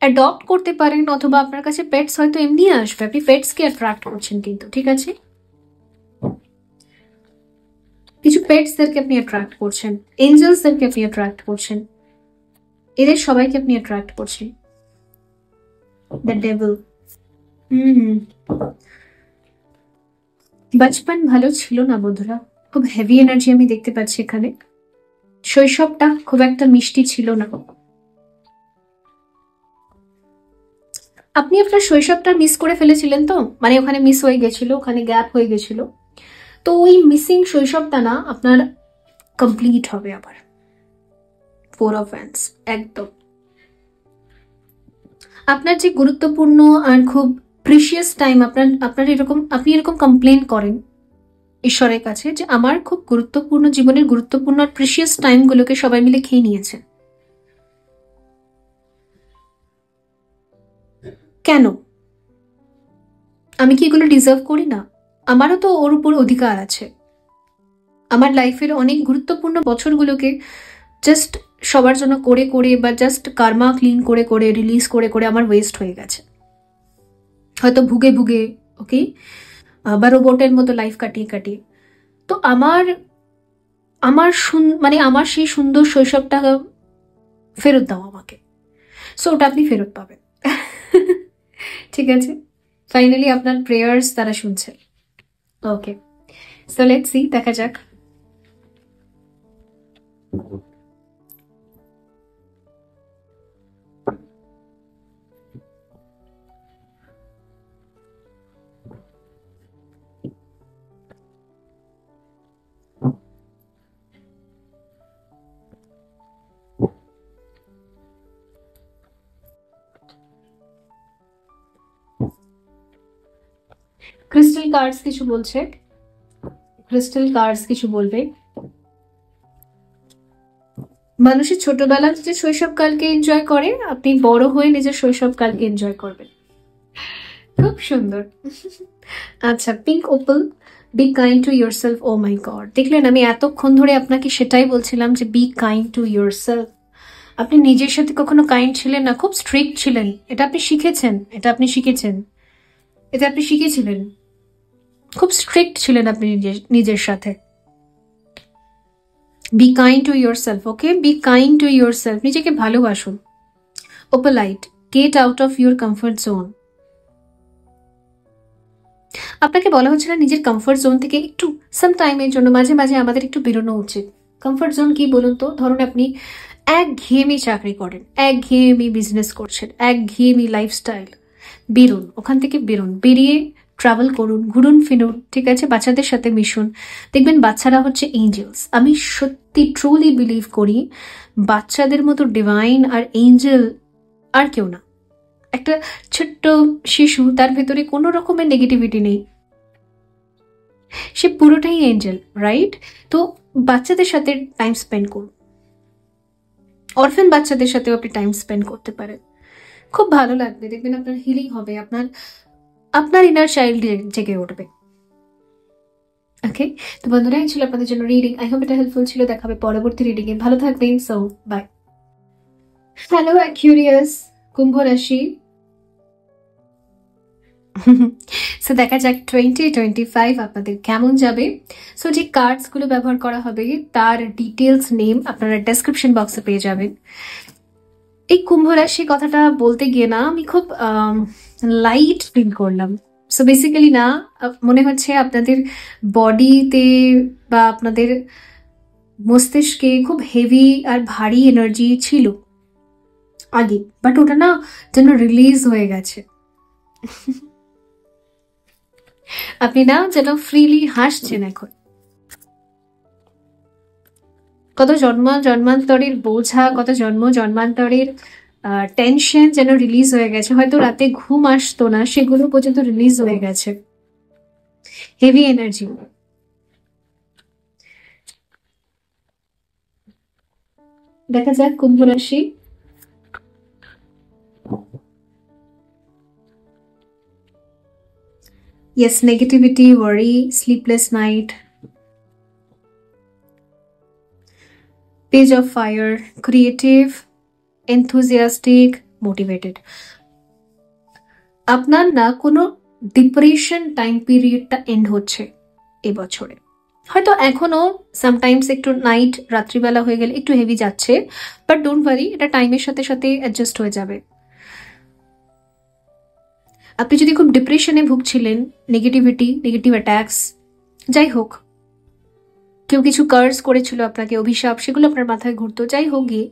[SPEAKER 1] অ্যাডপ্ট করতে পারেন, অথবা আপনার কাছে পেটস হয়তো এমনি আসবে, আপনি পেটসকে অ্যাট্রাক্ট করছেন কিন্তু, ঠিক আছে, কিছু পেটসদেরকে আপনি অ্যাট্রাক্ট করছেন, এঞ্জেলসদেরকে আপনি অ্যাট্রাক্ট করছেন, এদের সবাইকে আপনি অ্যাট্রাক্ট করছেন। The devil. বাচপন ভালো ছিল না বন্ধুরা, খুব হেভি এনার্জি আমি দেখতে পাচ্ছি এখানে। শৈশবটা খুব একটা মিষ্টি ছিল না। আপনি আপনার শৈশবটা মিস করে ফেলেছিলেন তো, মানে ওখানে মিস হয়ে গেছিল, ওখানে গ্যাপ হয়ে গেছিল, তো ওই মিসিং শৈশবটা না আপনার কমপ্লিট হবে আবার। 4 অফ ওয়ান্ডস, একদম আপনার যে গুরুত্বপূর্ণ আর খুব প্রিশিয়াস টাইম, আপনি এরকম কমপ্লেন করেন ঈশ্বরের কাছে যে আমার খুব গুরুত্বপূর্ণ, জীবনের গুরুত্বপূর্ণ আর প্রিশিয়াস টাইমগুলোকে সবাই মিলে খেয়ে নিয়েছে। কেন? আমি কি এগুলো ডিজার্ভ করি না? আমারও তো ওর উপর অধিকার আছে। আমার লাইফের অনেক গুরুত্বপূর্ণ বছরগুলোকে জাস্ট সবার জন্য করে করে, বা জাস্ট কার্মা ক্লিন করে করে, রিলিজ করে করে আমার ওয়েস্ট হয়ে গেছে, হয়তো ভুগে ভুগে, ওকে, বা রোবটের মতো লাইফ কাটিয়ে কাটিয়ে। তো আমার আমার সেই সুন্দর শৈশবটা ফেরত দাও আমাকে। সো ওটা আপনি ফেরত পাবেন। ঠিক আছে, ফাইনালি আপনার প্রেয়ার্স তারা শুনছে। ওকে, সো লেটস সি, দেখা যাক। ক্রিস্টাল কার্ডস কিছু বলছে, ক্রিস্টাল কার্ডস কিছু বলবে। মানুষের ছোটবেলা যে শৈশবকালকে এনজয় করে, আপনি বড় হয়ে নিজের শৈশবকালকে এনজয় করবেন। খুব সুন্দর। আচ্ছা, pink opal, be kind to yourself. Oh my god, দেখলেন আমি এতক্ষণ ধরে আপনাকে সেটাই বলছিলাম যে be kind to yourself. আপনি নিজের সাথে কখনো কাইন্ড ছিলেন না, খুব স্ট্রিক্ট ছিলেন। এটা আপনি শিখেছেন, এটা আপনি শিখেছিলেন। খুব স্ট্রিক্ট ছিলেন আপনি নিজের সাথে। Be kind to yourself, okay? Be kind to yourself, নিজেকে ভালোবাসুন। Opalite, get out of your comfort zone. আপনাকে বলা হচ্ছে না নিজের কমফর্ট জোন থেকে একটু সাম টাইমের জন্য মাঝে মাঝে আমাদের একটু বেরোনো উচিত। কমফর্ট জোন কি বলুন তো? ধরুন আপনি একঘেয়েমি চাকরি করেন, একঘেয়েমি বিজনেস করছেন, একঘেয়েমি লাইফস্টাইল। বেরোন, ওখান থেকে বেরোন, বেরিয়ে ট্রাভেল করুন, ঘুরুন ফিরুন, ঠিক আছে? বাচ্চাদের সাথে মিশুন, দেখবেন বাচ্চারা হচ্ছে এঞ্জেলস। আমি সত্যি ট্রুলি বিলিভ করি বাচ্চাদের মতো ডিভাইন আর এঞ্জেল আর কেউ না। একটা ছোট্ট শিশু, তার ভেতরে কোনো রকমের নেগেটিভিটি নেই, সে পুরোটাই এঞ্জেল, রাইট? তো বাচ্চাদের সাথে টাইম স্পেন্ড করুন, অরফেন বাচ্চাদের সাথেও আপনি টাইম স্পেন্ড করতে পারেন, খুব ভালো লাগবে, দেখবেন আপনার হিলিং হবে, আপনার ইনার চাইল্ড জেগে উঠবে। ওকে, তো বন্ধুরা এই ছিল আপনাদের জন্য রিডিং। আই হোপ এটা হেল্পফুল ছিল। দেখাবে পরবর্তী রিডিং এ। ভালো থাকবেন। So bye. হ্যালো অ্যাকিউরিয়াস কুম্ভ রাশি। সো দেখা যাক 2025 আপনাদের কেমন যাবে। সো যে কার্ডস গুলো ব্যবহার করা হবে তার ডিটেলস নেম আপনারা ডেসক্রিপশন বক্সে পেয়ে যাবেন। এই কুম্ভ রাশি কথাটা বলতে গিয়ে না আমি খুব লাইট ফিল করলাম। সো বেসিক্যালি না, মনে হচ্ছে আপনাদের বডিতে বা আপনাদের মস্তিষ্কে খুব হেভি আর ভারী এনার্জি ছিল আগে, বাট ওটা না যেন রিলিজ হয়ে গেছে। আপনি না যেন ফ্রিলি হাসছেন এখন। কত জন্মান্তরের বোঝা, কত জন্মান্তরের টেনশন যেন রিলিজ হয়ে গেছে। হয়তো রাতে ঘুম আসতো না, সেগুলো পর্যন্ত রিলিজ হয়ে গেছে। Heavy energy. দেখা যাক কুম্ভ রাশি। Yes, negativity, worry, sleepless night. Page of fire, creative, enthusiastic, motivated. আপনার না কোনো ডিপ্রেশন টাইম পিরিয়ডটা এন্ড হচ্ছে এবছরে। হয়তো এখনো সামটাইমস একটু নাইট, রাত্রিবেলা হয়ে গেলে একটু হেভি যাচ্ছে, বাট ডোন্ট ওয়ারি, এটা টাইমের সাথে সাথে অ্যাডজাস্ট হয়ে যাবে। আপনি যদি খুব ডিপ্রেশনে ভুগছিলেন, নেগেটিভ অ্যাটাকস, যাই হোক, কেউ কিছু কার্স করেছিল আপনাকে, অভিশাপ, সেগুলো আপনার মাথায় ঘুরতো, যাই হোক গিয়ে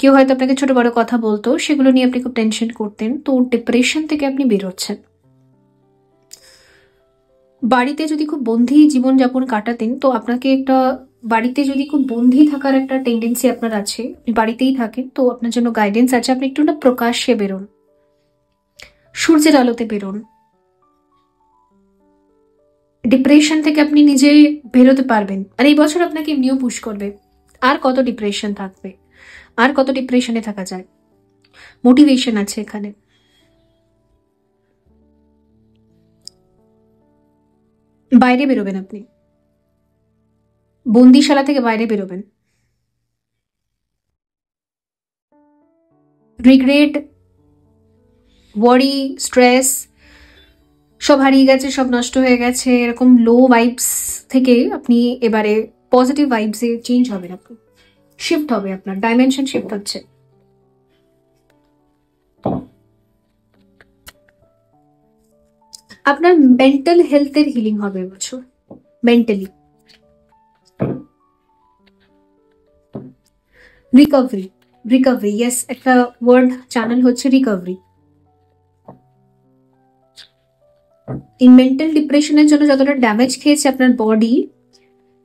[SPEAKER 1] কেউ হয়তো আপনাকে ছোট বড় কথা বলতো, সেগুলো নিয়ে আপনি খুব টেনশন করতেন, তো ডিপ্রেশন থেকে আপনি বেরোচ্ছেন। বাড়িতে যদি খুব বন্ধি জীবনযাপন কাটাতেন, তো আপনাকে একটা বাড়িতে যদি খুব বন্ধি থাকার একটা টেন্ডেন্সি আপনার আছে, আপনি বাড়িতেই থাকেন, তো আপনার জন্য গাইডেন্স আছে, আপনি একটু না প্রকাশ্যে বেরোন, সূর্যের আলোতে বেরোন। ডিপ্রেশন থেকে আপনি নিজে বেরোতে পারবেন। আর এই বছর আপনাকে এমনিও পুশ করবে। আর কত ডিপ্রেশন থাকবে, আর কত ডিপ্রেশনে থাকা যায়? মোটিভেশন আছে এখানে। বাইরে বেরোবেন, আপনি বন্দিশালা থেকে বাইরে বেরোবেন। রিগ্রেট, ওয়ারি, স্ট্রেস সব হারিয়ে গেছে, সব নষ্ট হয়ে গেছে, এরকম লো ভাইবস থেকে আপনি এবারে পজিটিভ ভাইবসে চেঞ্জ হবেন, আপনি শিফট হবে, আপনার ডাইমেনশন শিফট হচ্ছে। আপনার মেন্টাল হেলথের হিলিং হবে এবছর, মেন্টালি। রিকভারি, ইয়েস, একটা ওয়ার্ড চ্যানেল হচ্ছে রিকভারি। এই মেন্টাল ডিপ্রেশনের জন্য যতটা ড্যামেজ খেয়েছে আপনার বডি,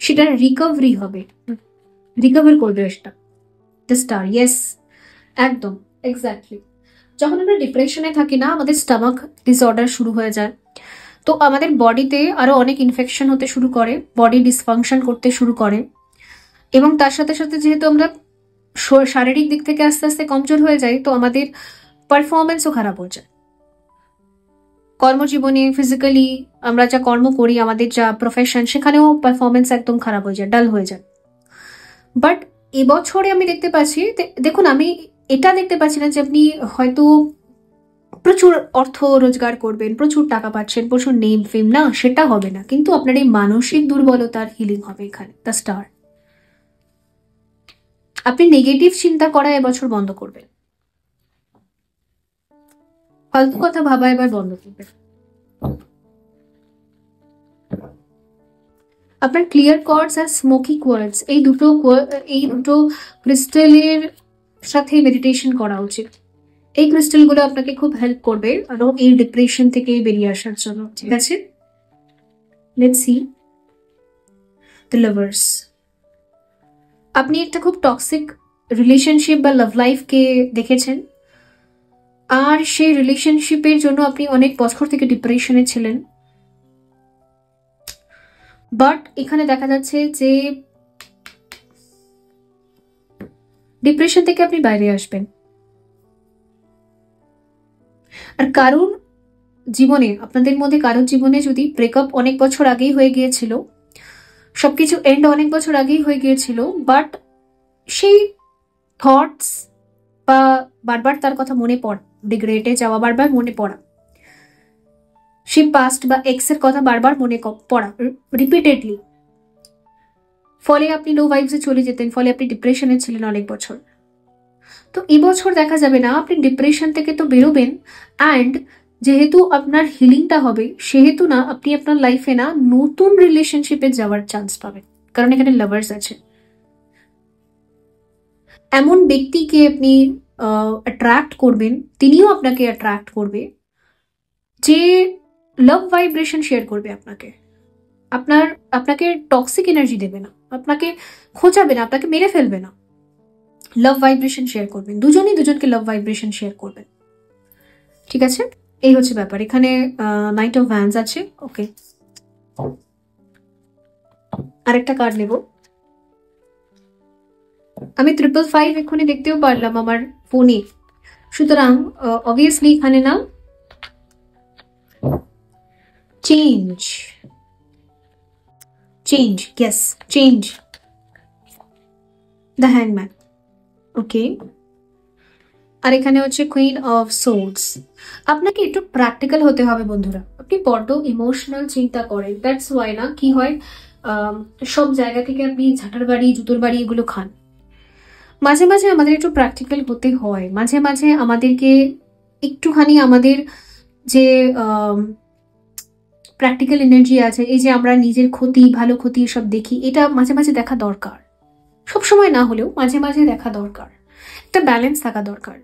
[SPEAKER 1] সেটা রিকভারি হবে, রিকভার করবে সেটা। দ্য স্টার, ইয়েস, একদম এক্স্যাক্টলি। যখন আমরা ডিপ্রেশনে থাকি না, আমাদের স্টমাক ডিসঅর্ডার শুরু হয়ে যায়, তো আমাদের বডিতে আরো অনেক ইনফেকশন হতে শুরু করে, বডি ডিসফাংশন করতে শুরু করে, এবং তার সাথে সাথে যেহেতু আমরা শারীরিক দিক থেকে আস্তে আস্তে কমজোর হয়ে যাই, তো আমাদের পারফরমেন্সও খারাপ হয়ে যায়। কর্মজীবনে ফিজিক্যালি আমরা যা কর্ম করি, আমাদের যা প্রফেশন, সেখানেও পারফরমেন্স একদম খারাপ হয়ে যায়, ডাল হয়ে যায়। বাট এবছরে আমি দেখতে পাচ্ছি, দেখুন আমি এটা দেখতে পাচ্ছি না যে আপনি হয়তো প্রচুর অর্থ রোজগার করবেন, প্রচুর টাকা পাচ্ছেন, প্রচুর নেম ফেম, না সেটা হবে না, কিন্তু আপনার এই মানসিক দুর্বলতার হিলিং হবে এখানে, দ্য স্টার। আপনি নেগেটিভ চিন্তা করা এবছর বন্ধ করবেন, ফালতু কথা ভাবা এবার বন্ধ করবেন। আপনার ক্লিয়ার কোয়ার্টজ আর স্মোকি কোয়ার্টজ, এই দুটো ক্রিস্টালের সাথে মেডিটেশন করা উচিত। এই ক্রিস্টালগুলো আপনাকে খুব হেল্প করবে আরো এই ডিপ্রেশন থেকে বেরিয়ে আসার জন্য, ঠিক আছে? Let's C the lovers. আপনি একটা খুব টক্সিক রিলেশনশিপ বা লাভ লাইফকে দেখেছেন, আর সেই রিলেশনশিপের জন্য আপনি অনেক বছর থেকে ডিপ্রেশনে ছিলেন। বাট এখানে দেখা যাচ্ছে যে ডিপ্রেশন থেকে আপনি বাইরে আসবেন। আর কারণ জীবনে, আপনাদের মধ্যে কারোর জীবনে যদি ব্রেকআপ অনেক বছর আগেই হয়ে গিয়েছিল, সবকিছু এন্ড অনেক বছর আগেই হয়ে গিয়েছিল, বাট সেই থটস বা বারবার তার কথা মনে পড়া, রিগ্রেটে যাওয়া, বারবার মনে পড়া, সেই পাস্ট বা এক্স এর কথা বারবার মনে পড়া রিপিটেডলি, ফলে আপনি লো ভাইবসে চলে যেতেন, ফলে আপনি ডিপ্রেশনে ছিলেন অনেক বছর। তো এবছর দেখা যাবে না, আপনি ডিপ্রেশন থেকে তো বেরোবেন, অ্যান্ড যেহেতু আপনার হিলিংটা হবে, সেহেতু না আপনি আপনার লাইফে না নতুন রিলেশনশিপে যাওয়ার চান্স পাবেন, কারণ এখানে লাভার্স আছে। এমন ব্যক্তিকে আপনি অ্যাট্রাক্ট করবেন, তিনিও আপনাকে অ্যাট্রাক্ট করবে, যে লাভ ভাইব্রেশন শেয়ার করবে আপনাকে, আপনাকে টক্সিক এনার্জি দেবে না, আপনাকে খোঁচাবে না, আপনাকে মেরে ফেলবে না, লাভ ভাইব্রেশন শেয়ার করবেন, দুজনই দুজনকে লাভ ভাইব্রেশন শেয়ার করবেন, ঠিক আছে? এই হচ্ছে ব্যাপার। এখানে নাইট অফ ভ্যান্স আছে। ওকে, আরেকটা কার্ড নেব আমি। 555 এক্ষুনি দেখতেও পারলাম আমার ফোনে, সুতরাং অবভিয়াসলি এখানে না চেঞ্জ, ইয়েস চেঞ্জ, দ্য হ্যাংম্যান। ওকে, আর এখানে হচ্ছে কুইন অফ সোর্ডস। আপনাকে একটু প্র্যাকটিক্যাল হতে হবে বন্ধুরা, আপনি বড্ড ইমোশনাল চিন্তা করেন, দ্যাটস ওয়াই না কি হয়, সব জায়গা থেকে আপনি ঝাঁটার বাড়ি, জুতোর বাড়ি এগুলো খান। মাঝে মাঝে আমাদের একটু প্র্যাকটিক্যাল হতে হয়, মাঝে মাঝে আমাদেরকে একটুখানি আমাদের যে প্র্যাকটিক্যাল এনার্জি আছে, এই যে আমরা নিজের ক্ষতি ভালো ক্ষতি সব দেখি, এটা মাঝে মাঝে দেখা দরকার, সবসময় না হলেও মাঝে মাঝে দেখা দরকার, একটা ব্যালেন্স থাকা দরকার।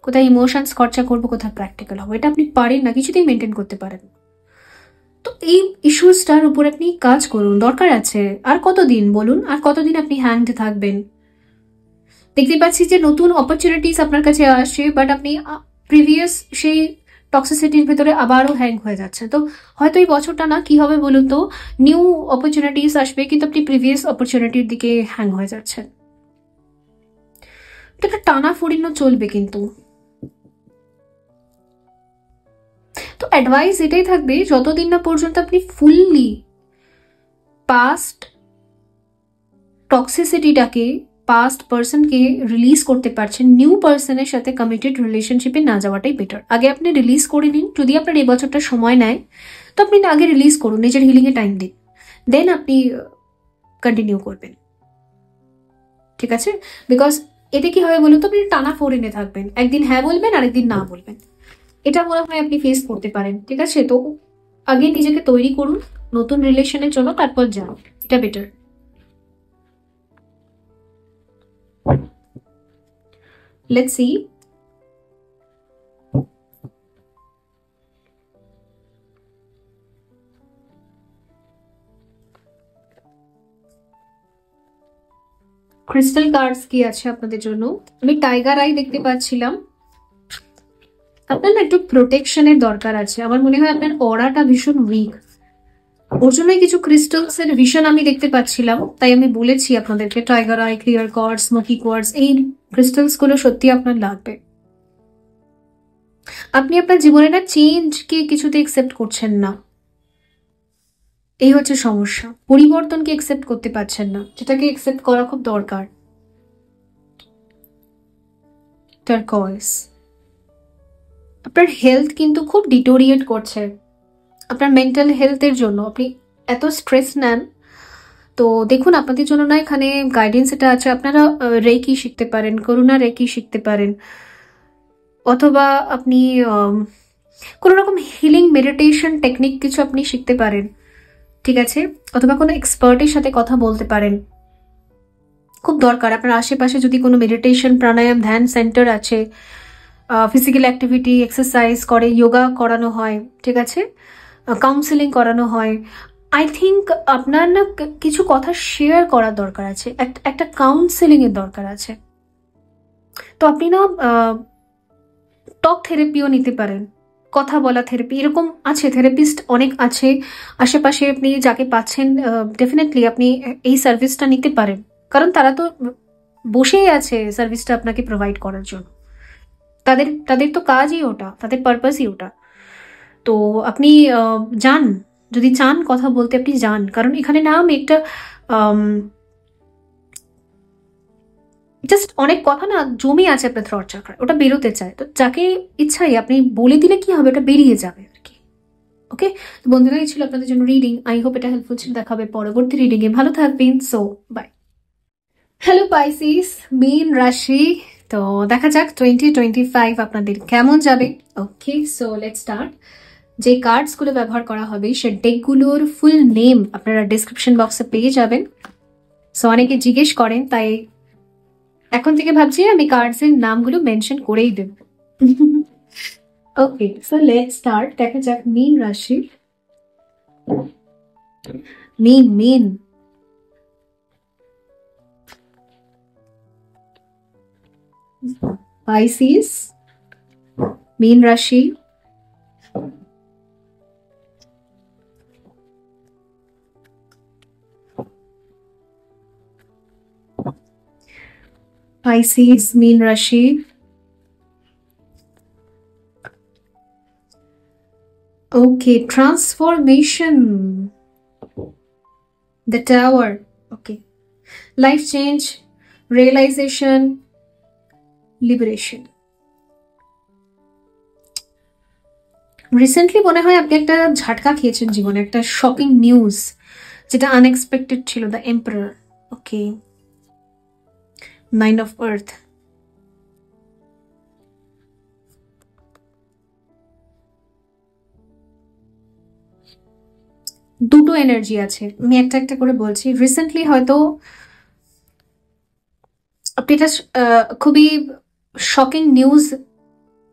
[SPEAKER 1] কোথায় ইমোশনস খরচা করবো, কোথায় প্র্যাকটিক্যাল হবো, এটা আপনি পারেন না, কিছুতেই মেনটেন করতে পারেন। তো এই ইস্যুসটার উপর আপনি কাজ করুন, দরকার আছে। আর কতদিন বলুন, আর কতদিন আপনি হ্যাংড থাকবেন? দেখতে পাচ্ছি যে নতুন অপরচুনিটিস আপনার কাছে আসছে, বাট আপনি প্রিভিয়াস সেই টক্সিসিটির ভেতরে আবারও হ্যাং হয়ে যাচ্ছে। তো হয়তো এই বছরটা না কি হবে বলুন তো, নিউ অপরচুনিটিস আসবে, কিন্তু আপনি প্রিভিয়াস অপরচুনিটির দিকে হ্যাং হয়ে যাচ্ছেন। তো একটা টানা ফুরিনো চলবে কিন্তু। তো অ্যাডভাইস এটাই থাকবে, যতদিন না পর্যন্ত আপনি ফুললি পাস্ট টক্সিসিটিটাকে, পাস্ট পার্সনকে রিলিজ করতে পারছেন, নিউ পার্সনের সাথে কমিটেড রিলেশনশিপে না যাওয়াটাই বেটার। আগে আপনি রিলিজ করে নিন, যদি আপনার এই বছরটা সময় নেয় তো আপনি আগে রিলিজ করুন, নিজের হিলিংয়ে টাইম দিন, দেন আপনি কন্টিনিউ করবেন, ঠিক আছে? বিকজ এতে কি হবে বলুন তো, আপনি টানা ফোরেনে থাকবেন, একদিন হ্যাঁ বলবেন আরেকদিন না বলবেন, এটা মনে হয় আপনি ফেস করতে পারেন, ঠিক আছে? তো আগে নিজেকে তৈরি করুন নতুন রিলেশনের জন্য, তারপর যান, এটা better. Let's see. Crystal cards কি আছে আপনাদের জন্য? আমি টাইগার আই দেখতে পাচ্ছিলাম। আপনার না একটু প্রোটেকশনের দরকার আছে, আমার মনে হয় আপনার অরাটা ভীষণ উইক, ওর জন্যই কিছু ক্রিস্টালস এর ভিশন আমি দেখতে পাচ্ছিলাম, তাই আমি বলেছি আপনাদেরকে tiger I, clear quartz, smoky quartz, এই ক্রিস্টালস গুলো সত্যি আপনার লাগবে। আপনি আপনার জীবনে না চেঞ্জকে কিছুতে একসেপ্ট করছেন না, এই হচ্ছে সমস্যা। পরিবর্তনকে একসেপ্ট করতে পারছেন না, যেটাকে একসেপ্ট করা খুব দরকার। টার্কয়েস, আপনার হেলথ কিন্তু খুব ডিটোরিয়েট করছে। আপনার মেন্টাল হেলথের জন্য আপনি এত স্ট্রেস নেন, তো দেখুন আপনাদের জন্য না এখানে গাইডেন্স এটা আছে। আপনারা রেকি শিখতে পারেন, করুণা রেকি শিখতে পারেন, অথবা আপনি কোনো রকম হিলিং মেডিটেশন টেকনিক কিছু আপনি শিখতে পারেন, ঠিক আছে? অথবা কোনো এক্সপার্টের সাথে কথা বলতে পারেন, খুব দরকার। আপনার আশেপাশে যদি কোনো মেডিটেশন, প্রাণায়াম, ধ্যান সেন্টার আছে, ফিজিক্যাল অ্যাক্টিভিটি, এক্সারসাইজ করে, যোগা করানো হয়, ঠিক আছে, কাউন্সেলিং করানো হয়, আই থিঙ্ক আপনার না কিছু কথা শেয়ার করার দরকার আছে, একটা কাউন্সেলিং এর দরকার আছে। তো আপনি না টক থেরাপিও নিতে পারেন, কথা বলা থেরাপি, এরকম আছে, থেরাপিস্ট অনেক আছে আশেপাশে। আপনি যাকে পাচ্ছেন ডেফিনেটলি আপনি এই সার্ভিসটা নিতে পারেন, কারণ তারা তো বসেই আছে সার্ভিসটা আপনাকে প্রোভাইড করার জন্য। তাদের তাদের তো কাজই ওটা, তাদের পারপাসই ওটা। তো আপনি যান, যদি চান কথা বলতে আপনি যান, কারণ এখানে না আমি একটা জাস্ট অনেক কথা না জমে আছে আপনার থ্রট চাকরায়, ওটা বেরোতে চায়। তো যাকে ইচ্ছাই আপনি বলে দিলে কি হবে, ওটা বেরিয়ে যাবে আর কি। ওকে, তো বন্ধুরা এই ছিল আপনাদের জন্য রিডিং। আই হোপ এটা হেল্পফুল ছিল। দেখা হবে পরবর্তী রিডিং এ। ভালো থাকবেন। So bye. হ্যালো পাইসিস, মীন রাশি। তো দেখা যাক 2025 আপনাদের কেমন যাবে। Okay, so let's start. যে কার্ডসগুলো ব্যবহার করা হবে সে ডেকগুলোর ফুল নেম আপনারা ডিসক্রিপশন বক্সে পেয়ে যাবেন। সো অনেকে জিজ্ঞেস করেন, তাই এখন থেকে ভাবছি আমি কার্ডসের নামগুলো মেনশন করেই দেব। ওকে, সো লেটস স্টার্ট। দেখা যাক মীন রাশি। মীন মীন পাইসিস, মীন রাশি, Pisces, মীন রাশি, okay, transformation, the tower, okay, life change, realisation, liberation. Recently মনে হয় আপনি একটা ঝাটকা খেয়েছেন জীবনে, একটা শকিং নিউজ যেটা আনএক্সপেক্টেড ছিল, the emperor. Okay, nine of earth, দুটো এনার্জি আছে, আমি একটা একটা করে বলছি। রিসেন্টলি হয়তো আপনি এটা খুবই শকিং নিউজ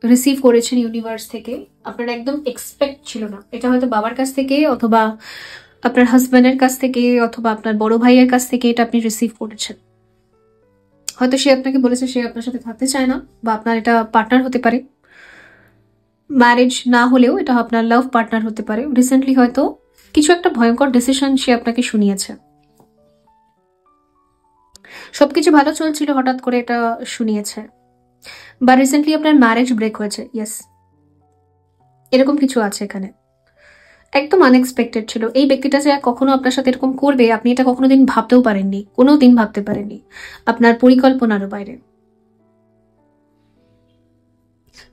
[SPEAKER 1] রিসিভ করেছেন ইউনিভার্স থেকে, আপনার একদম এক্সপেক্ট ছিল না। এটা হয়তো বাবার কাছ থেকে, অথবা আপনার হাজব্যান্ডের কাছ থেকে, অথবা আপনার বড় ভাইয়ের কাছ থেকে এটা আপনি রিসিভ করেছেন। হয়তো সে আপনাকে বলেছে সে আপনার সাথে থাকতে চায় না, বা আপনার এটা পার্টনার হতে পারে, ম্যারেজ না হলেও এটা আপনার লাভ পার্টনার হতে পারে। রিসেন্টলি হয়তো কিছু একটা ভয়ঙ্কর ডিসিশন সে আপনাকে শুনিয়েছে। সবকিছু ভালো চলছিল, হঠাৎ করে এটা শুনিয়েছে। বা রিসেন্টলি আপনার ম্যারেজ ব্রেক হয়েছে, ইয়েস, এরকম কিছু আছে এখানে। একদম আনএক্সপেক্টেড ছিল। এই ব্যক্তিটা যে কখনো আপনার সাথে এরকম করবে আপনি এটা কখনো দিন ভাবতেও পারেননি, কোনো দিন ভাবতে পারেননি, আপনার পরিকল্পনারও বাইরে।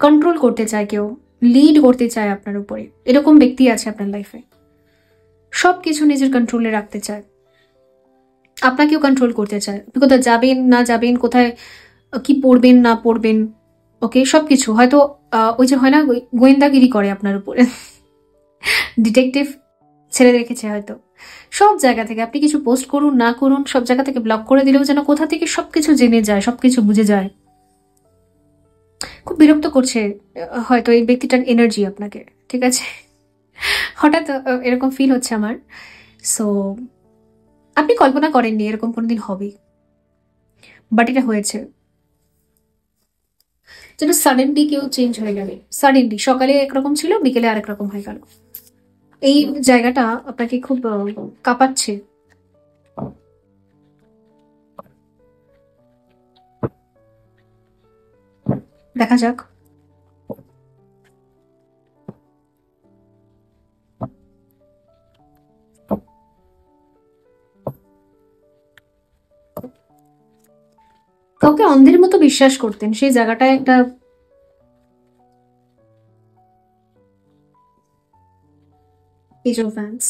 [SPEAKER 1] কন্ট্রোল করতে চায় কেউ, লিড করতে চায় আপনার উপরে, এরকম ব্যক্তি আছে আপনার লাইফে। সবকিছু নিজের কন্ট্রোলে রাখতে চায়, আপনাকেও কন্ট্রোল করতে চায়। আপনি কোথায় যাবেন না যাবেন, কোথায় কি পড়বেন না পড়বেন, ওকে, সবকিছু হয়তো ওই যে হয় না গোয়েন্দাগিরি করে আপনার উপরে, ডিটেকটিভ ছেড়ে রেখেছে হয়তো। সব জায়গা থেকে আপনি কিছু পোস্ট করুন না করুন, সব জায়গা থেকে ব্লক করে দিলেও যেন কোথা থেকে সবকিছু জেনে যায়, সবকিছু বুঝে যায়। খুব বিরক্ত করছে হয়তো এই ব্যক্তিটার এনার্জি আপনাকে, ঠিক আছে? হঠাৎ এরকম ফিল হচ্ছে আমার। সো আপনি কল্পনা করেননি এরকম কোনোদিন হবে, বাট এটা হয়েছে। যেন সাডেনলি কেউ চেঞ্জ হয়ে গেল, সাডেনলি সকালে একরকম ছিল, বিকেলে আরেক রকম হয়ে গেল। এই জায়গাটা আপনাকে খুব কাঁপাচ্ছে। দেখা যাক। কাউকে অন্ধের মতো বিশ্বাস করতেন, সেই জায়গাটায় একটা পেজ অফ ভ্যান্স।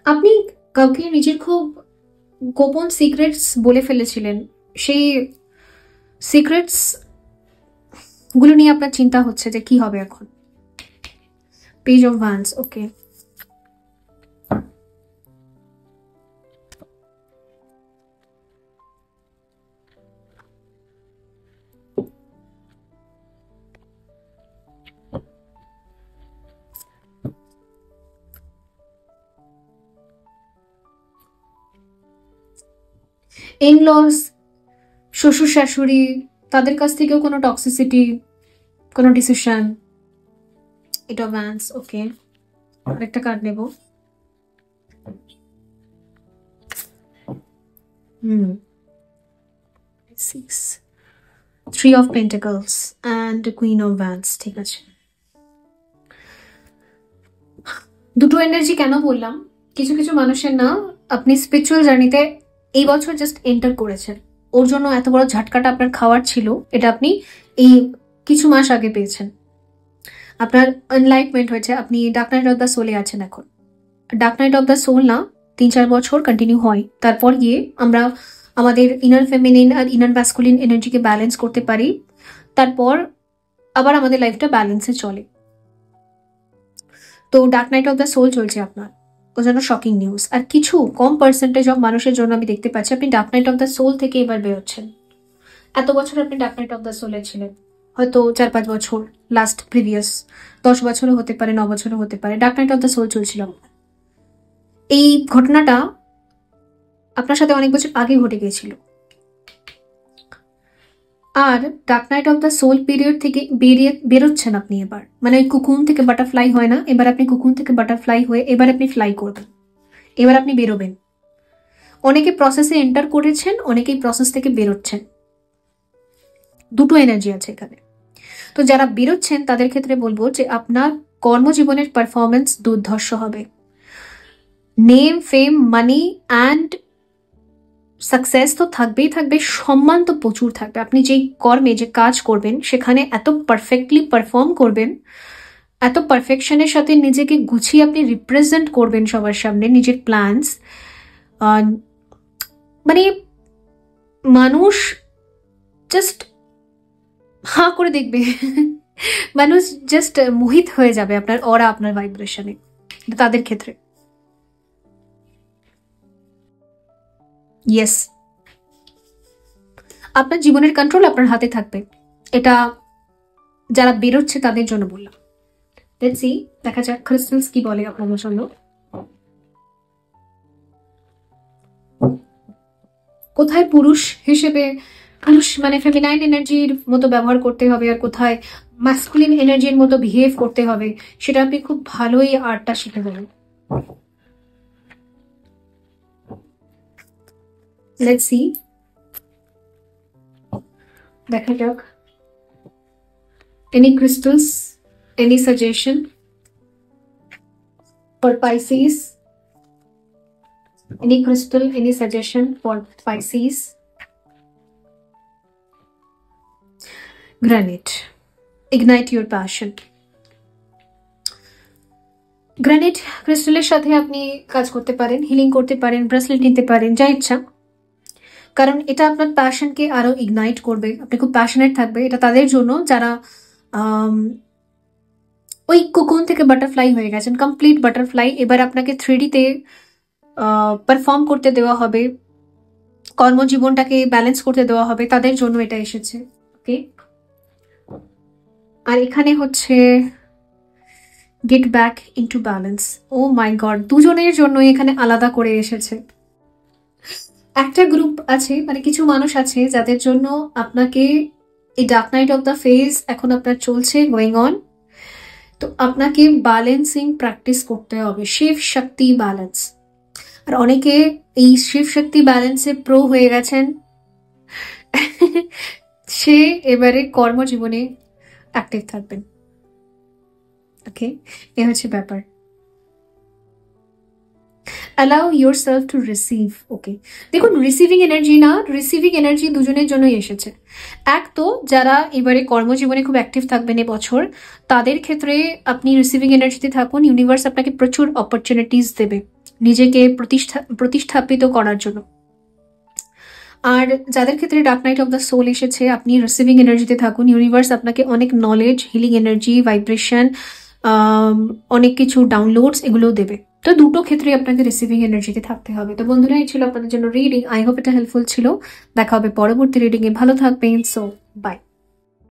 [SPEAKER 1] আপনি কাউকে নিজের খুব গোপন সিক্রেটস বলে ফেলেছিলেন, সেই সিক্রেটস গুলো নিয়ে আপনার চিন্তা হচ্ছে যে কি হবে এখন। Page of Vance, okay. In-laws, শ্বশুর শাশুড়ি, তাদের কাছ থেকেও কোনো টক্সিসিটি, কোনো ডিসিশন। এটা ভ্যান্স, ওকে। আরেকটা কার্ড নেব। Six, three of pentacles and queen of Vance. ঠিক আছে, দুটো এনার্জি কেন বললাম? কিছু কিছু মানুষের না, আপনি স্পিরিচুয়াল জার্নিতে এই বছর জাস্ট এন্টার করেছেন, ওর জন্য এত বড় ঝাটকাটা আপনার খাওয়ার ছিল, এটা আপনি এই কিছু মাস আগে পেয়েছেন। আপনার এনলাইটমেন্ট হয়েছে, আপনি ডার্ক নাইট অফ দ্য সোলে আছেন এখন। Dark night of the soul না 3-4 বছর কন্টিনিউ হয়, তারপর গিয়ে আমরা আমাদের ইনার ফেমিনিন আর ইনার ম্যাসকুলিন এনার্জিকে ব্যালেন্স করতে পারি, তারপর আবার আমাদের লাইফটা ব্যালেন্সে চলে। তো dark night of the soul চলছে আপনার, ওর জন্য শকিং নিউজ। আর কিছু কম পার্সেন্টেজ অফ মানুষের জন্য আমি দেখতে পাচ্ছি আপনি dark night of the soul থেকে এবার বেরোচ্ছেন। এত বছর আপনি ডার্ক নাইট অফ দ্য সোলে ছিলেন, হয়তো 4-5 বছর, লাস্ট প্রিভিয়াস 10 বছরও হতে পারে, 9 বছরও হতে পারে, dark night of the soul চলছিল। এই ঘটনাটা আপনার সাথে অনেক বছর আগে ঘটে গিয়েছিল। আর dark night of the soul period থেকে বেরোচ্ছেন আপনি এবার, মানে ওই কুকুন থেকে বাটারফ্লাই হয় না, এবার আপনি কুকুন থেকে বাটারফ্লাই হয়ে এবার আপনি ফ্লাই করবেন, এবার আপনি বেরোবেন। অনেকে প্রসেসে এন্টার করেছেন, অনেকেই প্রসেস থেকে বেরোচ্ছেন, দুটো এনার্জি আছে এখানে। তো যারা বেরোচ্ছেন তাদের ক্ষেত্রে বলবো যে আপনার কর্মজীবনের পারফরমেন্স দুর্ধর্ষ হবে। Name, fame, money and success তো থাকবেই থাকবে, সম্মান তো প্রচুর থাকবে। আপনি যেই কর্মে, যে কাজ করবেন, সেখানে এত পারফেক্টলি পারফর্ম করবেন, এত পারফেকশনের সাথে নিজেকে গুছিয়ে আপনি রিপ্রেজেন্ট করবেন সবার সামনে নিজের প্ল্যানস, মানে মানুষ জাস্ট হাঁ করে দেখবে, মানুষ জাস্ট মোহিত হয়ে যাবে আপনার অরা, আপনার ভাইব্রেশনে, তাদের ক্ষেত্রে। ইয়েস, আপনার জীবনের কন্ট্রোল আপনার হাতে থাকবে, এটা যারা বেরোচ্ছে তাদের জন্য বললাম। লেটস সি, দেখা যাক ক্রিস্টালস কি বলে আপনাদের জন্য। কোথায় পুরুষ হিসেবে, পুরুষ মানে ফেমিনাইন এনার্জির মতো ব্যবহার করতে হবে, আর কোথায় ম্যাসকুলিন এনার্জির মতো বিহেভ করতে হবে, সেটা আপনি খুব ভালোই আর্টটা শিখে যাবেন। লেটস সি, দেখা যাক। Any crystals, any suggestion for Pisces? Any crystal, any suggestion for Pisces? Granite, ignite your passion. Granite ক্রিস্টালের সাথে আপনি কাজ করতে পারেন, হিলিং করতে পারেন, ব্রেসলেট নিতে পারেন, যা ইচ্ছা, কারণ এটা আপনার প্যাশনকে আরো ইগনাইট করবে, আপনি খুব প্যাশনেট থাকবে। এটা তাদের জন্য যারা ওই কুকুন থেকে বাটারফ্লাই হয়ে গেছেন, কমপ্লিট বাটারফ্লাই, এবার আপনাকে 3D-তে পারফর্ম করতে দেওয়া হবে, কর্মজীবনটাকে ব্যালেন্স করতে দেওয়া হবে, তাদের জন্য এটা এসেছে। ওকে, আর এখানে হচ্ছে get back into balance. O my god, দুজনের জন্য এখানে আলাদা করে এসেছে। একটা গ্রুপ আছে, মানে কিছু মানুষ আছে যাদের জন্য আপনাকে এই dark night of the phase এখন আপনার চলছে, গোয়িং অন, তো আপনাকে ব্যালেন্সিং প্র্যাকটিস করতে হবে, শিব শক্তি ব্যালেন্স। আর অনেকে এই শিব শক্তি ব্যালেন্সে প্রো হয়ে গেছেন, সে এবারে কর্মজীবনে অ্যাক্টিভ থাকবেন। ওকে, এ হচ্ছে ব্যাপার। Allow yourself to receive. Okay, দেখুন রিসিভিং এনার্জি না, রিসিভিং এনার্জি দুজনের জন্যই এসেছে। এক তো যারা এবারে কর্মজীবনে খুব অ্যাক্টিভ থাকবেন এবছর, তাদের ক্ষেত্রে আপনি রিসিভিং এনার্জিতে থাকুন। ইউনিভার্স আপনাকে প্রচুর অপরচুনিটিস দেবে নিজেকে প্রতিস্থাপিত করার জন্য। আর যাদের ক্ষেত্রে dark night of the soul এসেছে, আপনি রিসিভিং এনার্জিতে থাকুন। ইউনিভার্স আপনাকে অনেক নলেজ, হিলিং এনার্জি, ভাইব্রেশন, অনেক কিছু ডাউনলোডস এগুলোও দেবে। তো দুটো ক্ষেত্রে আপনাকে রিসিভিং এনার্জিতে থাকতে হবে। তো বন্ধুরা, এই ছিল আপনাদের জন্য রিডিং। আই হোপ এটা হেল্পফুল ছিল। দেখা হবে পরবর্তী রিডিংয়ে। ভালো থাকবেন। So by.